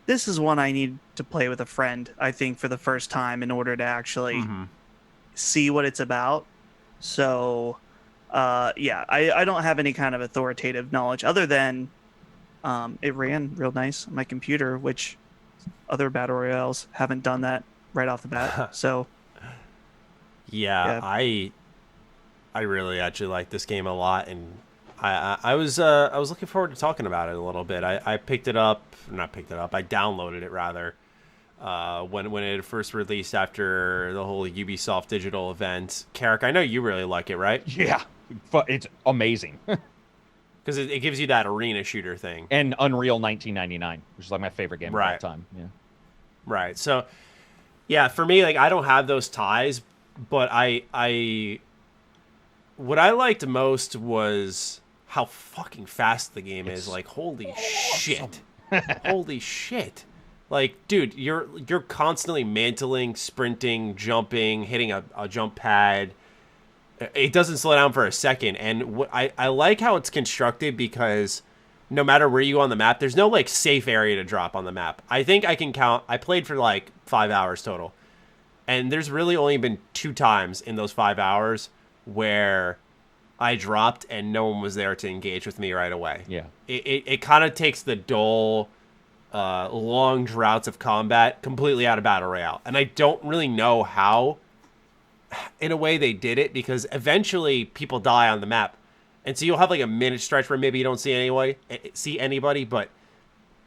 this is one I need to play with a friend, I think, for the first time in order to actually see what it's about. So, I don't have any kind of authoritative knowledge other than it ran real nice on my computer, which other Battle Royales haven't done that right off the bat. So... Yeah, I really actually like this game a lot, and I was looking forward to talking about it a little bit. I picked it up, I downloaded it rather, when it first released after the whole Ubisoft digital event. Karak, I know you really like it, right? Yeah, it's amazing. Because it gives you that arena shooter thing. And Unreal 1999, which is like my favorite game of all time. Yeah. Right. So, yeah, for me, like, I don't have those ties, but what I liked most was how fucking fast the game is. Like, holy shit. Holy shit. Like, dude, you're constantly mantling, sprinting, jumping, hitting a jump pad. It doesn't slow down for a second. And I like how it's constructed, because no matter where you go on the map, there's no, like, safe area to drop on the map. I think I can count. I played for, like, 5 hours total. And there's really only been 2 times in those 5 hours where I dropped and no one was there to engage with me right away. Yeah. It kind of takes the dull, long droughts of combat completely out of Battle Royale. And I don't really know how, in a way, they did it, because eventually people die on the map. And so you'll have, like, a minute stretch where maybe you don't see anybody, but,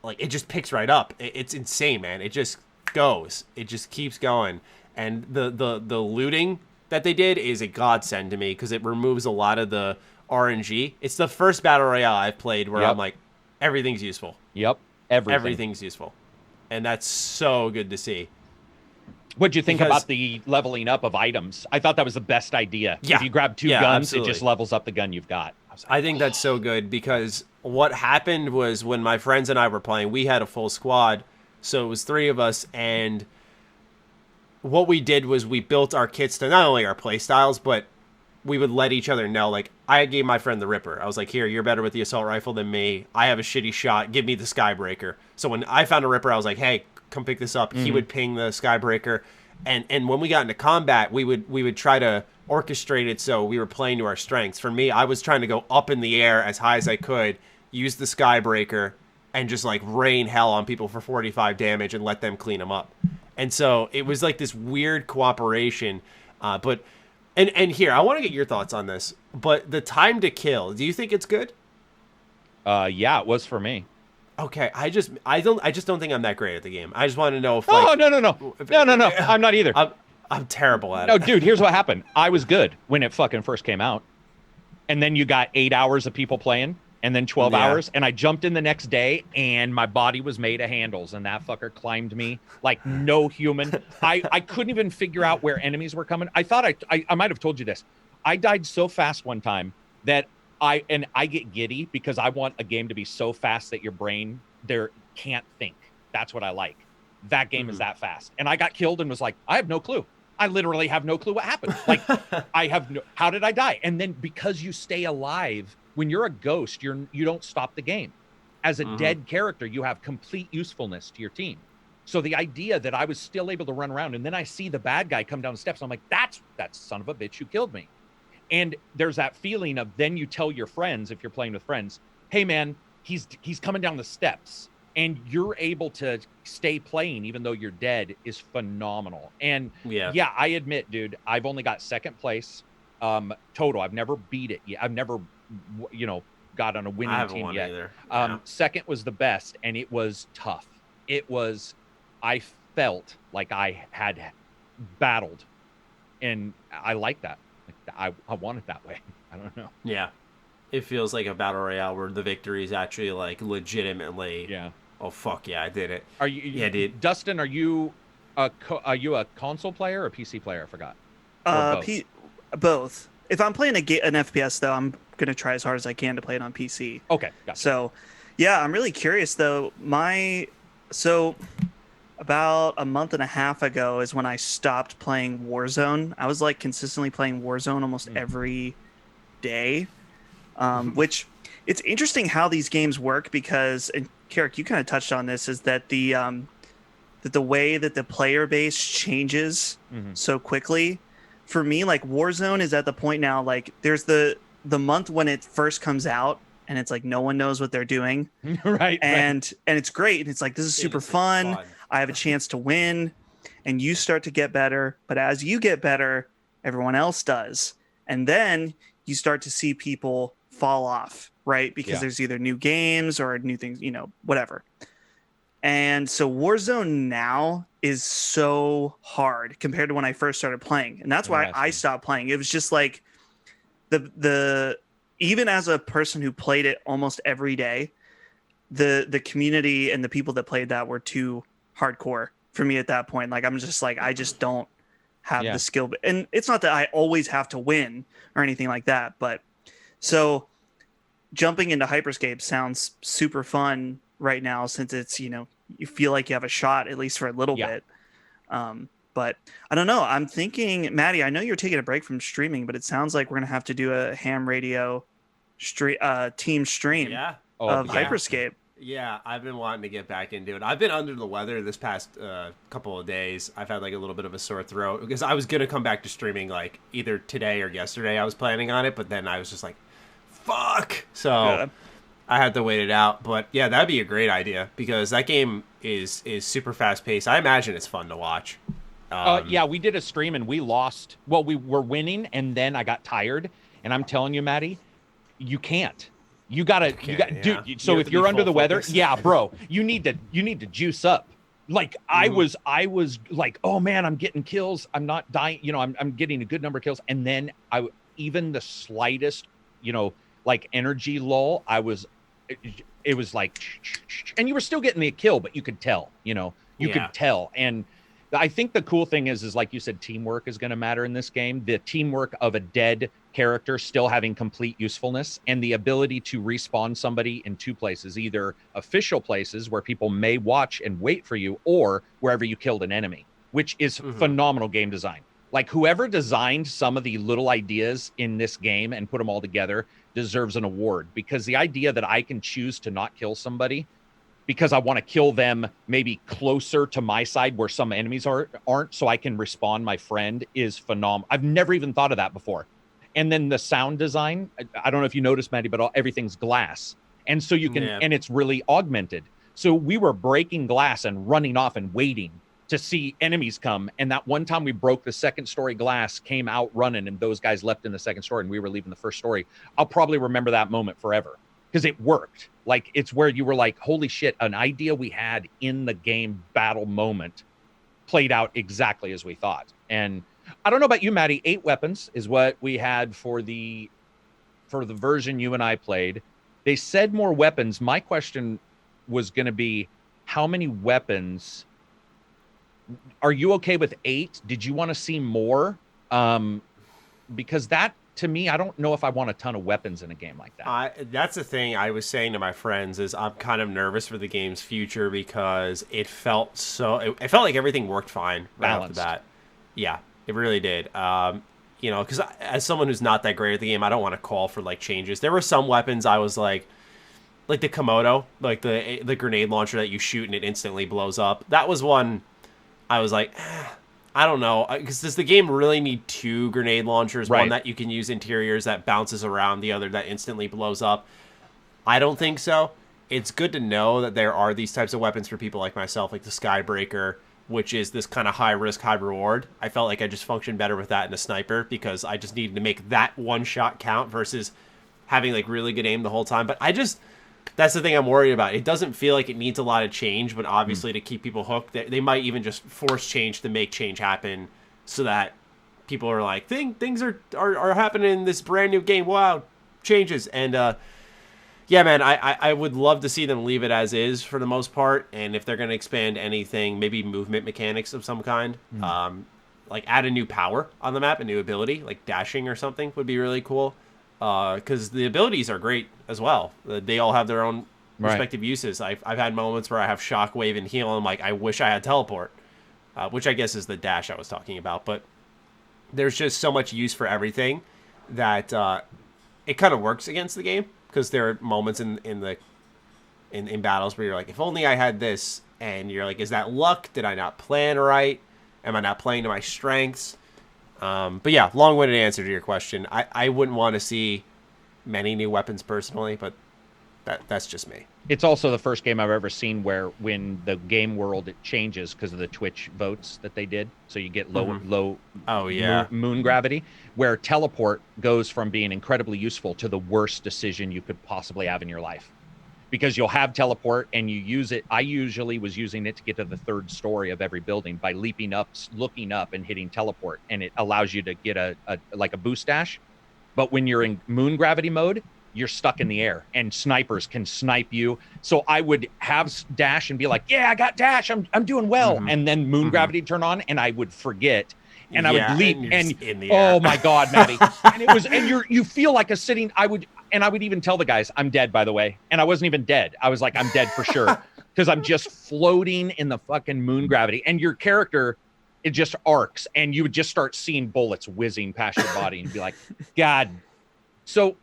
like, it just picks right up. It's insane, man. It just goes. It just keeps going. And the looting that they did is a godsend to me, because it removes a lot of the RNG. It's the first Battle Royale I've played where I'm like, everything's useful. Yep. Everything's useful. And that's so good to see. What'd you think about the leveling up of items? I thought that was the best idea. Yeah. If you grab 2 guns, absolutely. it just levels up the gun you've got. I think that's so good, because what happened was, when my friends and I were playing, we had a full squad. So it was 3 of us, and what we did was we built our kits to not only our play styles, but we would let each other know. Like, I gave my friend the Ripper. I was like, here, you're better with the assault rifle than me. I have a shitty shot. Give me the Skybreaker. So when I found a Ripper, I was like, hey, come pick this up. Mm-hmm. He would ping the Skybreaker. And when we got into combat, we would try to orchestrate it so we were playing to our strengths. For me, I was trying to go up in the air as high as I could, use the Skybreaker, and just, like, rain hell on people for 45 damage and let them clean them up. And so it was like this weird cooperation. But here, I want to get your thoughts on this. But the time to kill, do you think it's good? Yeah, it was for me. Okay, I just don't think I'm that great at the game. I just want to know if, no. No. I'm not either. I'm terrible at it. No, dude, here's what happened. I was good when it fucking first came out. And then you got 8 hours of people playing, and then 12 hours. And I jumped in the next day, and my body was made of handles, and that fucker climbed me like no human. I couldn't even figure out where enemies were coming. I thought I might have told you this. I died so fast one time that I get giddy, because I want a game to be so fast that your brain there can't think. That's what I like. That game is that fast. And I got killed and was like, I have no clue. I literally have no clue what happened. Like, how did I die? And then, because you stay alive, when you're a ghost, you don't stop the game. As a dead character, you have complete usefulness to your team. So the idea that I was still able to run around, and then I see the bad guy come down the steps, I'm like, that's son of a bitch who killed me. And there's that feeling of, then you tell your friends, if you're playing with friends, hey man, he's coming down the steps, and you're able to stay playing even though you're dead, is phenomenal. And yeah, I admit, dude, I've only got 2nd place total. I've never beat it yet. I've never, got on a winning team yet. Either. 2nd was the best, and it was tough. I felt like I had battled, and I like that. I want it that way. I don't know. Yeah. It feels like a battle royale where the victory is actually, like, legitimately. Yeah. Oh fuck yeah, I did it. Are you? Yeah, dude. Dustin, are you a console player or a PC player? I forgot. Both. Both. If I'm playing an FPS, though, I'm gonna try as hard as I can to play it on PC. Okay. Gotcha. So, yeah, I'm really curious though. About a month and a half ago is when I stopped playing Warzone. I was, like, consistently playing Warzone almost every day, which it's interesting how these games work, because, and Karak, you kind of touched on this, is that the way that the player base changes so quickly. For me, like, Warzone is at the point now, like, there's the month when it first comes out, and it's like no one knows what they're doing. Right. And it's great. And it's like, this is super fun. I have a chance to win, and you start to get better. But as you get better, everyone else does. And then you start to see people fall off, right? Because there's either new games or new things, whatever. And so Warzone now is so hard compared to when I first started playing. And that's why I stopped playing. It was just like the even as a person who played it almost every day, the community and the people that played that were too hardcore for me at that point. Like I'm just like, I just don't have the skill. And it's not that I always have to win or anything like that, but so jumping into Hyperscape sounds super fun right now, since it's, you feel like you have a shot at least for a little bit. But I don't know. I'm thinking, Maddie, I know you're taking a break from streaming, but it sounds like we're gonna have to do a Ham Radio team stream of Hyperscape. Yeah, I've been wanting to get back into it. I've been under the weather this past couple of days. I've had like a little bit of a sore throat because I was gonna come back to streaming like either today or yesterday. I was planning on it, but then I was just like, "Fuck!" So I had to wait it out. But yeah, that'd be a great idea because that game is super fast paced. I imagine it's fun to watch. Yeah, we did a stream and we lost. Well, we were winning, and then I got tired. And I'm telling you, Maddie, you can't. You gotta, dude. So if you're under the weather, bro, you need to juice up. Like I was like, oh man, I'm getting kills. I'm not dying. I'm getting a good number of kills. And then even the slightest, like energy lull, it was like, and you were still getting the kill, but you could tell, could tell. And I think the cool thing is like you said, teamwork is going to matter in this game. The teamwork of a dead character still having complete usefulness, and the ability to respawn somebody in two places, either official places where people may watch and wait for you, or wherever you killed an enemy, which is phenomenal game design. Like whoever designed some of the little ideas in this game and put them all together deserves an award, because the idea that I can choose to not kill somebody because I want to kill them maybe closer to my side where some enemies aren't, so I can respawn my friend, is phenomenal. I've never even thought of that before. And then the sound design, I don't know if you noticed, Maddie, but everything's glass. And so you can, and it's really augmented. So we were breaking glass and running off and waiting to see enemies come. And that one time we broke the second story glass, came out running, and those guys left in the second story and we were leaving the first story. I'll probably remember that moment forever because it worked. Like it's where you were like, holy shit, an idea we had in the game battle moment played out exactly as we thought. And I don't know about you, Maddie, 8 weapons is what we had for the version you and I played. They said more weapons. My question was going to be, how many weapons? Are you okay with 8? Did you want to see more? Because that, to me, I don't know if I want a ton of weapons in a game like that. That's the thing I was saying to my friends is I'm kind of nervous for the game's future because it felt like everything worked fine right off the bat. Yeah, it really did. Because as someone who's not that great at the game, I don't want to call for like changes. There were some weapons I was like the Komodo, like the grenade launcher that you shoot and it instantly blows up. That was one I was like, I don't know, because does the game really need 2 grenade launchers? Right. One that you can use interiors that bounces around, the other that instantly blows up? I don't think so. It's good to know that there are these types of weapons for people like myself, like the Skybreaker, which is this kind of high risk, high reward. I felt like I just functioned better with that in a sniper because I just needed to make that one shot count versus having like really good aim the whole time. But that's the thing I'm worried about. It doesn't feel like it needs a lot of change, but obviously to keep people hooked, they might even just force change to make change happen so that people are like, things are happening in this brand new game. Wow, changes. And yeah, man, I would love to see them leave it as is for the most part. And if they're going to expand anything, maybe movement mechanics of some kind, like add a new power on the map, a new ability, like dashing or something would be really cool. Because the abilities are great as well. They all have their own respective uses. I've had moments where I have shockwave and heal, and I'm like, I wish I had teleport, which I guess is the dash I was talking about. But there's just so much use for everything that it kind of works against the game, because there are moments in battles where you're like, if only I had this, and you're like, is that luck? Did I not plan right? Am I not playing to my strengths? But yeah, long-winded answer to your question. I wouldn't want to see many new weapons personally, but that's just me. It's also the first game I've ever seen where when the game world it changes because of the Twitch votes that they did. So you get low moon gravity, where teleport goes from being incredibly useful to the worst decision you could possibly have in your life. because you'll have teleport and you use it. I usually was using it to get to the 3rd story of every building by leaping up, looking up, and hitting teleport, and it allows you to get a boost dash. But when you're in moon gravity mode, you're stuck in the air, and snipers can snipe you. So I would have dash and be like, "Yeah, I got dash. I'm doing well." And then moon gravity turn on, and I would forget. And I would leap, and in the air. Oh my God, Matty! And you feel like a sitting. I would even tell the guys, "I'm dead," by the way, and I wasn't even dead. I was like, "I'm dead for sure," because I'm just floating in the fucking moon gravity, and your character, it just arcs, and you would just start seeing bullets whizzing past your body, and be like, "God." So,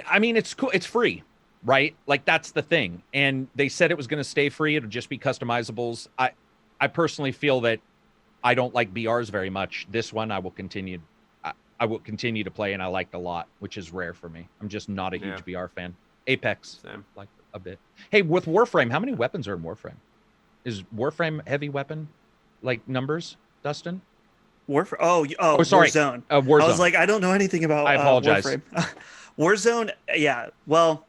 I mean, it's cool. It's free, right? Like, that's the thing. And they said it was going to stay free. It'll just be customizables. I personally feel that I don't like BRs very much. This one I will continue to play, and I liked a lot, which is rare for me. I'm just not a huge BR fan. Apex, Same. like a bit. Hey, with Warframe, how many weapons are in Warframe? Is Warframe heavy weapon like numbers, Dustin? Warframe. Oh, sorry. Warzone. Warzone. I was like, I don't know anything about. I apologize. Warframe. Warzone. Yeah. Well,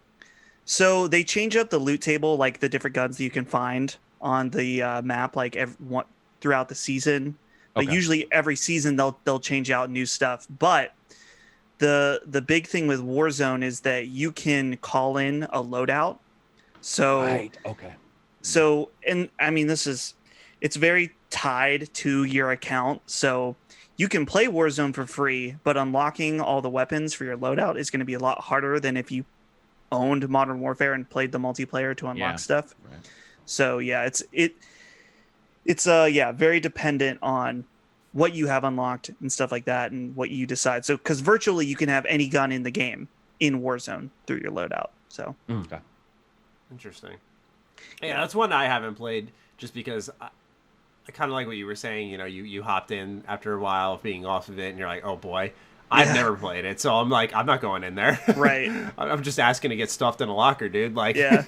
so they change up the loot table, like the different guns that you can find on the map, like throughout the season. But usually every season they'll change out new stuff. But the big thing with Warzone is that you can call in a loadout. So right. Okay. So, and I mean, it's very tied to your account. So you can play Warzone for free, but unlocking all the weapons for your loadout is going to be a lot harder than if you owned Modern Warfare and played the multiplayer to unlock stuff. Right. So yeah, it's very dependent on what you have unlocked and stuff like that, and what you decide. So, because virtually you can have any gun in the game in Warzone through your loadout. So Okay. Interesting. Yeah, that's one I haven't played just because I kind of like what you were saying. You know, you hopped in after a while of being off of it, and you're like, oh boy, I've never played it, so I'm like, I'm not going in there. Right. I'm just asking to get stuffed in a locker, dude. Like, yeah.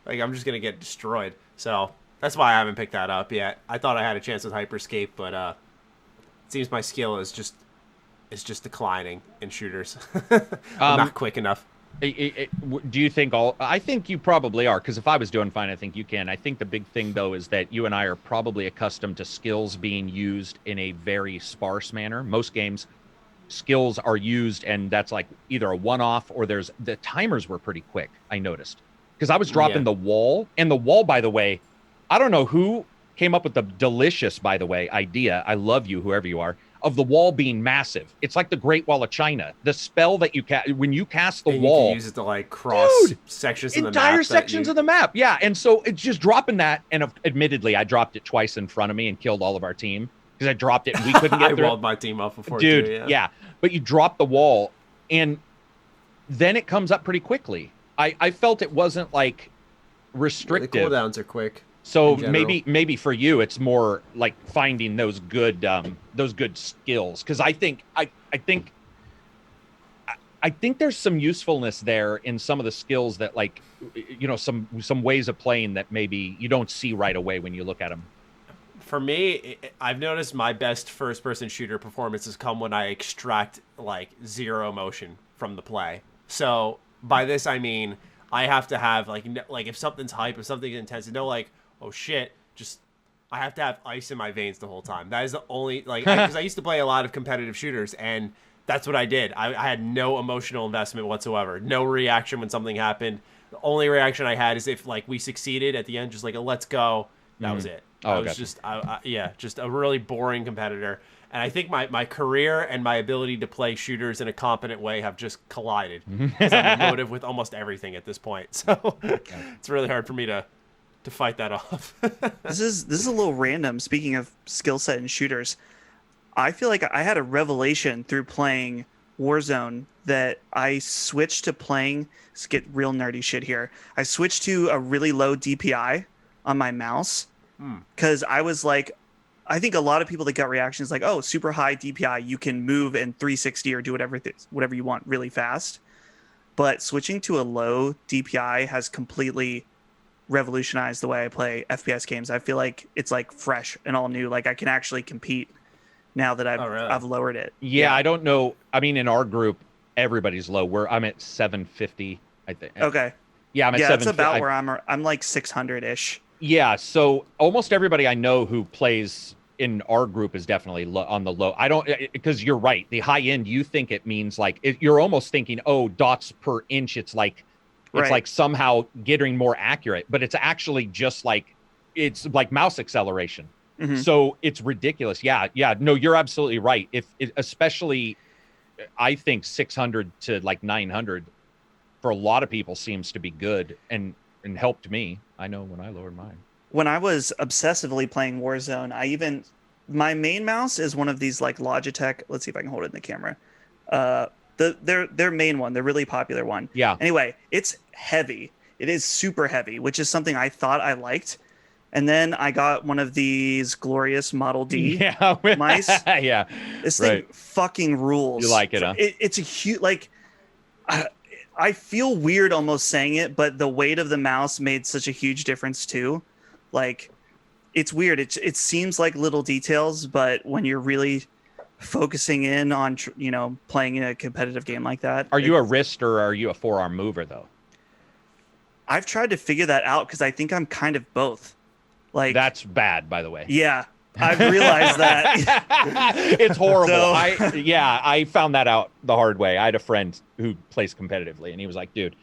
like I'm just gonna get destroyed. So that's why I haven't picked that up yet. I thought I had a chance with Hyperscape, but it seems my skill is just declining in shooters. I'm not quick enough. Do you think I think you probably are, because if I was doing fine, I think you can. I think the big thing, though, is that you and I are probably accustomed to skills being used in a very sparse manner. Most games, skills are used, and that's like either a one-off or the timers were pretty quick, I noticed. Because I was dropping the wall, and the wall, by the way, I don't know who came up with the delicious, by the way, idea. I love you, whoever you are, of the wall being massive. It's like the Great Wall of China. The spell that you cast when you cast the wall, you can use it to like cross sections of the map. Entire sections of the map. Yeah, and so it's just dropping that. And admittedly, I dropped it twice in front of me and killed all of our team because I dropped it and we couldn't get through. I walled my team up before, dude. Too, yeah, but you drop the wall, and then it comes up pretty quickly. I felt it wasn't like restrictive. The cooldowns are quick. So maybe for you, it's more like finding those good skills, because I think there's some usefulness there in some of the skills that, like, you know, some ways of playing that maybe you don't see right away when you look at them. For me, I've noticed my best first-person shooter performances come when I extract like zero emotion from the play. So by this I mean I have to have like if something's hype, if something's intense, to know like, oh shit, I have to have ice in my veins the whole time. That is the only, because I used to play a lot of competitive shooters, and that's what I did. I had no emotional investment whatsoever. No reaction when something happened. The only reaction I had is if like we succeeded at the end, just like a let's go. That was it. I was just a really boring competitor. And I think my career and my ability to play shooters in a competent way have just collided. Because I'm emotive with almost everything at this point. So it's really hard for me to fight that off. This is a little random. Speaking of skill set and shooters, I feel like I had a revelation through playing Warzone that I switched to playing. Let's get real nerdy shit here. I switched to a really low DPI on my mouse because I was like, I think a lot of people that got reactions like, oh, super high DPI, you can move in 360 or do whatever you want really fast. But switching to a low DPI has completely revolutionized the way I play FPS games. I feel like it's like fresh and all new. Like I can actually compete now that I've lowered it. Yeah, I don't know. I mean, in our group, everybody's low. I'm at 750, I think. Okay. Yeah, I'm at Yeah, that's 750. about where I'm like 600-ish. Yeah, so almost everybody I know who plays in our group is definitely on the low. I don't, because you're right. The high end, you think it means like you're almost thinking, oh, dots per inch. It's like Right. somehow getting more accurate, but it's actually just like it's like mouse acceleration. Mhm. So it's ridiculous. Yeah, no, you're absolutely right. Especially, I think 600 to like 900 for a lot of people seems to be good and helped me. I know when I lowered mine. When I was obsessively playing Warzone, my main mouse is one of these like Logitech. Let's see if I can hold it in the camera. Their main one, the really popular one. Yeah. Anyway, it's heavy. It is super heavy, which is something I thought I liked. And then I got one of these glorious Model D mice. Yeah. This thing fucking rules. You like it, huh? It's a huge, like, I feel weird almost saying it, but the weight of the mouse made such a huge difference too. Like, it's weird. It seems like little details, but when you're really focusing in on, playing in a competitive game like that. Are you a wrist or are you a forearm mover though? I've tried to figure that out because I think I'm kind of both. Like, that's bad, by the way. Yeah, I've realized that. It's horrible. I found that out the hard way. I had a friend who plays competitively, and he was like, "Dude,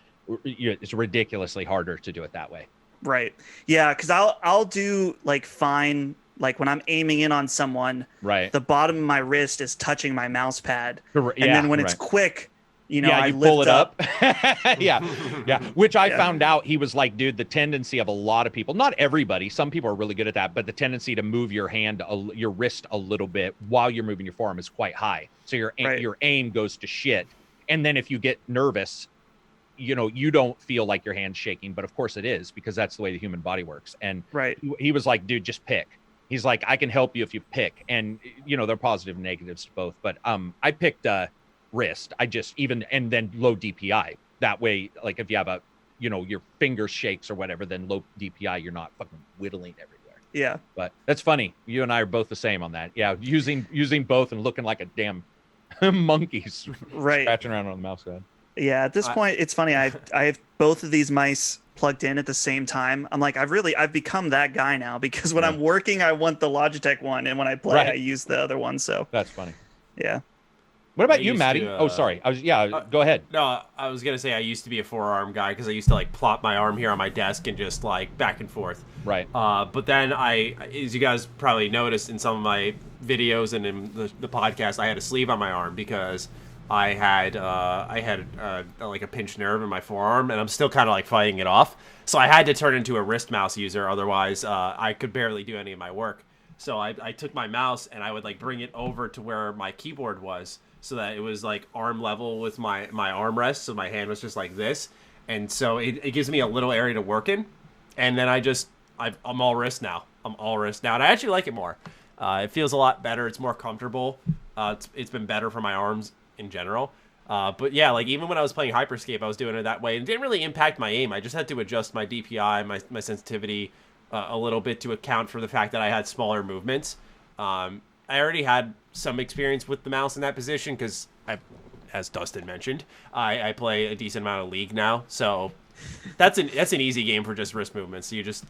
it's ridiculously harder to do it that way." Right. Yeah, because I'll do like fine. Like when I'm aiming in on someone, right, the bottom of my wrist is touching my mouse pad, and yeah, then when it's quick. I pull it up. yeah. Which I found out, he was like, dude, the tendency of a lot of people, not everybody, some people are really good at that, but the tendency to move your your wrist a little bit while you're moving your forearm is quite high. So your aim goes to shit. And then if you get nervous, you don't feel like your hand's shaking, but of course it is, because that's the way the human body works. And he was like, dude, just pick. He's like, I can help you if you pick. And, there are positive and negatives to both. But I picked wrist. And then low DPI. That way, like if you have your finger shakes or whatever, then low DPI, you're not fucking whittling everywhere. Yeah. But that's funny. You and I are both the same on that. Yeah. Using both and looking like a damn monkey scratching around on the mouse pad. Yeah. At this point, it's funny. I have both of these mice plugged in at the same time. I'm like, I've become that guy now, because when I'm working, I want the Logitech one, and when I play, I use the other one. So that's funny. Yeah. What about you, Matty? Sorry. Go ahead. No, I was gonna say I used to be a forearm guy because I used to like plop my arm here on my desk and just like back and forth. Right. But then as you guys probably noticed in some of my videos and in the podcast, I had a sleeve on my arm because I had like a pinched nerve in my forearm, and I'm still kind of like fighting it off. So I had to turn into a wrist mouse user, otherwise I could barely do any of my work. So I took my mouse and I would like bring it over to where my keyboard was, so that it was like arm level with my armrest, so my hand was just like this, and so it gives me a little area to work in. And then I'm all wrist now. And I actually like it more. It feels a lot better. It's more comfortable. It's been better for my arms in general. But yeah, like even when I was playing Hyperscape, I was doing it that way, and it didn't really impact my aim. I just had to adjust my DPI, my sensitivity a little bit to account for the fact that I had smaller movements. I already had some experience with the mouse in that position because, as Dustin mentioned, I play a decent amount of League now, so that's an easy game for just wrist movements. So you just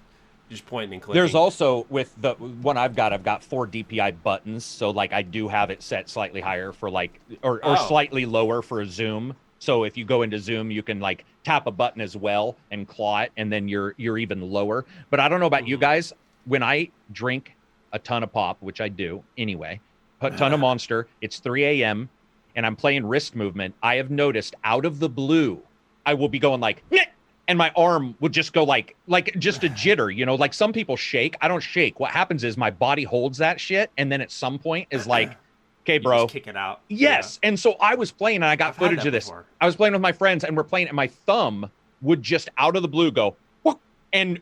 pointing and clicking. There's also, with the one I've got 4 DPI buttons, so like I do have it set slightly higher for like or slightly lower for a zoom. So if you go into zoom, you can like tap a button as well and claw it, and then you're even lower. But I don't know about you guys. When I drink a ton of pop, which I do anyway, a ton of Monster, it's 3 a.m. and I'm playing wrist movement, I have noticed out of the blue, I will be going like, Nyeh! And my arm would just go like just a jitter, like some people shake. I don't shake. What happens is my body holds that shit, and then at some point is like, okay, bro, just kick it out. Yes. Yeah. And so I was playing, and I got footage of this. Before. I was playing with my friends, and we're playing, and my thumb would just out of the blue go, whoop, and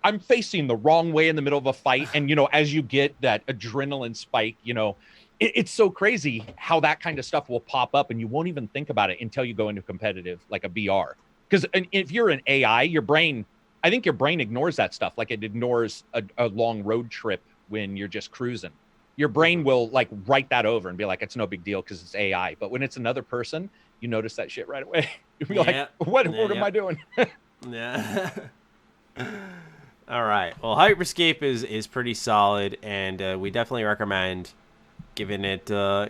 I'm facing the wrong way in the middle of a fight. And, as you get that adrenaline spike, it's so crazy how that kind of stuff will pop up, and you won't even think about it until you go into competitive, like a BR. Because if you're an AI, I think your brain ignores that stuff. Like it ignores a long road trip when you're just cruising. Your brain will like write that over and be like, it's no big deal because it's AI. But when it's another person, you notice that shit right away. You'd be like, what am I doing? Yeah. All right. Well, Hyperscape is pretty solid, and we definitely recommend giving it a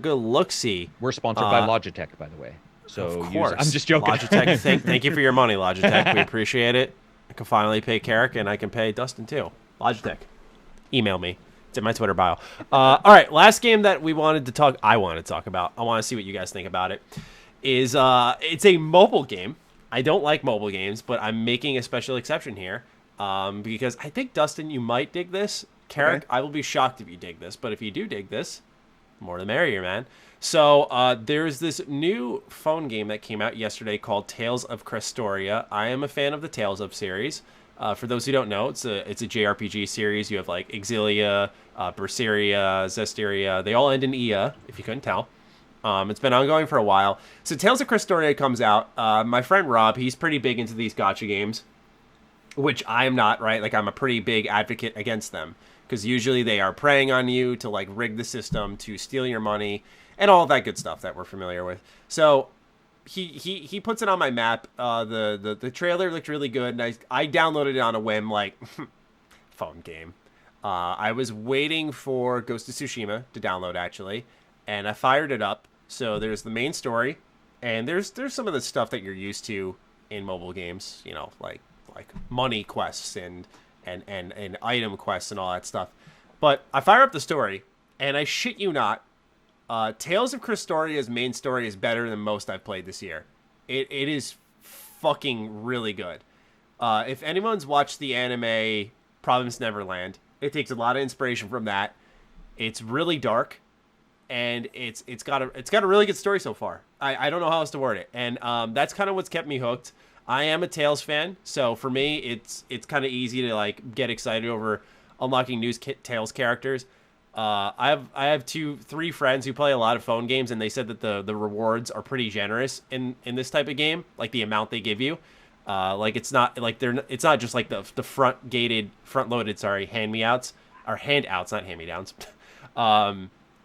good look-see. We're sponsored by Logitech, by the way. So of course. I'm just joking. Logitech, thank you for your money, Logitech. We appreciate it. I can finally pay Karak, and I can pay Dustin too. Logitech, email me. It's in my Twitter bio. All right, last game that I wanted to talk about. I want to see what you guys think about it. Is it's a mobile game. I don't like mobile games, but I'm making a special exception here because I think, Dustin, you might dig this. Karak, okay. I will be shocked if you dig this, but if you do dig this, more the merrier, man. So there's this new phone game that came out yesterday called Tales of Crestoria. I am a fan of the Tales of series. For those who don't know, it's a JRPG series. You have like Exilia, Berseria, Zestiria. They all end in Ia, if you couldn't tell. It's been ongoing for a while. So Tales of Crestoria comes out. My friend Rob, he's pretty big into these gacha games, which I am not, right? Like, I'm a pretty big advocate against them because usually they are preying on you to like rig the system to steal your money and all that good stuff that we're familiar with. So he puts it on my map. The trailer looked really good, and I downloaded it on a whim, like phone game. I was waiting for Ghost of Tsushima to download actually, and I fired it up. So there's the main story, and there's some of the stuff that you're used to in mobile games, you know, like money quests and item quests and all that stuff. But I fire up the story, and I shit you not, Tales of Crestoria's main story is better than most I've played this year. It is fucking really good. If anyone's watched the anime Promised Neverland, it takes a lot of inspiration from that. It's really dark, and it's got a really good story so far. I don't know how else to word it, and that's kind of what's kept me hooked. I am a Tales fan, so for me, it's kind of easy to like get excited over unlocking new Tales characters. I have 2-3 friends who play a lot of phone games, and they said that the rewards are pretty generous in this type of game, like the amount they give you. Like it's not just like the front loaded hand-me-outs or handouts, not hand-me-downs.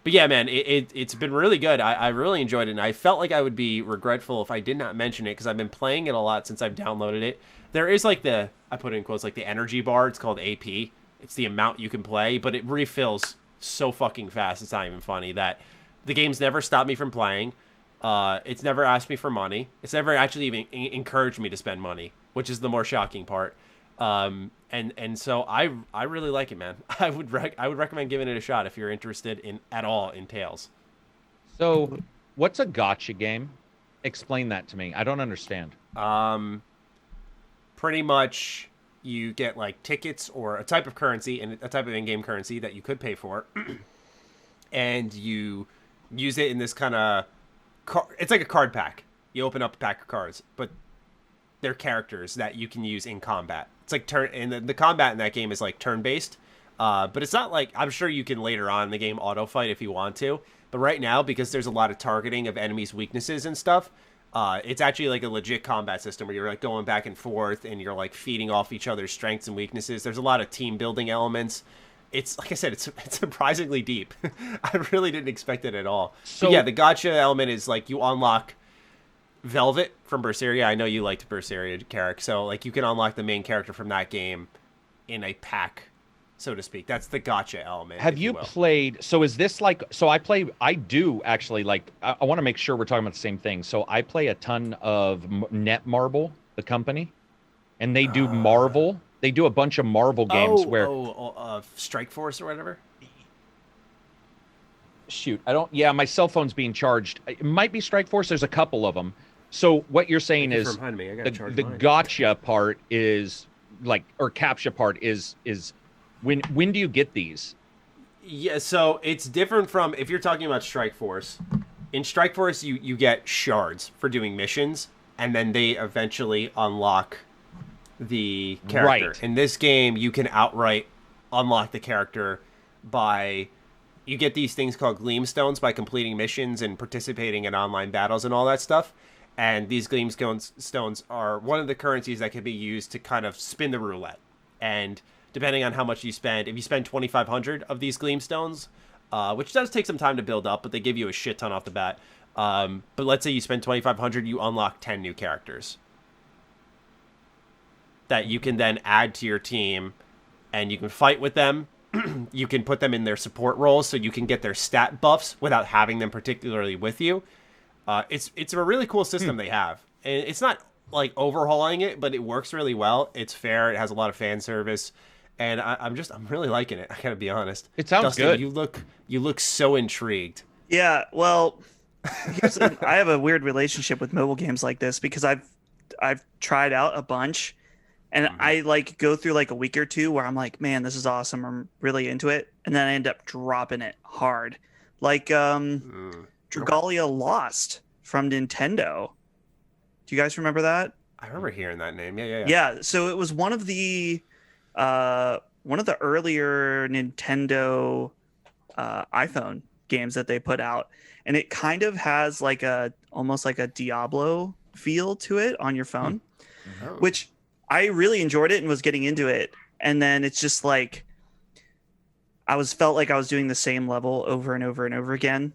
But yeah, man, it's been really good. I really enjoyed it, and I felt like I would be regretful if I did not mention it because I've been playing it a lot since I've downloaded it. There is like I put it in quotes, like the energy bar. It's called AP. It's the amount you can play, but it refills so fucking fast. It's not even funny that the game's never stopped me from playing. It's never asked me for money. It's never actually even encouraged me to spend money, which is the more shocking part. And so I really like it, man. I would recommend giving it a shot if you're interested at all in Tales. So, what's a gacha game? Explain that to me. I don't understand. Pretty much you get like tickets or a type of currency and a type of in-game currency that you could pay for, and you use it in this kind of it's like a card pack. You open up a pack of cards, but they're characters that you can use in combat. It's like and the combat in that game is like turn-based, but it's not like, I'm sure you can later on in the game auto fight if you want to, but right now, because there's a lot of targeting of enemies' weaknesses and stuff, it's actually like a legit combat system where you're like going back and forth and you're like feeding off each other's strengths and weaknesses. There's a lot of team building elements. It's like I said, it's surprisingly deep. I really didn't expect it at all. So but yeah, the gacha element is like you unlock Velvet from Berseria. I know you liked Berseria, Karak. So like you can unlock the main character from that game in a pack, so to speak. That's the gacha element. Have you played? So is this like? So I do actually like. I want to make sure we're talking about the same thing. So I play a ton of Netmarble, the company, and they do Marvel. They do a bunch of Marvel games Strike Force or whatever. Shoot, I don't. Yeah, my cell phone's being charged. It might be Strike Force. There's a couple of them. So what you're saying is the gotcha part is like, or captcha part is when do you get these? Yeah, so it's different from if you're talking about Strike Force. In Strike Force, you get shards for doing missions, and then they eventually unlock the character. Right. In this game, you can outright unlock the character by... You get these things called Gleam Stones by completing missions and participating in online battles and all that stuff. And these Gleam Stones are one of the currencies that can be used to kind of spin the roulette. And depending on how much you spend, if you spend 2,500 of these Gleam Stones, which does take some time to build up, but they give you a shit ton off the bat, But let's say you spend 2,500, you unlock 10 new characters that you can then add to your team, and you can fight with them. You can put them in their support roles, so you can get their stat buffs without having them particularly with you. It's a really cool system they have, and it's not like overhauling it, but it works really well. It's fair. It has a lot of fan service, and I'm really liking it. I gotta be honest. It sounds Dustin, good. You look so intrigued. Yeah, well, I have a weird relationship with mobile games like this because I've tried out a bunch, and I like go through like a week or two where I'm like, man, this is awesome. I'm really into it, and then I end up dropping it hard, like Dragalia Lost from Nintendo. Do you guys remember that? I remember hearing that name. Yeah. Yeah, so it was one of the earlier Nintendo iPhone games that they put out, and it kind of has like almost like a Diablo feel to it on your phone, which I really enjoyed it and was getting into it. And then it's just like felt like I was doing the same level over and over and over again,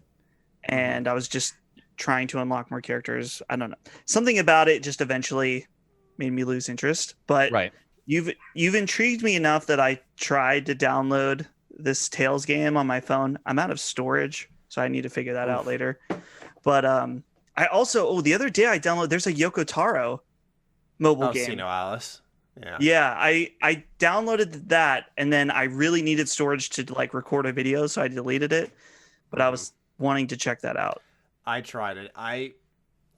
and I was just trying to unlock more characters. I don't know, something about it just eventually made me lose interest. But Right. You've intrigued me enough that I tried to download this Tales game on my phone. I'm out of storage, so I need to figure that out later. But I also the other day I downloaded. There's a Yoko Taro mobile game. See no Alice. Yeah. Yeah, I downloaded that, and then I really needed storage to like record a video, so I deleted it. But I was wanting to check that out. I tried it.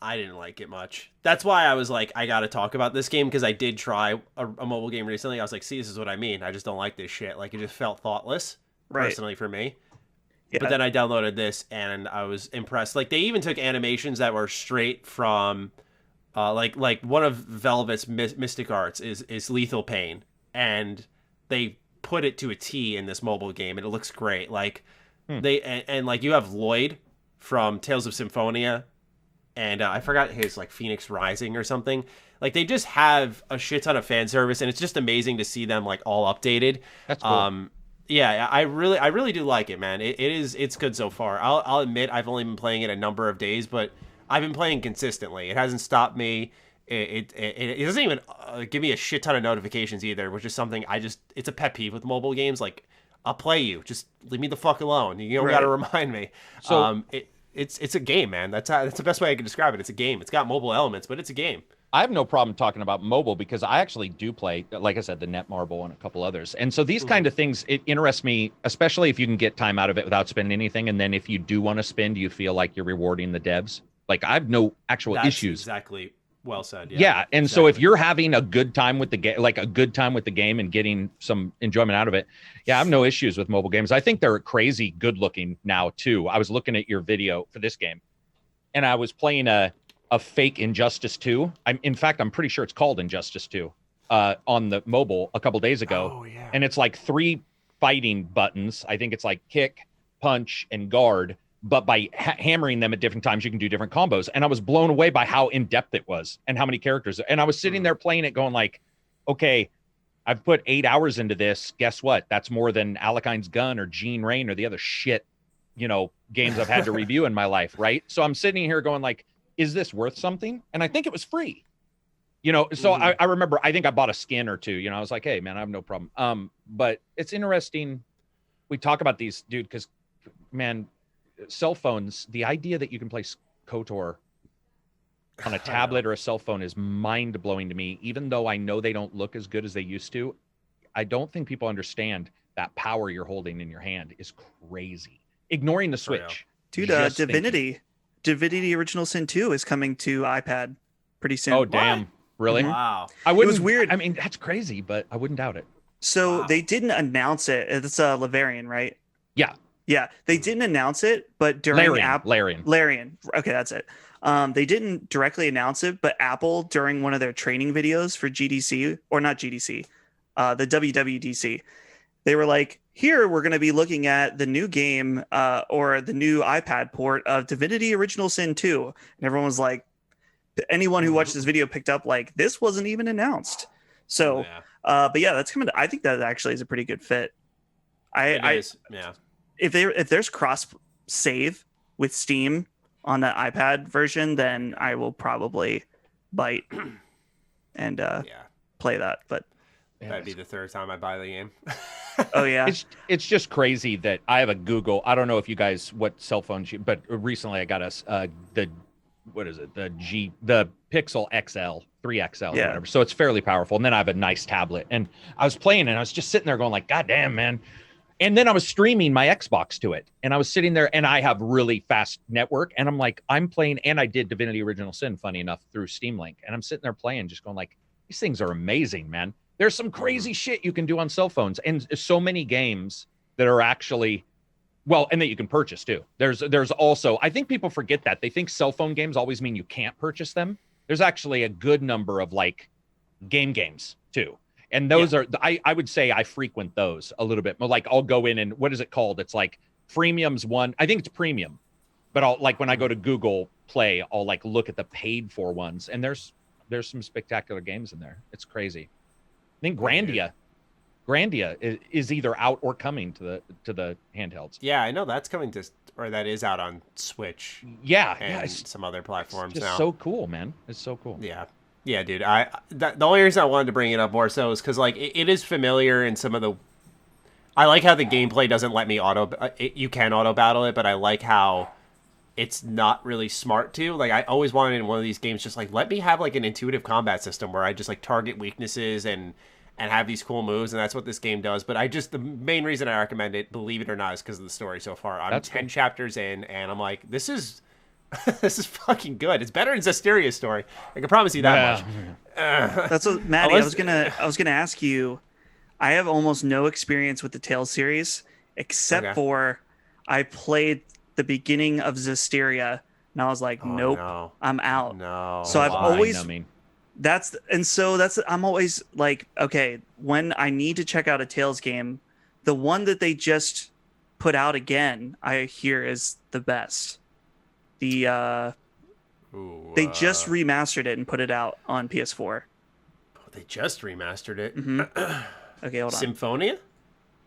I didn't like it much. That's why I was like, I got to talk about this game, because I did try a mobile game recently. I was like, see, this is what I mean. I just don't like this shit. Like, it just felt thoughtless, personally, for me. Yeah. But then I downloaded this, and I was impressed. Like, they even took animations that were straight from, like one of Velvet's Mystic Arts is Lethal Pain, and they put it to a T in this mobile game, and it looks great. Like, and like, you have Lloyd from Tales of Symphonia, and I forgot his like Phoenix Rising or something. Like, they just have a shit ton of fan service, and it's just amazing to see them like all updated. That's cool. Yeah, I really do like it, man. It's good so far. I'll admit I've only been playing it a number of days, but I've been playing consistently. It hasn't stopped me. It doesn't even give me a shit ton of notifications either, which is something it's a pet peeve with mobile games. Like, I'll play you, just leave me the fuck alone. You don't got to remind me. So it's a game, man. That's the best way I can describe it. It's a game. It's got mobile elements, but it's a game. I have no problem talking about mobile because I actually do play, like I said, the Netmarble and a couple others. And so these kind of things, it interests me, especially if you can get time out of it without spending anything. And then if you do want to spend, you feel like you're rewarding the devs. Like, I have no actual issues. Exactly. Well said. Yeah. And exactly. So if you're having a good time with the game, like a good time with the game and getting some enjoyment out of it, yeah, I have no issues with mobile games. I think they're crazy good looking now too. I was looking at your video for this game, and I was playing a fake Injustice 2. In fact, I'm pretty sure it's called Injustice 2 on the mobile a couple days ago. Oh, yeah. And it's like 3 fighting buttons. I think it's like kick, punch, and guard. But by hammering them at different times, you can do different combos. And I was blown away by how in-depth it was and how many characters. And I was sitting there playing it going like, okay, I've put 8 hours into this. Guess what? That's more than Alekine's Gun or Gene Rain or the other shit, games I've had to review in my life, right? So I'm sitting here going like, is this worth something? And I think it was free, so I remember, I think I bought a skin or two, I was like, hey man, I have no problem. But it's interesting. We talk about these, dude, because man, cell phones, the idea that you can play KOTOR on a tablet or a cell phone is mind blowing to me, even though I know they don't look as good as they used to. I don't think people understand that power you're holding in your hand is crazy. Ignoring the Switch. Dude, Divinity Original Sin 2 is coming to iPad pretty soon. Oh, damn. What? Really? Wow. It was weird. I mean, that's crazy, but I wouldn't doubt it. So they didn't announce it. It's Lavarian, right? Yeah. Yeah. They didn't announce it, but during Larian. Okay, that's it. They didn't directly announce it, but Apple, during one of their training videos for GDC, or not GDC, the WWDC, they were like, here we're going to be looking at the new game or the new iPad port of Divinity Original Sin 2. And everyone was like, anyone who watched this video picked up like, this wasn't even announced. So, but yeah, that's coming. I think that actually is a pretty good fit. Yeah. If there's cross save with Steam on that iPad version, then I will probably bite and play that. But that'd be the third time I buy the game. Oh yeah, it's just crazy that I have a Google. I don't know if you guys what cell phones, but recently I got the Pixel XL 3XL or whatever. So it's fairly powerful. And then I have a nice tablet, and I was playing, and I was just sitting there going like, God damn, man. And then I was streaming my Xbox to it, and I was sitting there, and I have really fast network, and I'm like, I'm playing, and I did Divinity Original Sin, funny enough, through Steam Link, and I'm sitting there playing, just going like, these things are amazing, man. There's some crazy shit you can do on cell phones, and so many games that are actually, well, and that you can purchase too. There's also, I think people forget that. They think cell phone games always mean you can't purchase them. There's actually a good number of like games too. And those are, I would say I frequent those a little bit. Like I'll go in and, what is it called? It's like Freemium's one. I think it's premium, but I'll like when I go to Google Play, I'll like look at the paid for ones, and there's some spectacular games in there. It's crazy. I think Grandia is either out or coming to the handhelds. Yeah, I know that's coming to, or that is out on Switch. Yeah, and some other platforms it's now. So cool, man. It's so cool. Yeah, dude. The only reason I wanted to bring it up more so is because like it is familiar in some of the. I like how the gameplay doesn't let me you can auto battle it, but I like how it's not really smart to. Like I always wanted in one of these games, just like let me have like an intuitive combat system where I just like target weaknesses and have these cool moves, and that's what this game does. But the main reason I recommend it, believe it or not, is because of the story so far. I'm 10 chapters in, and I'm like, this is fucking good. It's better than Zesteria's story. I can promise you that much. That's what, Maddie. I was gonna ask you. I have almost no experience with the Tales series, except for I played the beginning of Zesteria, and I was like, nope, no. I'm out. No. So I've always. I'm always like, okay, when I need to check out a Tales game, the one that they just put out again, I hear is the best. They just remastered it and put it out on PS4. They just remastered it. Mm-hmm. Okay, hold on. Symphonia?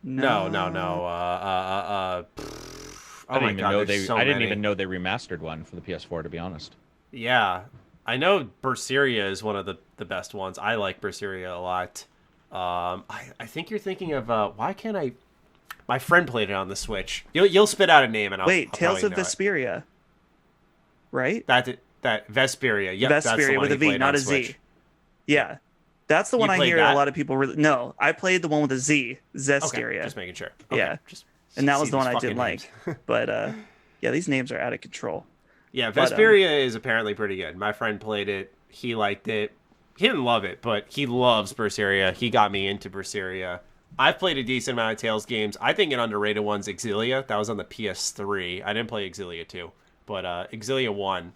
No. I didn't even know they remastered one for the PS4, to be honest. Yeah. I know Berseria is one of the best ones. I like Berseria a lot. I think you're thinking of why can't I? My friend played it on the Switch. You'll spit out a name and I'll Tales of Vesperia, right? That Vesperia. Yep, Vesperia with a V, not a Z. Yeah, that's the one I hear a lot of people. No, I played the one with a Z, Zesteria. Okay, just making sure. Okay, yeah, and that was the one I didn't like. But yeah, these names are out of control. Yeah, Vesperia is apparently pretty good. My friend played it. He liked it. He didn't love it, but he loves Berseria. He got me into Berseria. I've played a decent amount of Tales games. I think an underrated one's Exilia. That was on the PS3. I didn't play Exilia 2, but Exilia 1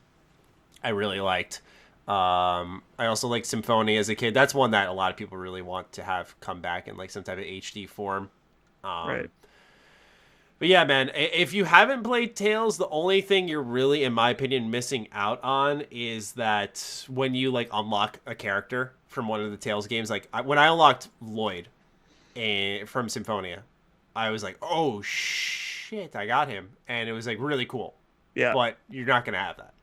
I really liked. I also liked Symphonia as a kid. That's one that a lot of people really want to have come back in like some type of HD form. Right. But yeah, man, if you haven't played Tales, the only thing you're really, in my opinion, missing out on is that when you like unlock a character from one of the Tales games, like when I unlocked Lloyd from Symphonia, I was like, oh shit, I got him. And it was like really cool. Yeah. But you're not going to have that.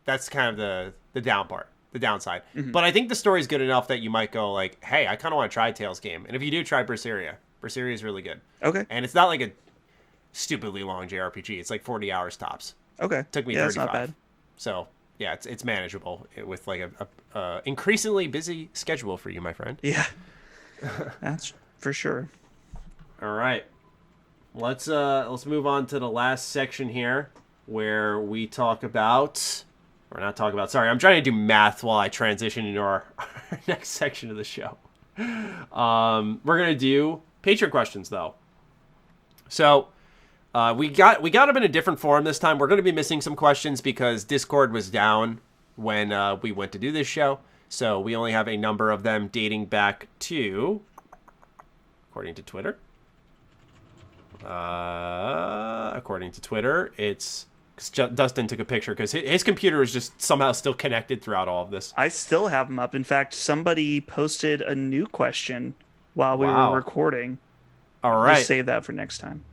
That's kind of the downside. Mm-hmm. But I think the story's good enough that you might go like, hey, I kind of want to try Tales game. And if you do, try Berseria. Berseria is really good. Okay. And it's not like a stupidly long JRPG. It's like 40 hours tops. Okay. Took me 35. That's not bad. So yeah, it's manageable with like a increasingly busy schedule for you, my friend. Yeah. That's for sure. All right. Let's move on to the last section here where we talk about, or not talk about, sorry, I'm trying to do math while I transition into our next section of the show. We're going to do Patron questions though. So we got them in a different form this time. We're going to be missing some questions because Discord was down when we went to do this show. So we only have a number of them dating back to, according to Twitter, it's Dustin took a picture because his computer is just somehow still connected throughout all of this. I still have them up. In fact, somebody posted a new question while we were recording. All right. Just save that for next time.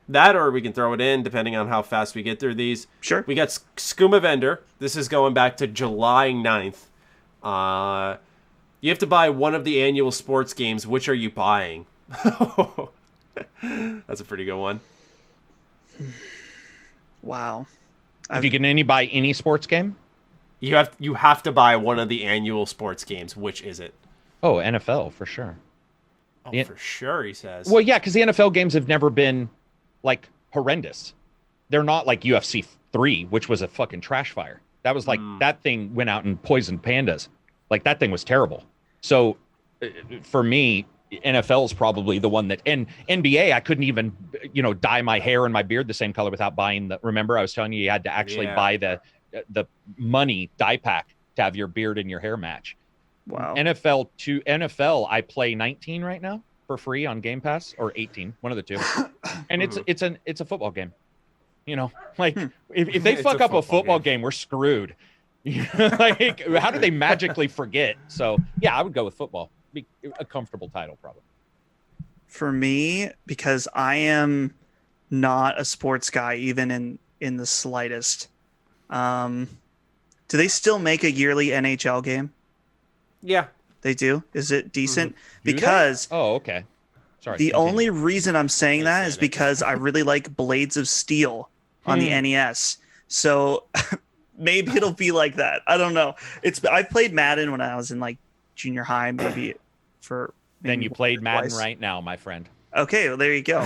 That, or we can throw it in depending on how fast we get through these. Sure. We got Skooma Vendor. This is going back to July 9th. You have to buy one of the annual sports games. Which are you buying? That's a pretty good one. Wow. If you can buy any sports game? You have to buy one of the annual sports games. Which is it? Oh, NFL, for sure. Oh, for sure, he says. Well, yeah, because the NFL games have never been, like, horrendous. They're not like UFC 3, which was a fucking trash fire. That was like, that thing went out and poisoned pandas. Like, that thing was terrible. So, for me, NFL is probably the one that... And NBA, I couldn't even, dye my hair and my beard the same color without buying the... Remember, I was telling you had to actually buy the money dye pack to have your beard and your hair match. Wow. NFL, I play 19 right now for free on Game Pass, or 18, one of the two. And it's a football game. If they fuck up a football game, we're screwed. Like, how do they magically forget? So yeah, I would go with football. Be a comfortable title, probably. For me, because I am not a sports guy, even in the slightest. Do they still make a yearly NHL game? Yeah, they do. Is it decent? Because okay. Sorry. The only reason I'm saying that is because I really like Blades of Steel on the NES. So maybe it'll be like that. I don't know. I played Madden when I was in like junior high, maybe then you played Madden right now, my friend. Okay, well there you go.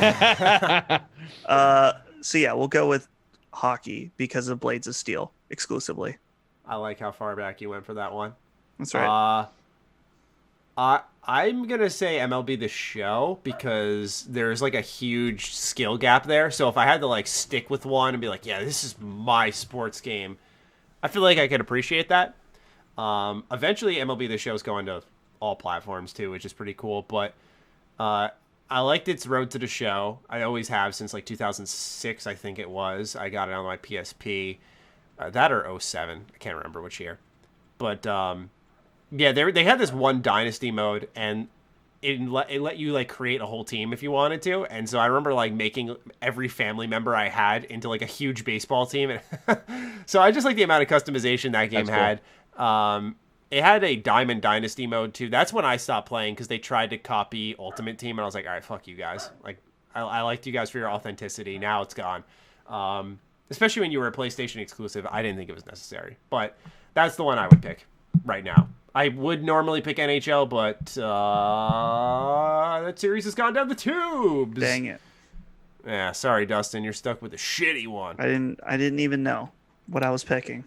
So yeah, we'll go with hockey because of Blades of Steel exclusively. I like how far back you went for that one. That's right. I'm going to say MLB The Show because there's like a huge skill gap there. So if I had to like stick with one and be like, yeah, this is my sports game, I feel like I could appreciate that. Eventually MLB The Show is going to all platforms too, which is pretty cool. But I liked its road to the show. I always have since like 2006, I think it was. I got it on my PSP. That or 07. I can't remember which year. But yeah, they had this one dynasty mode, and it let you like create a whole team if you wanted to. And so I remember like making every family member I had into like a huge baseball team. So I just like the amount of customization that game had. It had a Diamond Dynasty mode too. That's when I stopped playing because they tried to copy Ultimate Team, and I was like, all right, fuck you guys. Like I liked you guys for your authenticity. Now it's gone. Especially when you were a PlayStation exclusive, I didn't think it was necessary. But that's the one I would pick right now. I would normally pick NHL, but that series has gone down the tubes. Dang it. Yeah, sorry, Dustin. You're stuck with the shitty one. I didn't even know what I was picking.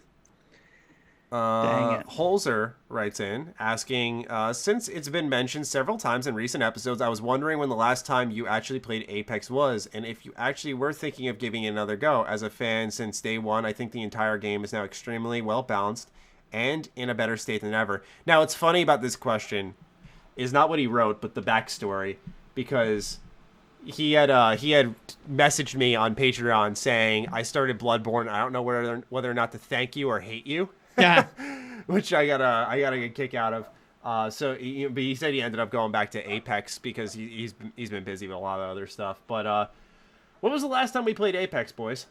Dang it. Holzer writes in asking, since it's been mentioned several times in recent episodes, I was wondering when the last time you actually played Apex was, and if you actually were thinking of giving it another go. As a fan since day one, I think the entire game is now extremely well balanced and in a better state than ever. Now, what's funny about this question is not what he wrote, but the backstory, because he had messaged me on Patreon saying, I started Bloodborne. I don't know whether or not to thank you or hate you. Yeah. Which I got a kick out of. But he said he ended up going back to Apex because he's been busy with a lot of other stuff. But when was the last time we played Apex, boys?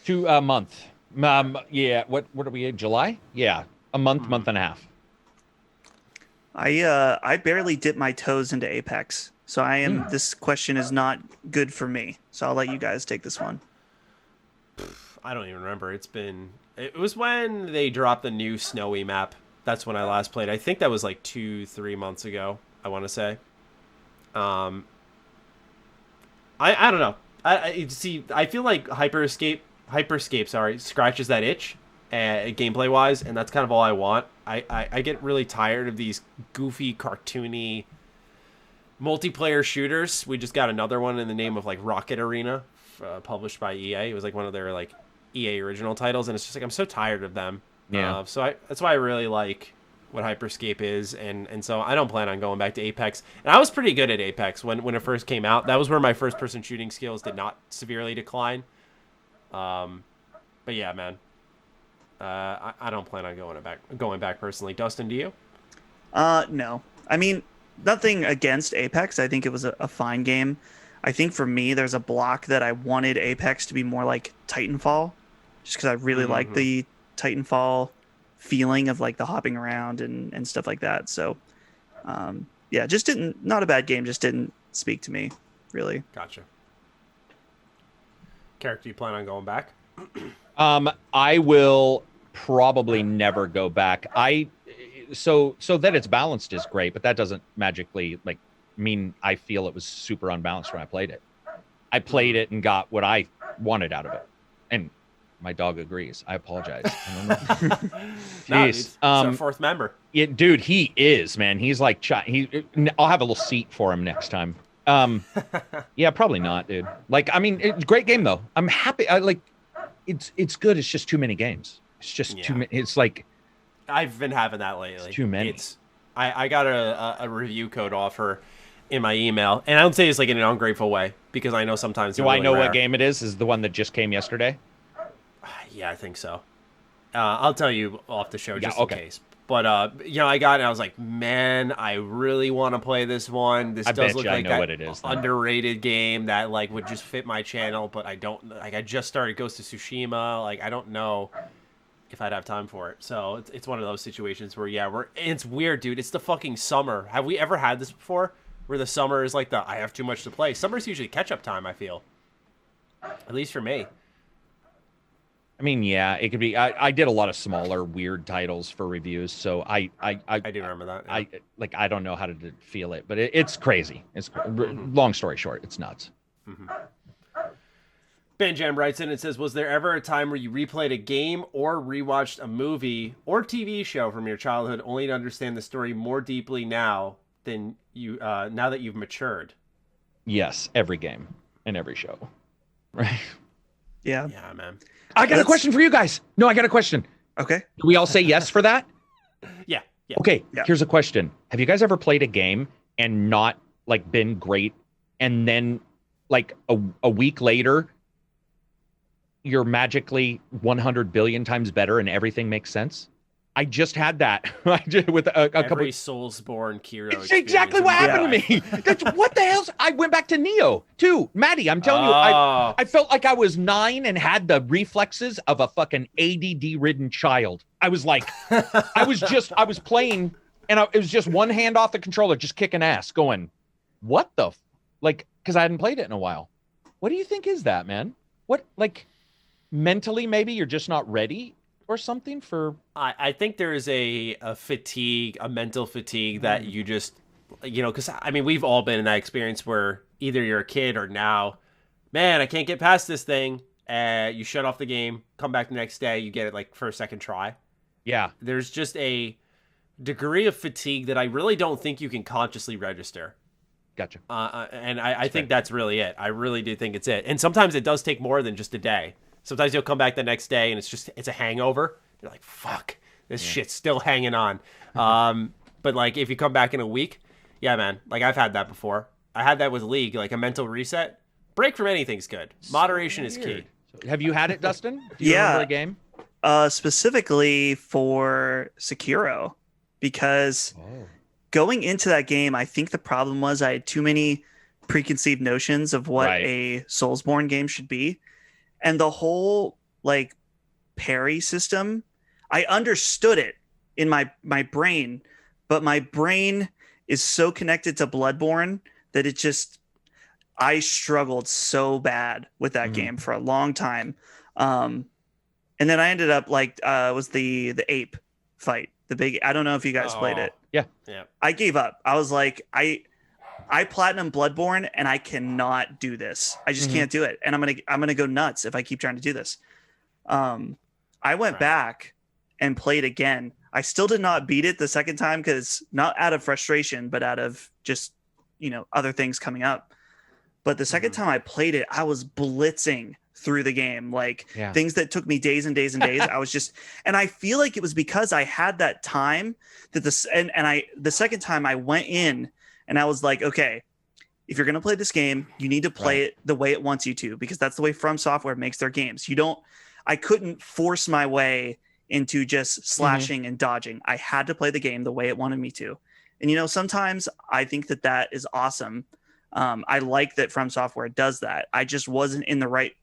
2 month. Yeah. What are we in? July? Yeah, a month and a half. I barely dip my toes into Apex, so this question is not good for me. So I'll let you guys take this one. I don't even remember. It was when they dropped the new snowy map. That's when I last played. I think that was like 2-3 months ago, I want to say. I don't know. I feel like Hyperscape, scratches that itch, gameplay wise, and that's kind of all I want. I get really tired of these goofy, cartoony multiplayer shooters. We just got another one in the name of like Rocket Arena, published by EA. It was like one of their like EA original titles, and it's just like I'm so tired of them. Yeah. That's why I really like what Hyperscape is, and so I don't plan on going back to Apex. And I was pretty good at Apex when it first came out. That was where my first person shooting skills did not severely decline. But yeah, man. I don't plan on going back personally. Dustin, do you? No. I mean, nothing against Apex. I think it was a fine game. I think for me, there's a block that I wanted Apex to be more like Titanfall, just because I really like the Titanfall feeling of like the hopping around and stuff like that. So, yeah, just not a bad game, just didn't speak to me, really. Gotcha. Karak, do you plan on going back? I will probably never go back. So that it's balanced is great, but that doesn't magically like mean I feel it was super unbalanced when I played it. I played it and got what I wanted out of it, and my dog agrees. I apologize. No, he's our fourth member. Yeah, dude, he is, man. He's like, I'll have a little seat for him next time. Yeah, probably not, dude. Like, I mean, it's a great game though. I'm happy. It's good. It's just too many games. It's just too many. It's like, I've been having that lately. It's too many. I got a review code offer in my email, and I don't say it's like in an ungrateful way because I know sometimes. Do I know what game it is? Is the one that just came yesterday? Yeah, I think so. I'll tell you off the show just in case. But I got it. And I was like, man, I really want to play this one. This does look like an underrated game that like would just fit my channel. But I don't like. I just started Ghost of Tsushima. Like I don't know if I'd have time for it. So it's one of those situations where it's weird, dude. It's the fucking summer. Have we ever had this before? Where the summer is like I have too much to play. Summer's usually catch up time. I feel, at least for me. I mean, yeah, it could be. I did a lot of smaller, weird titles for reviews, so I do remember that. Yeah. I don't know how to feel it, but it's crazy. It's long story short, it's nuts. Benjam writes in and says, "Was there ever a time where you replayed a game or rewatched a movie or TV show from your childhood, only to understand the story more deeply now than you now that you've matured?" Yes, every game and every show, right? Yeah, man. I got a question for you guys. No, I got a question. Okay. Do we all say yes for that? Yeah. Okay, here's a question. Have you guys ever played a game and not, like, been great, and then, like, a week later, you're magically 100 billion times better and everything makes sense? I just had that with a couple. Every Soulsborne Kiro. It's exactly what happened to me. That's what the hell. I went back to Neo too, Maddie. I'm telling you, I felt like I was 9 and had the reflexes of a fucking ADD-ridden child. I was like, I was playing, and it was just one hand off the controller, just kicking ass, going, what the, because I hadn't played it in a while. What do you think is that, man? What, like, mentally maybe you're just not ready? Or something for... I think there is a fatigue, a mental fatigue that you just, because, I mean, we've all been in that experience where either you're a kid or now, man, I can't get past this thing. You shut off the game, come back the next day, you get it like for a second try. Yeah. There's just a degree of fatigue that I really don't think you can consciously register. Gotcha. And I think that's really it. I really do think it's it. And sometimes it does take more than just a day. Sometimes you'll come back the next day and it's a hangover. You're like, fuck, this shit's still hanging on. But like if you come back in a week, yeah, man, like I've had that before. I had that with League, like a mental reset. Break from anything's good. Moderation is key. Have you had it, Dustin? Do you remember a game? Specifically for Sekiro, because going into that game, I think the problem was I had too many preconceived notions of what a Soulsborne game should be. And the whole like parry system, I understood it in my brain, but my brain is so connected to Bloodborne that I struggled so bad with that game for a long time. And then I ended up was the ape fight, the big, I don't know if you guys played it. Yeah. I gave up. I was like, I platinum Bloodborne and I cannot do this. I just can't do it. And I'm gonna go nuts if I keep trying to do this. I went back and played again. I still did not beat it the second time because not out of frustration, but out of just, other things coming up. But the second time I played it, I was blitzing through the game, things that took me days and days and days. I was just, and I feel like it was because I had that time that the second time I went in, and I was like, okay, if you're going to play this game, you need to play it the way it wants you to, because that's the way From Software makes their games. I couldn't force my way into just slashing and dodging. I had to play the game the way it wanted me to. And, sometimes I think that is awesome. I like that From Software does that. I just wasn't in the right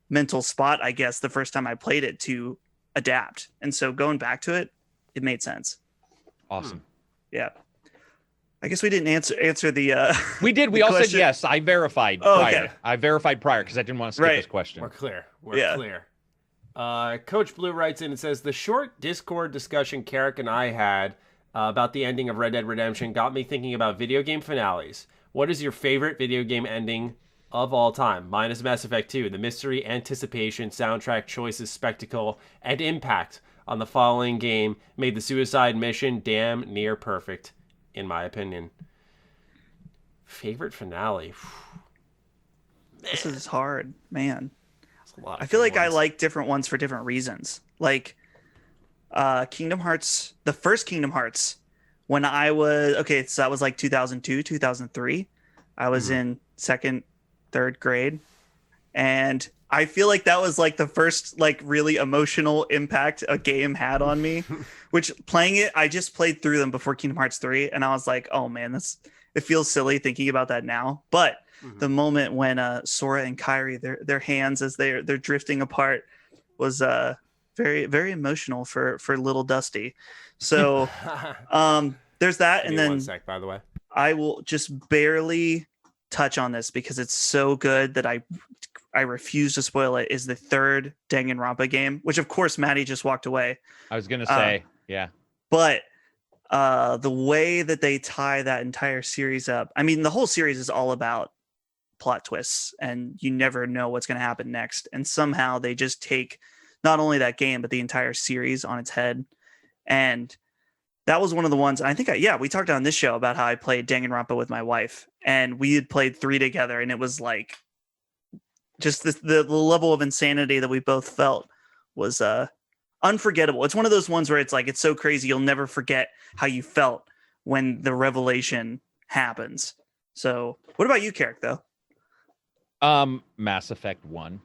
mental spot, I guess, the first time I played it to adapt. And so going back to it, it made sense. Awesome. Yeah. I guess we didn't answer the we did. We all said yes. I verified prior. Okay. I verified prior because I didn't want to skip this question. We're clear. We're clear. Coach Blue writes in and says, the short Discord discussion Karak and I had about the ending of Red Dead Redemption got me thinking about video game finales. What is your favorite video game ending of all time? Mine is Mass Effect 2. The mystery, anticipation, soundtrack choices, spectacle, and impact on the following game made the suicide mission damn near perfect, in my opinion. Favorite finale? This is hard, man. I feel like I like different ones for different reasons. Like Kingdom Hearts, the first Kingdom Hearts, when I was so that was like 2002, 2003. I was in second, third grade, and I feel like that was like the first like really emotional impact a game had on me. Which playing it, I just played through them before Kingdom Hearts 3, and I was like, oh man, it feels silly thinking about that now, but the moment when Sora and Kairi, their hands as they're drifting apart, was very, very emotional for little Dusty. So there's that. Give and me then 1 sec, by the way. I will just barely touch on this because it's so good that I refuse to spoil it, is the third Danganronpa game, which of course Maddie just walked away. I was going to say, yeah. But the way that they tie that entire series up, I mean, the whole series is all about plot twists and you never know what's going to happen next. And somehow they just take not only that game, but the entire series on its head. And that was one of the ones, I think, we talked on this show about how I played Danganronpa with my wife, and we had played 3 together, and it was like just the level of insanity that we both felt was unforgettable. It's one of those ones where it's like, it's so crazy you'll never forget how you felt when the revelation happens. So what about you, Karak, though? Mass Effect 1.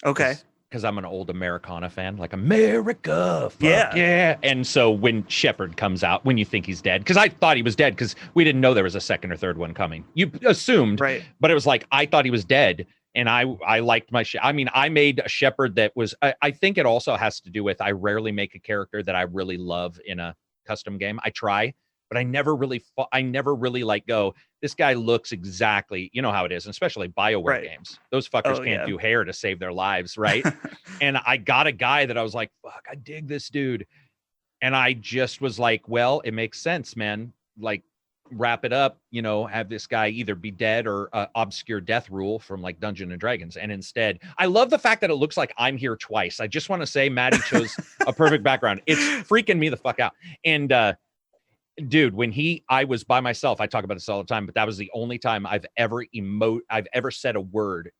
Okay. Because I'm an old Americana fan, like America, yeah. And so when Shepard comes out, when you think he's dead, because I thought he was dead because we didn't know there was a second or third one coming. You assumed, right? But it was like I thought he was dead, and I liked my. I mean, I made a Shepard that was. I think it also has to do with I rarely make a character that I really love in a custom game. I try, but I never really like go. This guy looks exactly, you know how it is, especially BioWare games. Those fuckers can't do hair to save their lives, right? And I got a guy that I was like, fuck, I dig this dude. And I just was like, well, it makes sense, man. Like, wrap it up, have this guy either be dead or obscure death rule from like Dungeons and Dragons. And instead, I love the fact that it looks like I'm here twice. I just want to say Maddie chose a perfect background. It's freaking me the fuck out. And, dude, when I was by myself, I talk about this all the time, but that was the only time I've ever said a word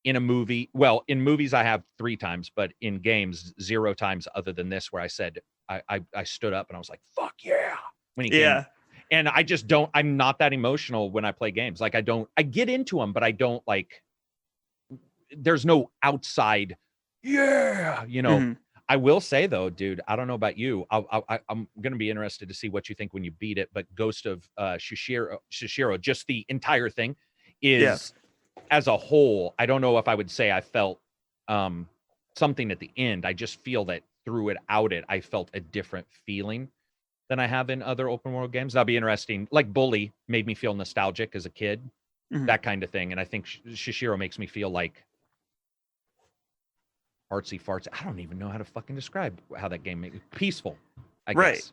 in a movie. Well, in movies I have 3 times, but in games 0 times other than this, where I said, I stood up and I was like, fuck yeah. When he came. And I just I'm not that emotional when I play games. Like I get into them, but I don't like, there's no outside, I will say though, dude, I don't know about you. I'm going to be interested to see what you think when you beat it. But Ghost of Shishiro, just the entire thing is as a whole. I don't know if I would say I felt something at the end. I just feel that throughout it, I felt a different feeling than I have in other open world games. That'll be interesting. Like Bully made me feel nostalgic as a kid, that kind of thing. And I think Shishiro makes me feel like artsy fartsy. I don't even know how to fucking describe how that game made me peaceful. I guess.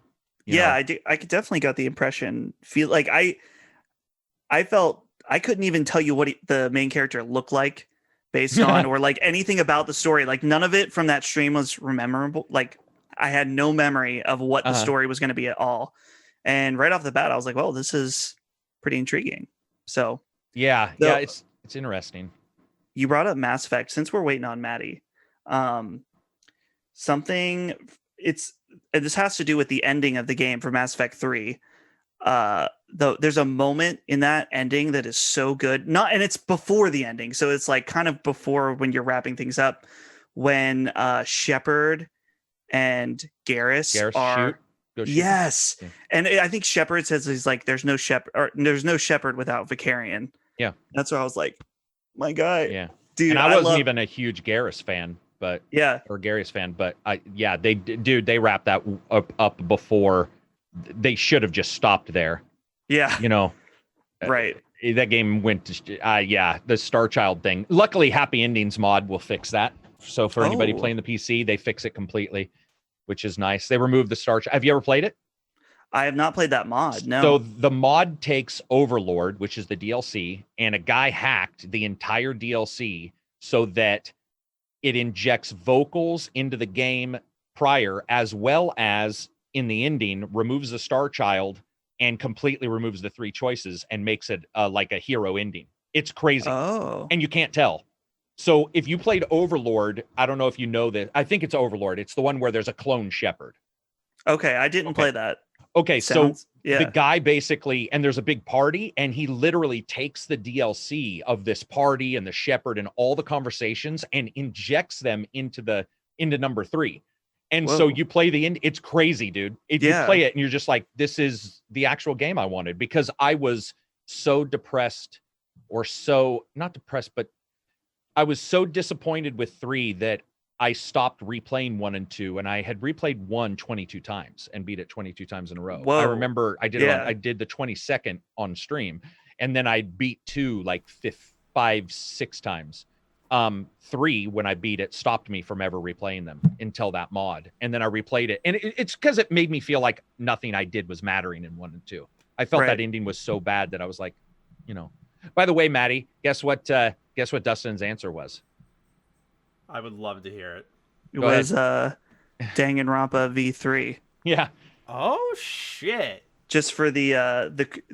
I do. I could definitely got the impression. Feel like I felt I couldn't even tell you what the main character looked like based on or like anything about the story. Like none of it from that stream was memorable. Like I had no memory of what the story was going to be at all. And right off the bat, I was like, well, this is pretty intriguing. So it's interesting. You brought up Mass Effect. Since we're waiting on Maddie, this has to do with the ending of the game for Mass Effect 3. There's a moment in that ending that is so good. And it's before the ending, so it's like kind of before when you're wrapping things up, when Shepard and Garrus are shoot. Go shoot. Yes. Yeah. And I think Shepard says he's like, there's no shepherd without Vicarion. Yeah. That's where I was like, my guy. Yeah. Dude, and I wasn't even a huge Garrus fan, but Garrus fan, but they wrapped that up before they should have just stopped there. Yeah. You know. Right. That game went to the Star Child thing. Luckily, Happy Endings mod will fix that. So for anybody playing the PC, they fix it completely, which is nice. They removed the Star Child. Have you ever played it? I have not played that mod. No. So the mod takes Overlord, which is the DLC, and a guy hacked the entire DLC so that it injects vocals into the game prior, as well as in the ending, removes the Star Child and completely removes the 3 choices and makes it like a hero ending. It's crazy. Oh. And you can't tell. So if you played Overlord, I don't know if you know that. I think it's Overlord. It's the one where there's a clone shepherd. Okay, I didn't play that. Okay, so the guy basically, and there's a big party, and he literally takes the DLC of this party and the shepherd and all the conversations and injects them into number 3. And so you play the end. It's crazy, dude. You play it and you're just like, this is the actual game I wanted, because I was so depressed, or so not depressed, but I was so disappointed with 3 that I stopped replaying 1 and 2, and I had replayed 1 22 times and beat it 22 times in a row. Whoa. I remember I did the 22nd on stream, and then I beat 2 like 5, 6 times. 3, when I beat it, stopped me from ever replaying them until that mod, and then I replayed it, and it's because it made me feel like nothing I did was mattering in 1 and 2. I felt that ending was so bad that I was like, you know. By the way, Maddie, guess what Dustin's answer was? I would love to hear it. It was Danganronpa V3. Yeah. Oh shit! Just for the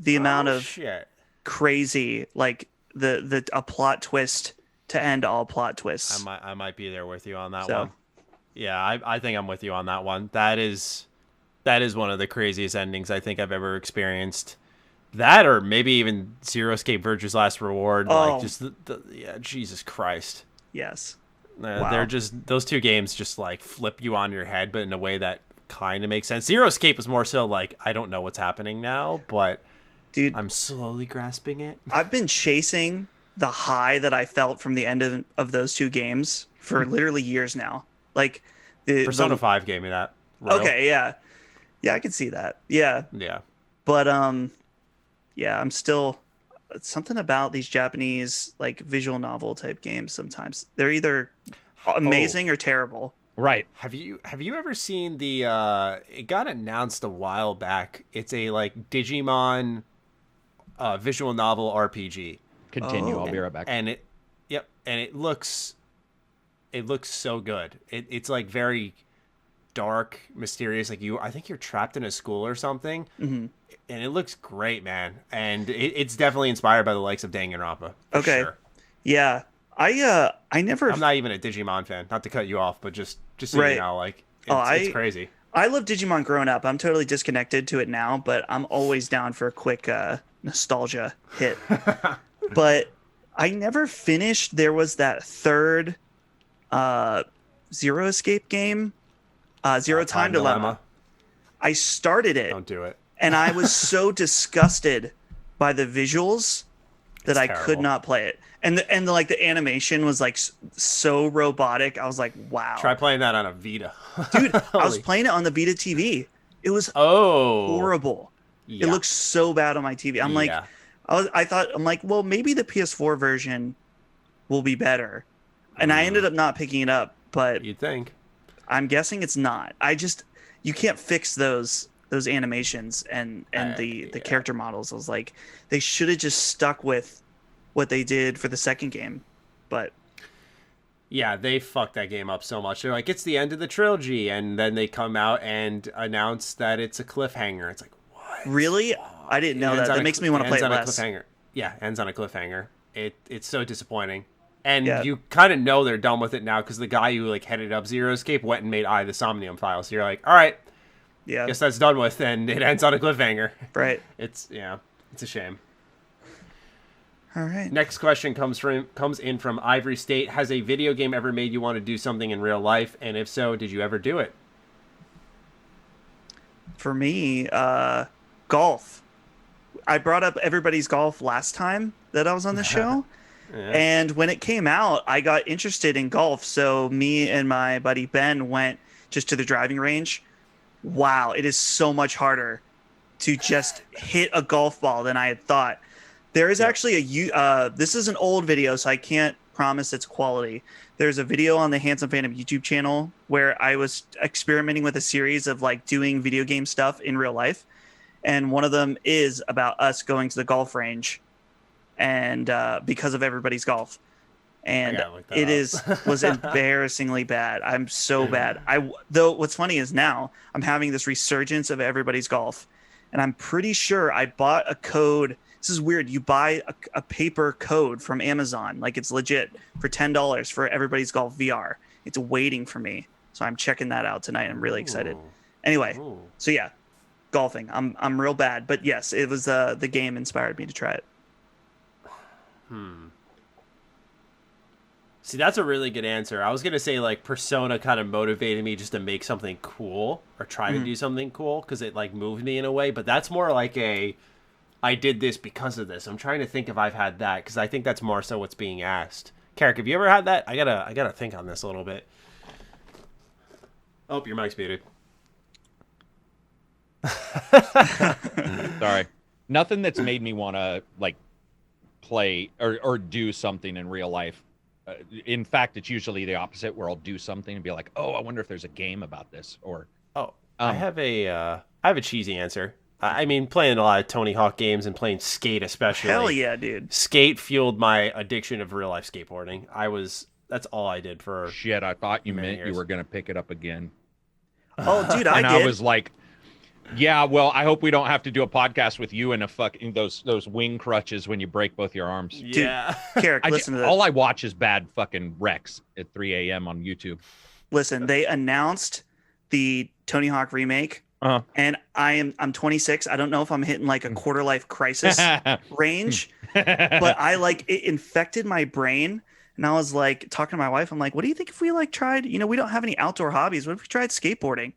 amount of shit. Crazy, like a plot twist to end all plot twists. I might be there with you on that one. Yeah, I think I'm with you on that one. That is one of the craziest endings I think I've ever experienced. That, or maybe even Zero Escape Virtue's Last Reward. Oh. Like just Jesus Christ. Yes. Wow. They're just, those 2 games just like flip you on your head, but in a way that kind of makes sense. Zero Escape was more so like, I don't know what's happening now, but dude, I'm slowly grasping it. I've been chasing the high that I felt from the end of those 2 games for literally years now. Like Persona 5 gave me that. Real. Okay, yeah, I can see that. Yeah. But I'm still, something about these Japanese like visual novel type games. Sometimes they're either amazing or terrible. Right. Have you ever seen the it got announced a while back. It's a like Digimon visual novel RPG. Continue. I'll be right back. And it looks so good. It's like very dark, mysterious. Like I think you're trapped in a school or something. Mm-hmm. And it looks great, man. And it's definitely inspired by the likes of Danganronpa. Okay. Sure. Yeah. I'm not even a Digimon fan. Not to cut you off, but just so you know, like it's crazy. I love Digimon growing up. I'm totally disconnected to it now, but I'm always down for a quick nostalgia hit. But I never finished. There was that third Zero Escape game, Zero Time Dilemma. I started it. Don't do it. And I was so disgusted by the visuals that I could not play it. And the animation was like so robotic. I was like, wow. Try playing that on a Vita. Dude, I was playing it on the Vita TV. It was horrible. Yeah. It looks so bad on my TV. I'm like, I'm like, well, maybe the PS4 version will be better. And I ended up not picking it up, but you'd think. I'm guessing it's not. You can't fix those animations and the character models. I was like, they should have just stuck with what they did for the second game. But yeah, they fucked that game up so much. They're like, it's the end of the trilogy, and then they come out and announce that it's a cliffhanger. It's like, what? Really? I didn't know that. That makes me want to play it less. Cliffhanger. Yeah, ends on a cliffhanger. It's so disappointing. And you kind of know they're done with it now because the guy who like headed up Zero Escape went and made Eye of the Somnium Files. So you're like, all right, guess that's done with, and it ends on a cliffhanger. Right. It's a shame. All right. Next question comes in from Ivory State. Has a video game ever made you want to do something in real life? And if so, did you ever do it? For me, golf. I brought up Everybody's Golf last time that I was on the show. Yeah. And when it came out, I got interested in golf. So me and my buddy Ben went just to the driving range. Wow, it is so much harder to just hit a golf ball than I had thought. There is actually this is an old video, so I can't promise its quality. There's a video on the Handsome Phantom YouTube channel where I was experimenting with a series of like doing video game stuff in real life. And one of them is about us going to the golf range and because of Everybody's Golf. And was embarrassingly bad. I'm so bad. Though what's funny is now I'm having this resurgence of Everybody's Golf. And I'm pretty sure I bought a code. This is weird. You buy a paper code from Amazon, like it's legit, for $10 for Everybody's Golf VR. It's waiting for me. So I'm checking that out tonight. I'm really excited. Anyway, so yeah, golfing. I'm real bad. But yes, it was the game inspired me to try it. See, that's a really good answer. I was going to say, like, Persona kind of motivated me just to make something cool or try to do something cool because it, like, moved me in a way. But that's more like I did this because of this. I'm trying to think if I've had that because I think that's more so what's being asked. Karak, have you ever had that? I gotta think on this a little bit. Oh, your mic's muted. Sorry. Nothing that's made me want to, like, play or do something in real life. In fact, it's usually the opposite, where I'll do something and be like, "Oh, I wonder if there's a game about this." Or, I have a cheesy answer. I mean, playing a lot of Tony Hawk games and playing Skate especially. Hell yeah, dude! Skate fueled my addiction of real life skateboarding. That's all I did for. Shit, I thought you meant years. You were gonna pick it up again. Oh, dude, I was like, yeah, well, I hope we don't have to do a podcast with you and those wing crutches when you break both your arms. Yeah. Dude, Karak, listen to this. All I watch is bad fucking wrecks at 3 a.m. on YouTube. Listen, they announced the Tony Hawk remake, and I'm 26. I don't know if I'm hitting like a quarter life crisis range, but it infected my brain. And I was like talking to my wife. I'm like, what do you think if we like tried, we don't have any outdoor hobbies. What if we tried skateboarding?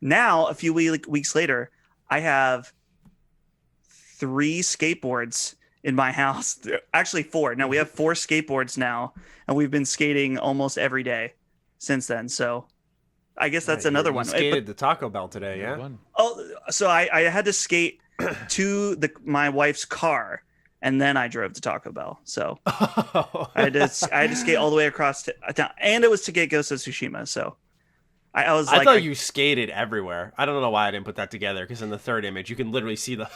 Now, a few weeks later, I have 3 skateboards in my house. Actually, 4. No, we have 4 skateboards now, and we've been skating almost every day since then. So I guess that's another one. You skated the Taco Bell today, yeah? Oh, so I had to skate to my wife's car, and then I drove to Taco Bell. So I had to skate all the way across town, and it was to get Ghost of Tsushima. So. I thought you skated everywhere. I don't know why I didn't put that together because in the third image you can literally see the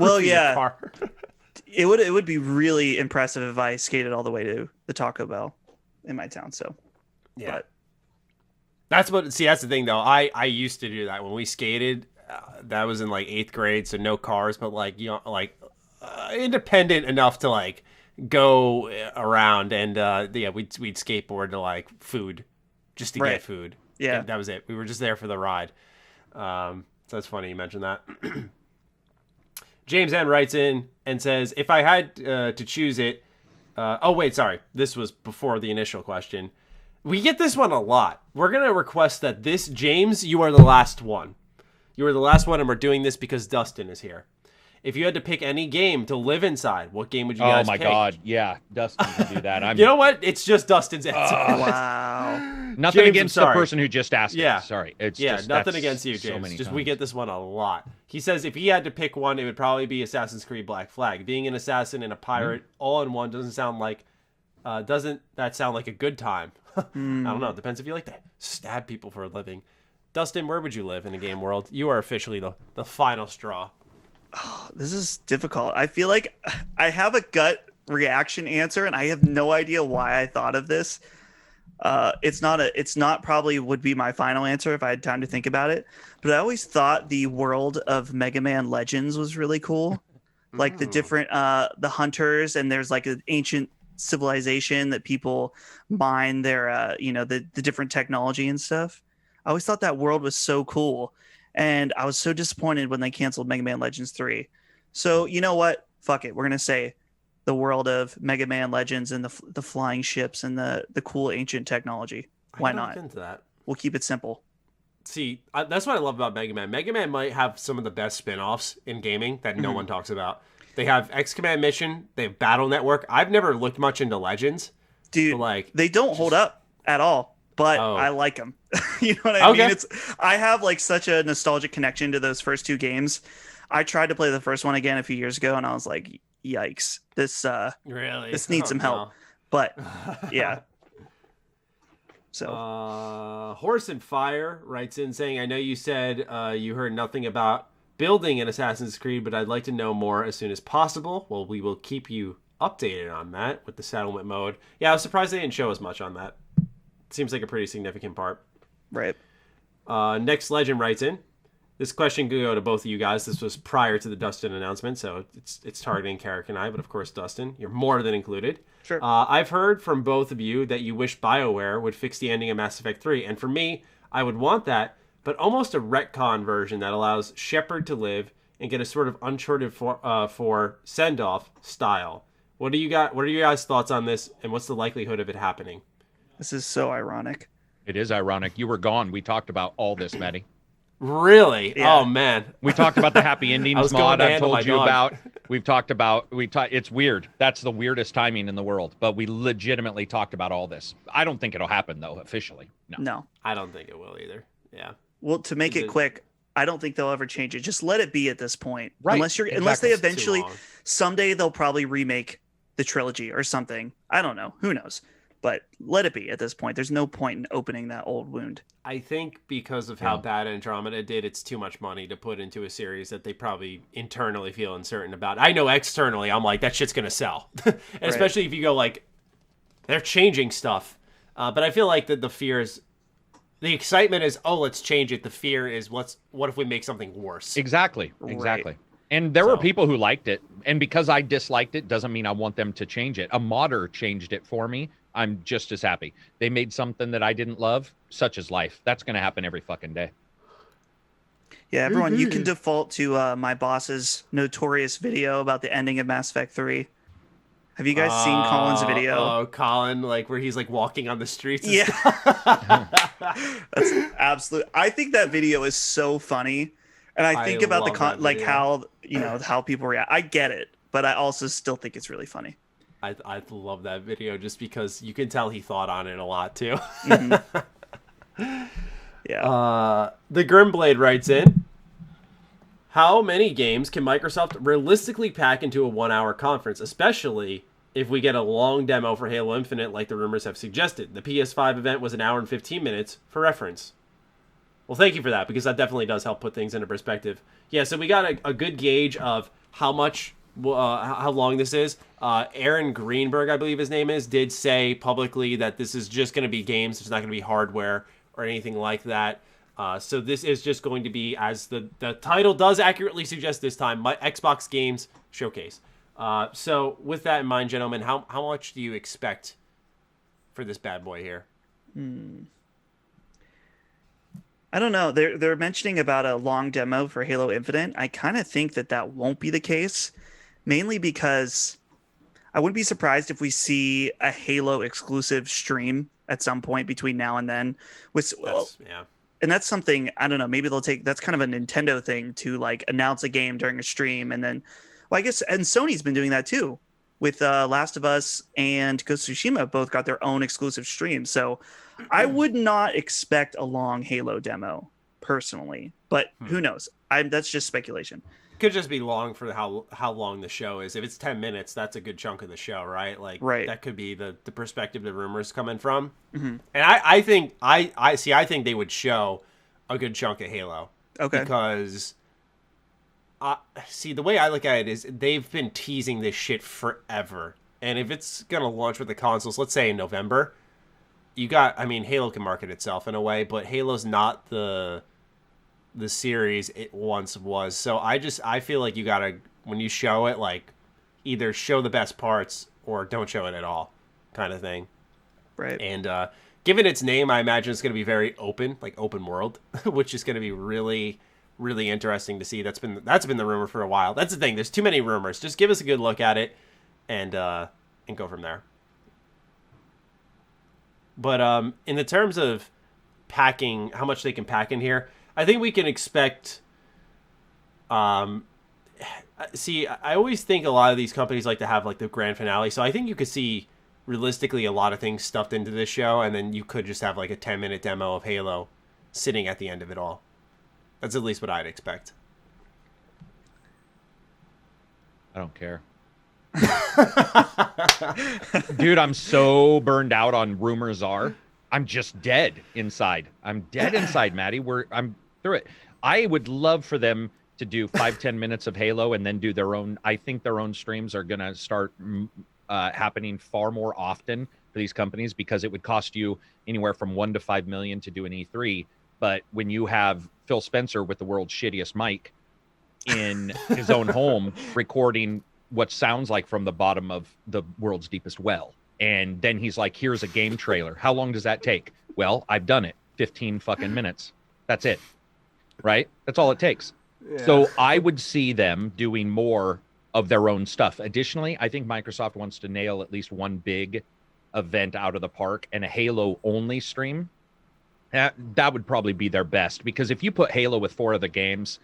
car. It would be really impressive if I skated all the way to the Taco Bell in my town. So yeah, that's the thing though. I used to do that when we skated. That was in like 8th grade, so no cars, but like independent enough to like go around and we'd skateboard to like food just to get food. Yeah, that was it. We were just there for the ride. So that's funny you mentioned that. James N writes in and says, if I had to choose it... This was before the initial question. We get this one a lot. We're going to request that James, you are the last one. You are the last one, and we're doing this because Dustin is here. If you had to pick any game to live inside, what game would you guys pick? Oh my God, yeah, Dustin can do that. You know what? It's just Dustin's answer. Wow. Nothing against the person who just asked. Yeah, sorry. Nothing against you, James. We get this one a lot. He says if he had to pick one, it would probably be Assassin's Creed Black Flag. Being an assassin and a pirate all in one doesn't sound like a good time? I don't know. It depends if you like to stab people for a living. Dustin, where would you live in a game world? You are officially the final straw. Oh, this is difficult. I feel like I have a gut reaction answer, and I have no idea why I thought of this. It's not probably would be my final answer if I had time to think about it. But I always thought the world of Mega Man Legends was really cool. Like the different, the hunters, and there's like an ancient civilization that people mine their, the different technology and stuff. I always thought that world was so cool. And I was so disappointed when they canceled Mega Man Legends 3. So, you know what? Fuck it. We're going to say the world of Mega Man Legends and the flying ships and the cool ancient technology. Why not? Into that. We'll keep it simple. See, that's what I love about Mega Man. Mega Man might have some of the best spin-offs in gaming that no one talks about. They have X-Command Mission. They have Battle Network. I've never looked much into Legends. Dude, like, they don't hold up at all, but I like them. You know what I mean? I have like such a nostalgic connection to those first two games. I tried to play the first one again a few years ago, and I was like, yikes, this needs some help. No. But yeah. So Horse and Fire writes in saying, I know you said you heard nothing about building an Assassin's Creed, but I'd like to know more as soon as possible. Well, we will keep you updated on that with the settlement mode. Yeah, I was surprised they didn't show as much on that. Seems like a pretty significant part. Right. Next Legend writes in. This question could go to both of you guys. This was prior to the Dustin announcement, so it's targeting Karak and I, but of course, Dustin, you're more than included. Sure. I've heard from both of you that you wish BioWare would fix the ending of Mass Effect 3, and for me, I would want that, but almost a retcon version that allows Shepard to live and get a sort of Uncharted for send-off style. What are you guys' thoughts on this, and what's the likelihood of it happening? This is so ironic. It is ironic. You were gone. We talked about all this, Matty. Really? Yeah. Oh man. We talked about the Happy Endings mod I've told you about. It's weird. That's the weirdest timing in the world. But we legitimately talked about all this. I don't think it'll happen though, officially. No. I don't think it will either. Yeah. Well, to make it quick, I don't think they'll ever change it. Just let it be at this point. Right. Unless they eventually someday they'll probably remake the trilogy or something. I don't know. Who knows? But let it be at this point. There's no point in opening that old wound. I think because of how bad Andromeda did, it's too much money to put into a series that they probably internally feel uncertain about. I know externally, I'm like, that shit's going to sell. And especially if you go like, they're changing stuff. But I feel like the fear is, the excitement is, oh, let's change it. The fear is, what if we make something worse? Exactly. And there were people who liked it. And because I disliked it, doesn't mean I want them to change it. A modder changed it for me. I'm just as happy. They made something that I didn't love, such as life. That's going to happen every fucking day. Yeah, everyone, you can default to my boss's notorious video about the ending of Mass Effect 3. Have you guys seen Colin's video? Oh, Colin, like where he's like walking on the streets. Yeah. That's absolute. I think that video is so funny. And I think about the how people react. I get it, but I also still think it's really funny. I love that video just because you can tell he thought on it a lot too. Yeah. The Grimblade writes in, how many games can Microsoft realistically pack into a 1-hour conference, especially if we get a long demo for Halo Infinite like the rumors have suggested? The PS5 event was 1 hour and 15 minutes for reference. Well, thank you for that, because that definitely does help put things into perspective. Yeah, so we got a good gauge of how long this is. Aaron Greenberg, I believe his name is, did say publicly that this is just going to be games. It's not going to be hardware or anything like that. So this is just going to be, as the title does accurately suggest this time, my Xbox Games Showcase. So with that in mind, gentlemen, how much do you expect for this bad boy here? I don't know. They're mentioning about a long demo for Halo Infinite. I kind of think that won't be the case, mainly because I wouldn't be surprised if we see a Halo exclusive stream at some point between now and then. And that's something, I don't know, maybe that's kind of a Nintendo thing to like announce a game during a stream. And then, well, I guess, and Sony's been doing that too with Last of Us and Ghost of Tsushima both got their own exclusive streams. So I would not expect a long Halo demo personally, but who knows? That's just speculation. Could just be long for how long the show is. If it's 10 minutes, that's a good chunk of the show, right? Like, that could be the perspective the rumors coming from. Mm-hmm. And I think they would show a good chunk of Halo. Okay. Because the way I look at it is they've been teasing this shit forever. And if it's gonna launch with the consoles, let's say in November, Halo can market itself in a way, but Halo's not the series it once was. So I feel like you gotta, when you show it, like either show the best parts or don't show it at all, kind of thing. Right. And given its name, I imagine it's gonna be very open, like open world, which is gonna be really, really interesting to see. That's been the rumor for a while. That's the thing. There's too many rumors. Just give us a good look at it, and go from there. But in the terms of how much they can pack in here. I think we can expect. See, I always think a lot of these companies like to have like the grand finale, so I think you could see realistically a lot of things stuffed into this show, and then you could just have like a 10-minute demo of Halo sitting at the end of it all. That's at least what I'd expect. I don't care. Dude, I'm so burned out on rumors are. I'm just dead inside. I'm dead inside, Maddie. I'm through it. I would love for them to do 5-10 minutes of Halo and then do their own. I think their own streams are going to start happening far more often for these companies, because it would cost you anywhere from $1 to $5 million to do an E3. But when you have Phil Spencer with the world's shittiest mic in his own home recording what sounds like from the bottom of the world's deepest well, and then he's like, here's a game trailer. How long does that take? Well, I've done it. 15 fucking minutes. That's it. Right? That's all it takes. Yeah. So I would see them doing more of their own stuff. Additionally, I think Microsoft wants to nail at least one big event out of the park, and a Halo only stream. That would probably be their best, because if you put Halo with 4 other games,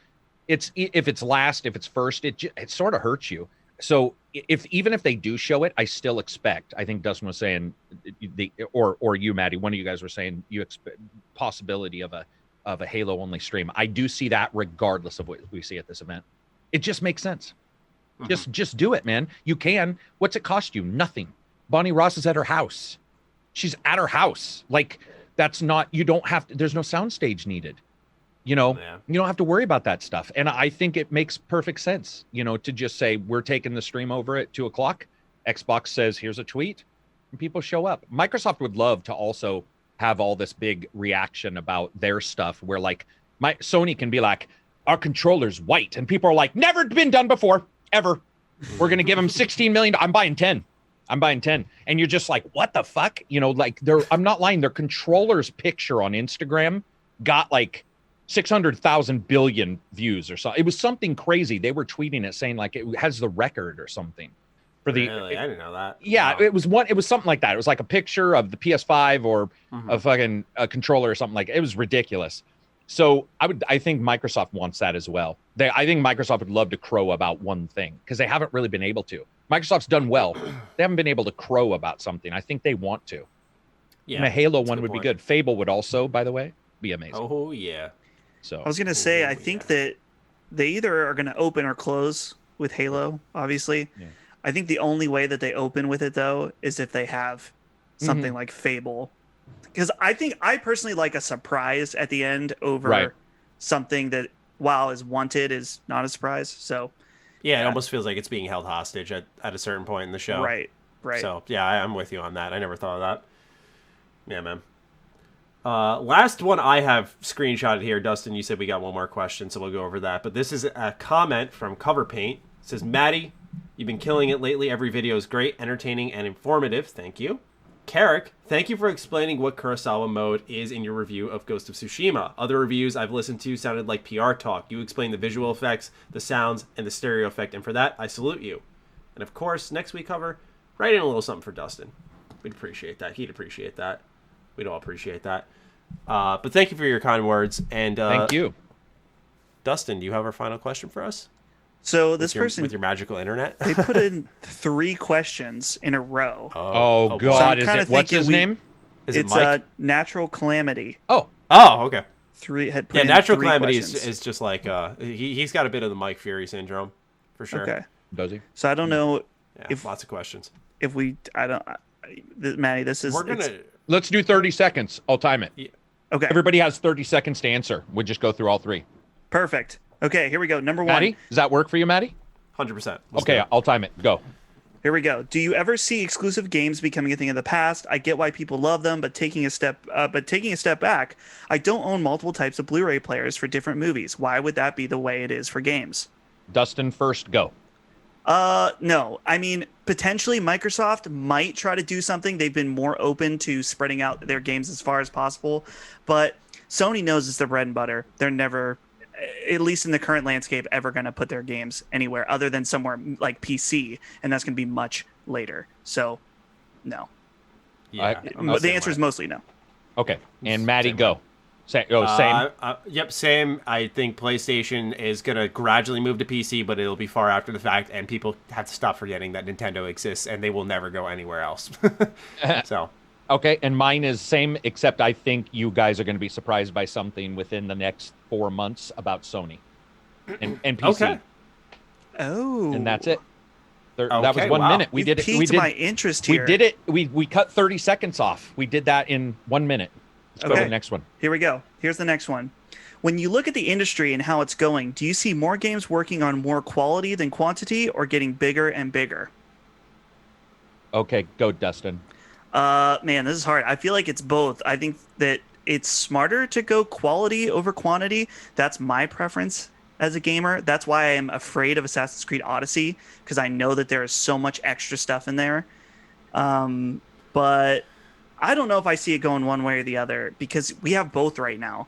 if it's last, if it's first, it sort of hurts you. So even if they do show it, I still expect. I think Dustin was saying, or you, Maddie, one of you guys were saying you expect possibility of a Halo only stream. I do see that regardless of what we see at this event. It just makes sense. Mm-hmm. Just do it, man. You can. What's it cost you? Nothing. Bonnie Ross is at her house. She's at her house. Like, that's not, you don't have to, there's no soundstage needed. You know, You don't have to worry about that stuff. And I think it makes perfect sense, to just say, we're taking the stream over at 2:00. Xbox says, here's a tweet, and people show up. Microsoft would love to also have all this big reaction about their stuff where like Sony can be like, our controller's white. And people are like, never been done before, ever. We're going to give them $16 million. I'm buying 10. And you're just like, what the fuck? Like I'm not lying. Their controller's picture on Instagram got like 600,000 billion views or something. It was something crazy. They were tweeting it saying like it has the record or something. Really? I didn't know that. Yeah, wow. It was something like that. It was like a picture of the PS5 or a fucking controller or something like it was ridiculous. So I think Microsoft wants that as well. I think Microsoft would love to crow about one thing, because they haven't really been able to. Microsoft's done well. They haven't been able to crow about something. I think they want to. Yeah, and a Halo one would be good. Fable would also, by the way, be amazing. Oh yeah. So I was gonna say, I think that they either are gonna open or close with Halo. Obviously, I think the only way that they open with it though is if they have something like Fable, because I personally like a surprise at the end over something that, while is wanted, is not a surprise. So yeah, it almost feels like it's being held hostage at a certain point in the show. Right. So yeah, I'm with you on that. I never thought of that. Yeah, man. Last one I have screenshotted here. Dustin, you said we got one more question, so we'll go over that. But this is a comment from Cover Paint. It says, Maddie, you've been killing it lately. Every video is great, entertaining, and informative. Thank you. Karak, thank you for explaining what Kurosawa mode is in your review of Ghost of Tsushima. Other reviews I've listened to sounded like PR talk. You explained the visual effects, the sounds, and the stereo effect, and for that, I salute you. And of course, next week cover, write in a little something for Dustin. We'd appreciate that. He'd appreciate that. We'd all appreciate that. But thank you for your kind words. And thank you. Dustin, do you have our final question for us? So this person with your magical internet, they put in 3 questions in a row. Oh God! So what's his name? It's Mike? Natural Calamity. Oh, okay. Natural Calamity is just like he's got a bit of the Mike Fury syndrome, for sure. Okay. Does he? So I don't know if lots of questions. Maddie, this is. Let's do 30 seconds. I'll time it. Yeah. Okay. Everybody has 30 seconds to answer. We'll just go through all 3. Perfect. Okay, here we go. Number 1. Maddie, does that work for you, Maddie? 100%. Okay, I'll time it. Go. Here we go. Do you ever see exclusive games becoming a thing of the past? I get why people love them, but taking a step back, I don't own multiple types of Blu-ray players for different movies. Why would that be the way it is for games? Dustin first, go. No. I mean, potentially Microsoft might try to do something. They've been more open to spreading out their games as far as possible, but Sony knows it's their bread and butter. They're never, at least in the current landscape, ever going to put their games anywhere other than somewhere like PC, and that's going to be much later. So, no. Yeah. The answer is mostly no. Okay. And Maddie, go. Same. Yep, same. I think PlayStation is going to gradually move to PC, but it'll be far after the fact, and people have to stop forgetting that Nintendo exists, and they will never go anywhere else. So. Okay, and mine is same, except I think you guys are going to be surprised by something within the next 4 months about Sony and PC. Okay. Oh. And that's it. That was 1 minute. We did it. Piqued my interest here. We did it. We cut 30 seconds off. We did that in 1 minute. Let's go to the next one. Here we go. Here's the next one. When you look at the industry and how it's going, do you see more games working on more quality than quantity or getting bigger and bigger? Okay, go Dustin. Man, this is hard. I feel like it's both. I think that it's smarter to go quality over quantity. That's my preference as a gamer. That's why I am afraid of Assassin's Creed Odyssey, because I know that there is so much extra stuff in there. But I don't know if I see it going one way or the other, because we have both right now.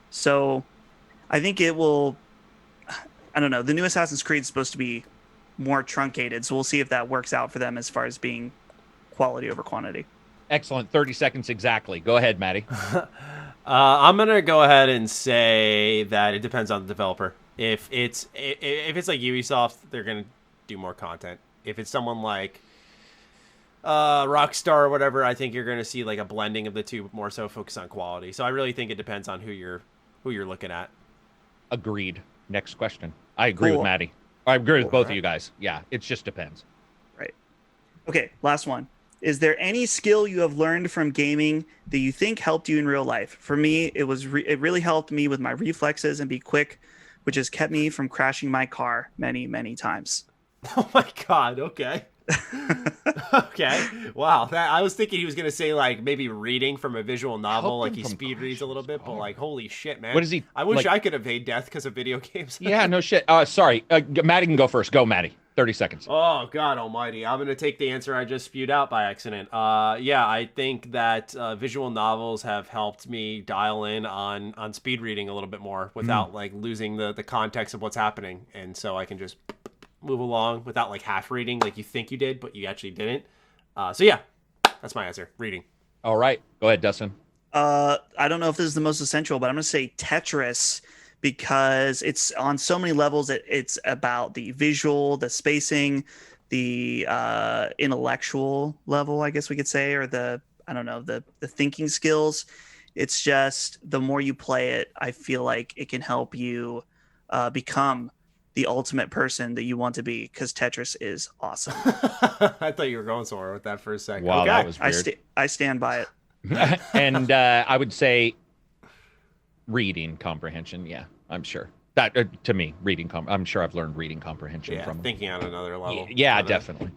So I think it will, I don't know. The new Assassin's Creed is supposed to be more truncated, so we'll see if that works out for them as far as being quality over quantity. Excellent. 30 seconds exactly. Go ahead, Matty. I'm going to go ahead and say that it depends on the developer. If it's like Ubisoft, they're going to do more content. If it's someone like Rockstar or whatever, I think you're going to see like a blending of the two, more so focus on quality. So I really think it depends on who you're looking at. Agreed. Next question. I agree with Matty. I agree with both of you guys. Yeah, it just depends. Right. Okay, last one. Is there any skill you have learned from gaming that you think helped you in real life? For me, it really helped me with my reflexes and be quick, which has kept me from crashing my car many, many times. Oh my God. Okay. Okay. Wow. I was thinking he was going to say like maybe reading from a visual novel, like he speed reads a little bit, but like, holy shit, man. What is he? I wish I could evade death because of video games. Yeah, no shit. Sorry. Matty can go first. Go, Matty. 30 seconds. Oh, God almighty. I'm going to take the answer I just spewed out by accident. Yeah, I think that visual novels have helped me dial in on speed reading a little bit more without like losing the context of what's happening. And so I can just move along without like half reading like you think you did, but you actually didn't. So yeah, that's my answer. Reading. All right. Go ahead, Dustin. I don't know if this is the most essential, but I'm going to say Tetris, because it's on so many levels. It's about the visual, the spacing, the intellectual level, I guess we could say, or the thinking skills. It's just the more you play it, I feel like it can help you become the ultimate person that you want to be, because Tetris is awesome. I thought you were going somewhere with that for a second. Wow, okay. That was weird. I stand by it. And I would say reading comprehension. Yeah, I'm sure. That to me, reading I'm sure I've learned reading comprehension from thinking on another level. Yeah, definitely.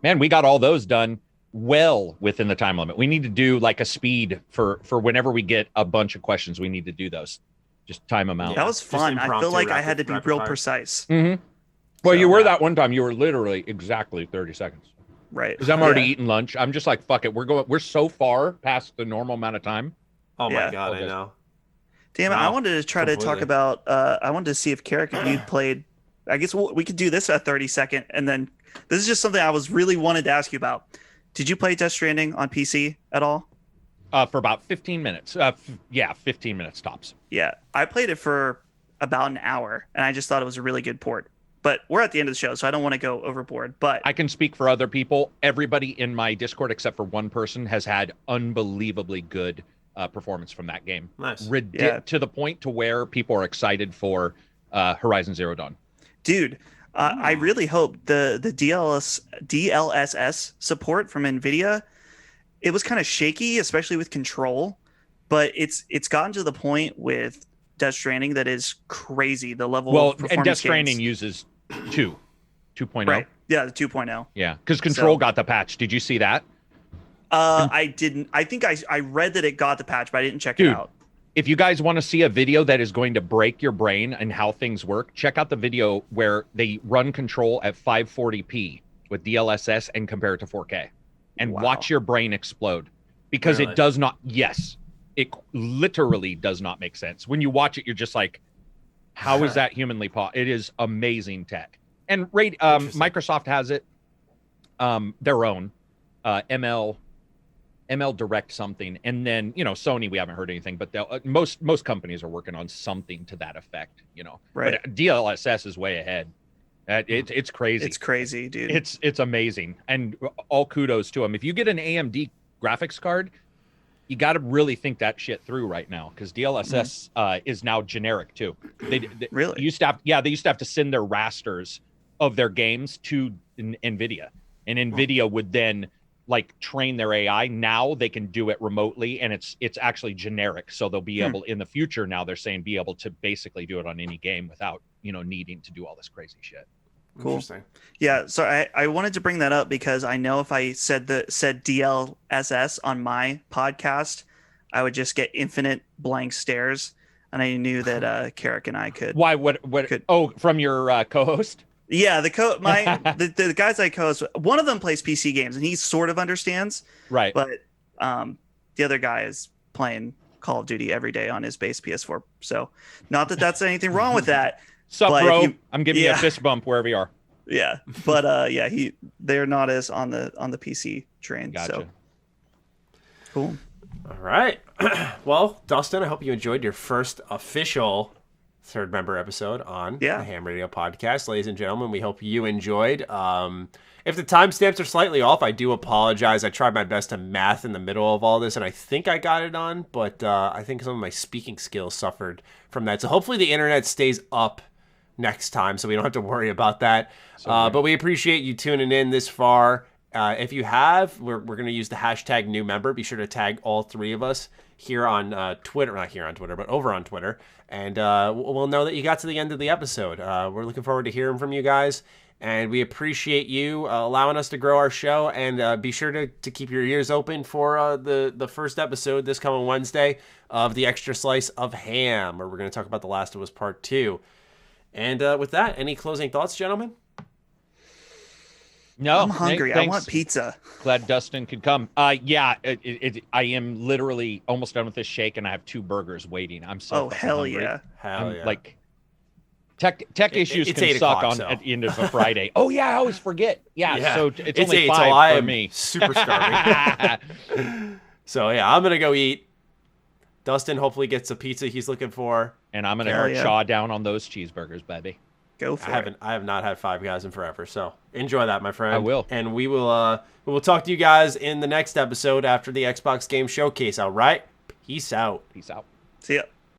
Man, we got all those done well within the time limit. We need to do like a speed for whenever we get a bunch of questions. We need to do those. Just time them out. That was fun. I feel like I had to be real precise. Mm-hmm. Well, you were that one time. You were literally exactly 30 seconds. Right. Because I'm already eating lunch. I'm just like, fuck it. We're so far past the normal amount of time. Oh my God, I know. Damn it! I wanted to try to talk about. I wanted to see if Karak, if you'd played. I guess we could do this a 30-second, and then this is just something I was really wanted to ask you about. Did you play Death Stranding on PC at all? For about 15 minutes. 15 minutes tops. Yeah, I played it for about an hour, and I just thought it was a really good port. But we're at the end of the show, so I don't want to go overboard. But I can speak for other people. Everybody in my Discord, except for one person, has had unbelievably good performance from that game. Nice. To the point to where people are excited for Horizon Zero Dawn. Dude, I really hope the DLSS support from NVIDIA, it was kind of shaky, especially with Control, but it's gotten to the point with Death Stranding that is crazy. The level of performance and Death Stranding uses 2.0. Right. Yeah, the 2.0. Yeah, because Control got the patch. Did you see that? I didn't. I think I read that it got the patch, but I didn't check it out. If you guys want to see a video that is going to break your brain and how things work, check out the video where they run Control at 540p with DLSS and compare it to 4K. And watch your brain explode. Because it does not, it literally does not make sense. When you watch it, you're just like, how is that humanly possible? It is amazing tech. And Microsoft has it, their own, ML ML Direct something, and then Sony, we haven't heard anything, but most companies are working on something to that effect. Right. But DLSS is way ahead. It's crazy. It's crazy, dude. It's amazing, and all kudos to them. If you get an AMD graphics card, you got to really think that shit through right now, because DLSS is now generic too. They really used to have to send their rasters of their games to NVIDIA, and NVIDIA would then train their AI. Now they can do it remotely, and it's actually generic, so they'll be able in the future. Now they're saying be able to basically do it on any game without needing to do all this crazy shit. Cool. Interesting. Yeah, so I wanted to bring that up because I know if I said DLSS on my podcast, I would just get infinite blank stares, and I knew that Karak and I could. Why? What? Could, from your co-host? Yeah, the guys I co-host, one of them plays PC games, and he sort of understands. Right. But the other guy is playing Call of Duty every day on his base PS4. So, not that that's anything wrong with that. Sup, bro? I'm giving you a fist bump wherever you are. Yeah, but they're not as on the PC train. Gotcha. So cool. All right. Well, Dustin, I hope you enjoyed your first official third member episode on the H.A.M Radio Podcast. Ladies and gentlemen, we hope you enjoyed. If the timestamps are slightly off, I do apologize. I tried my best to math in the middle of all this, and I think I got it on, but I think some of my speaking skills suffered from that. So hopefully the internet stays up next time, so we don't have to worry about that. But we appreciate you tuning in this far. If you have, we're going to use the hashtag new member. Be sure to tag all three of us here on Twitter, not here on Twitter, but over on Twitter. And we'll know that you got to the end of the episode. We're looking forward to hearing from you guys. And we appreciate you allowing us to grow our show. And be sure to keep your ears open for the first episode this coming Wednesday of the Extra Slice of Ham, where we're going to talk about The Last of Us Part 2. And with that, any closing thoughts, gentlemen? No, I'm hungry. I want pizza. Glad Dustin could come. I am literally almost done with this shake, and I have 2 burgers waiting. I'm so hell hungry. yeah, hell yeah. Like tech issues can suck at the end of a Friday. Oh yeah, I always forget. Yeah. So it's only 5 for me. Super starving. So yeah, I'm gonna go eat. Dustin hopefully gets a pizza he's looking for, and I'm gonna chaw down on those cheeseburgers, baby. Go for it. I have not had Five Guys in forever, so enjoy that, my friend. I will. And we will talk to you guys in the next episode after the Xbox Game Showcase. All right, peace out. Peace out. See ya.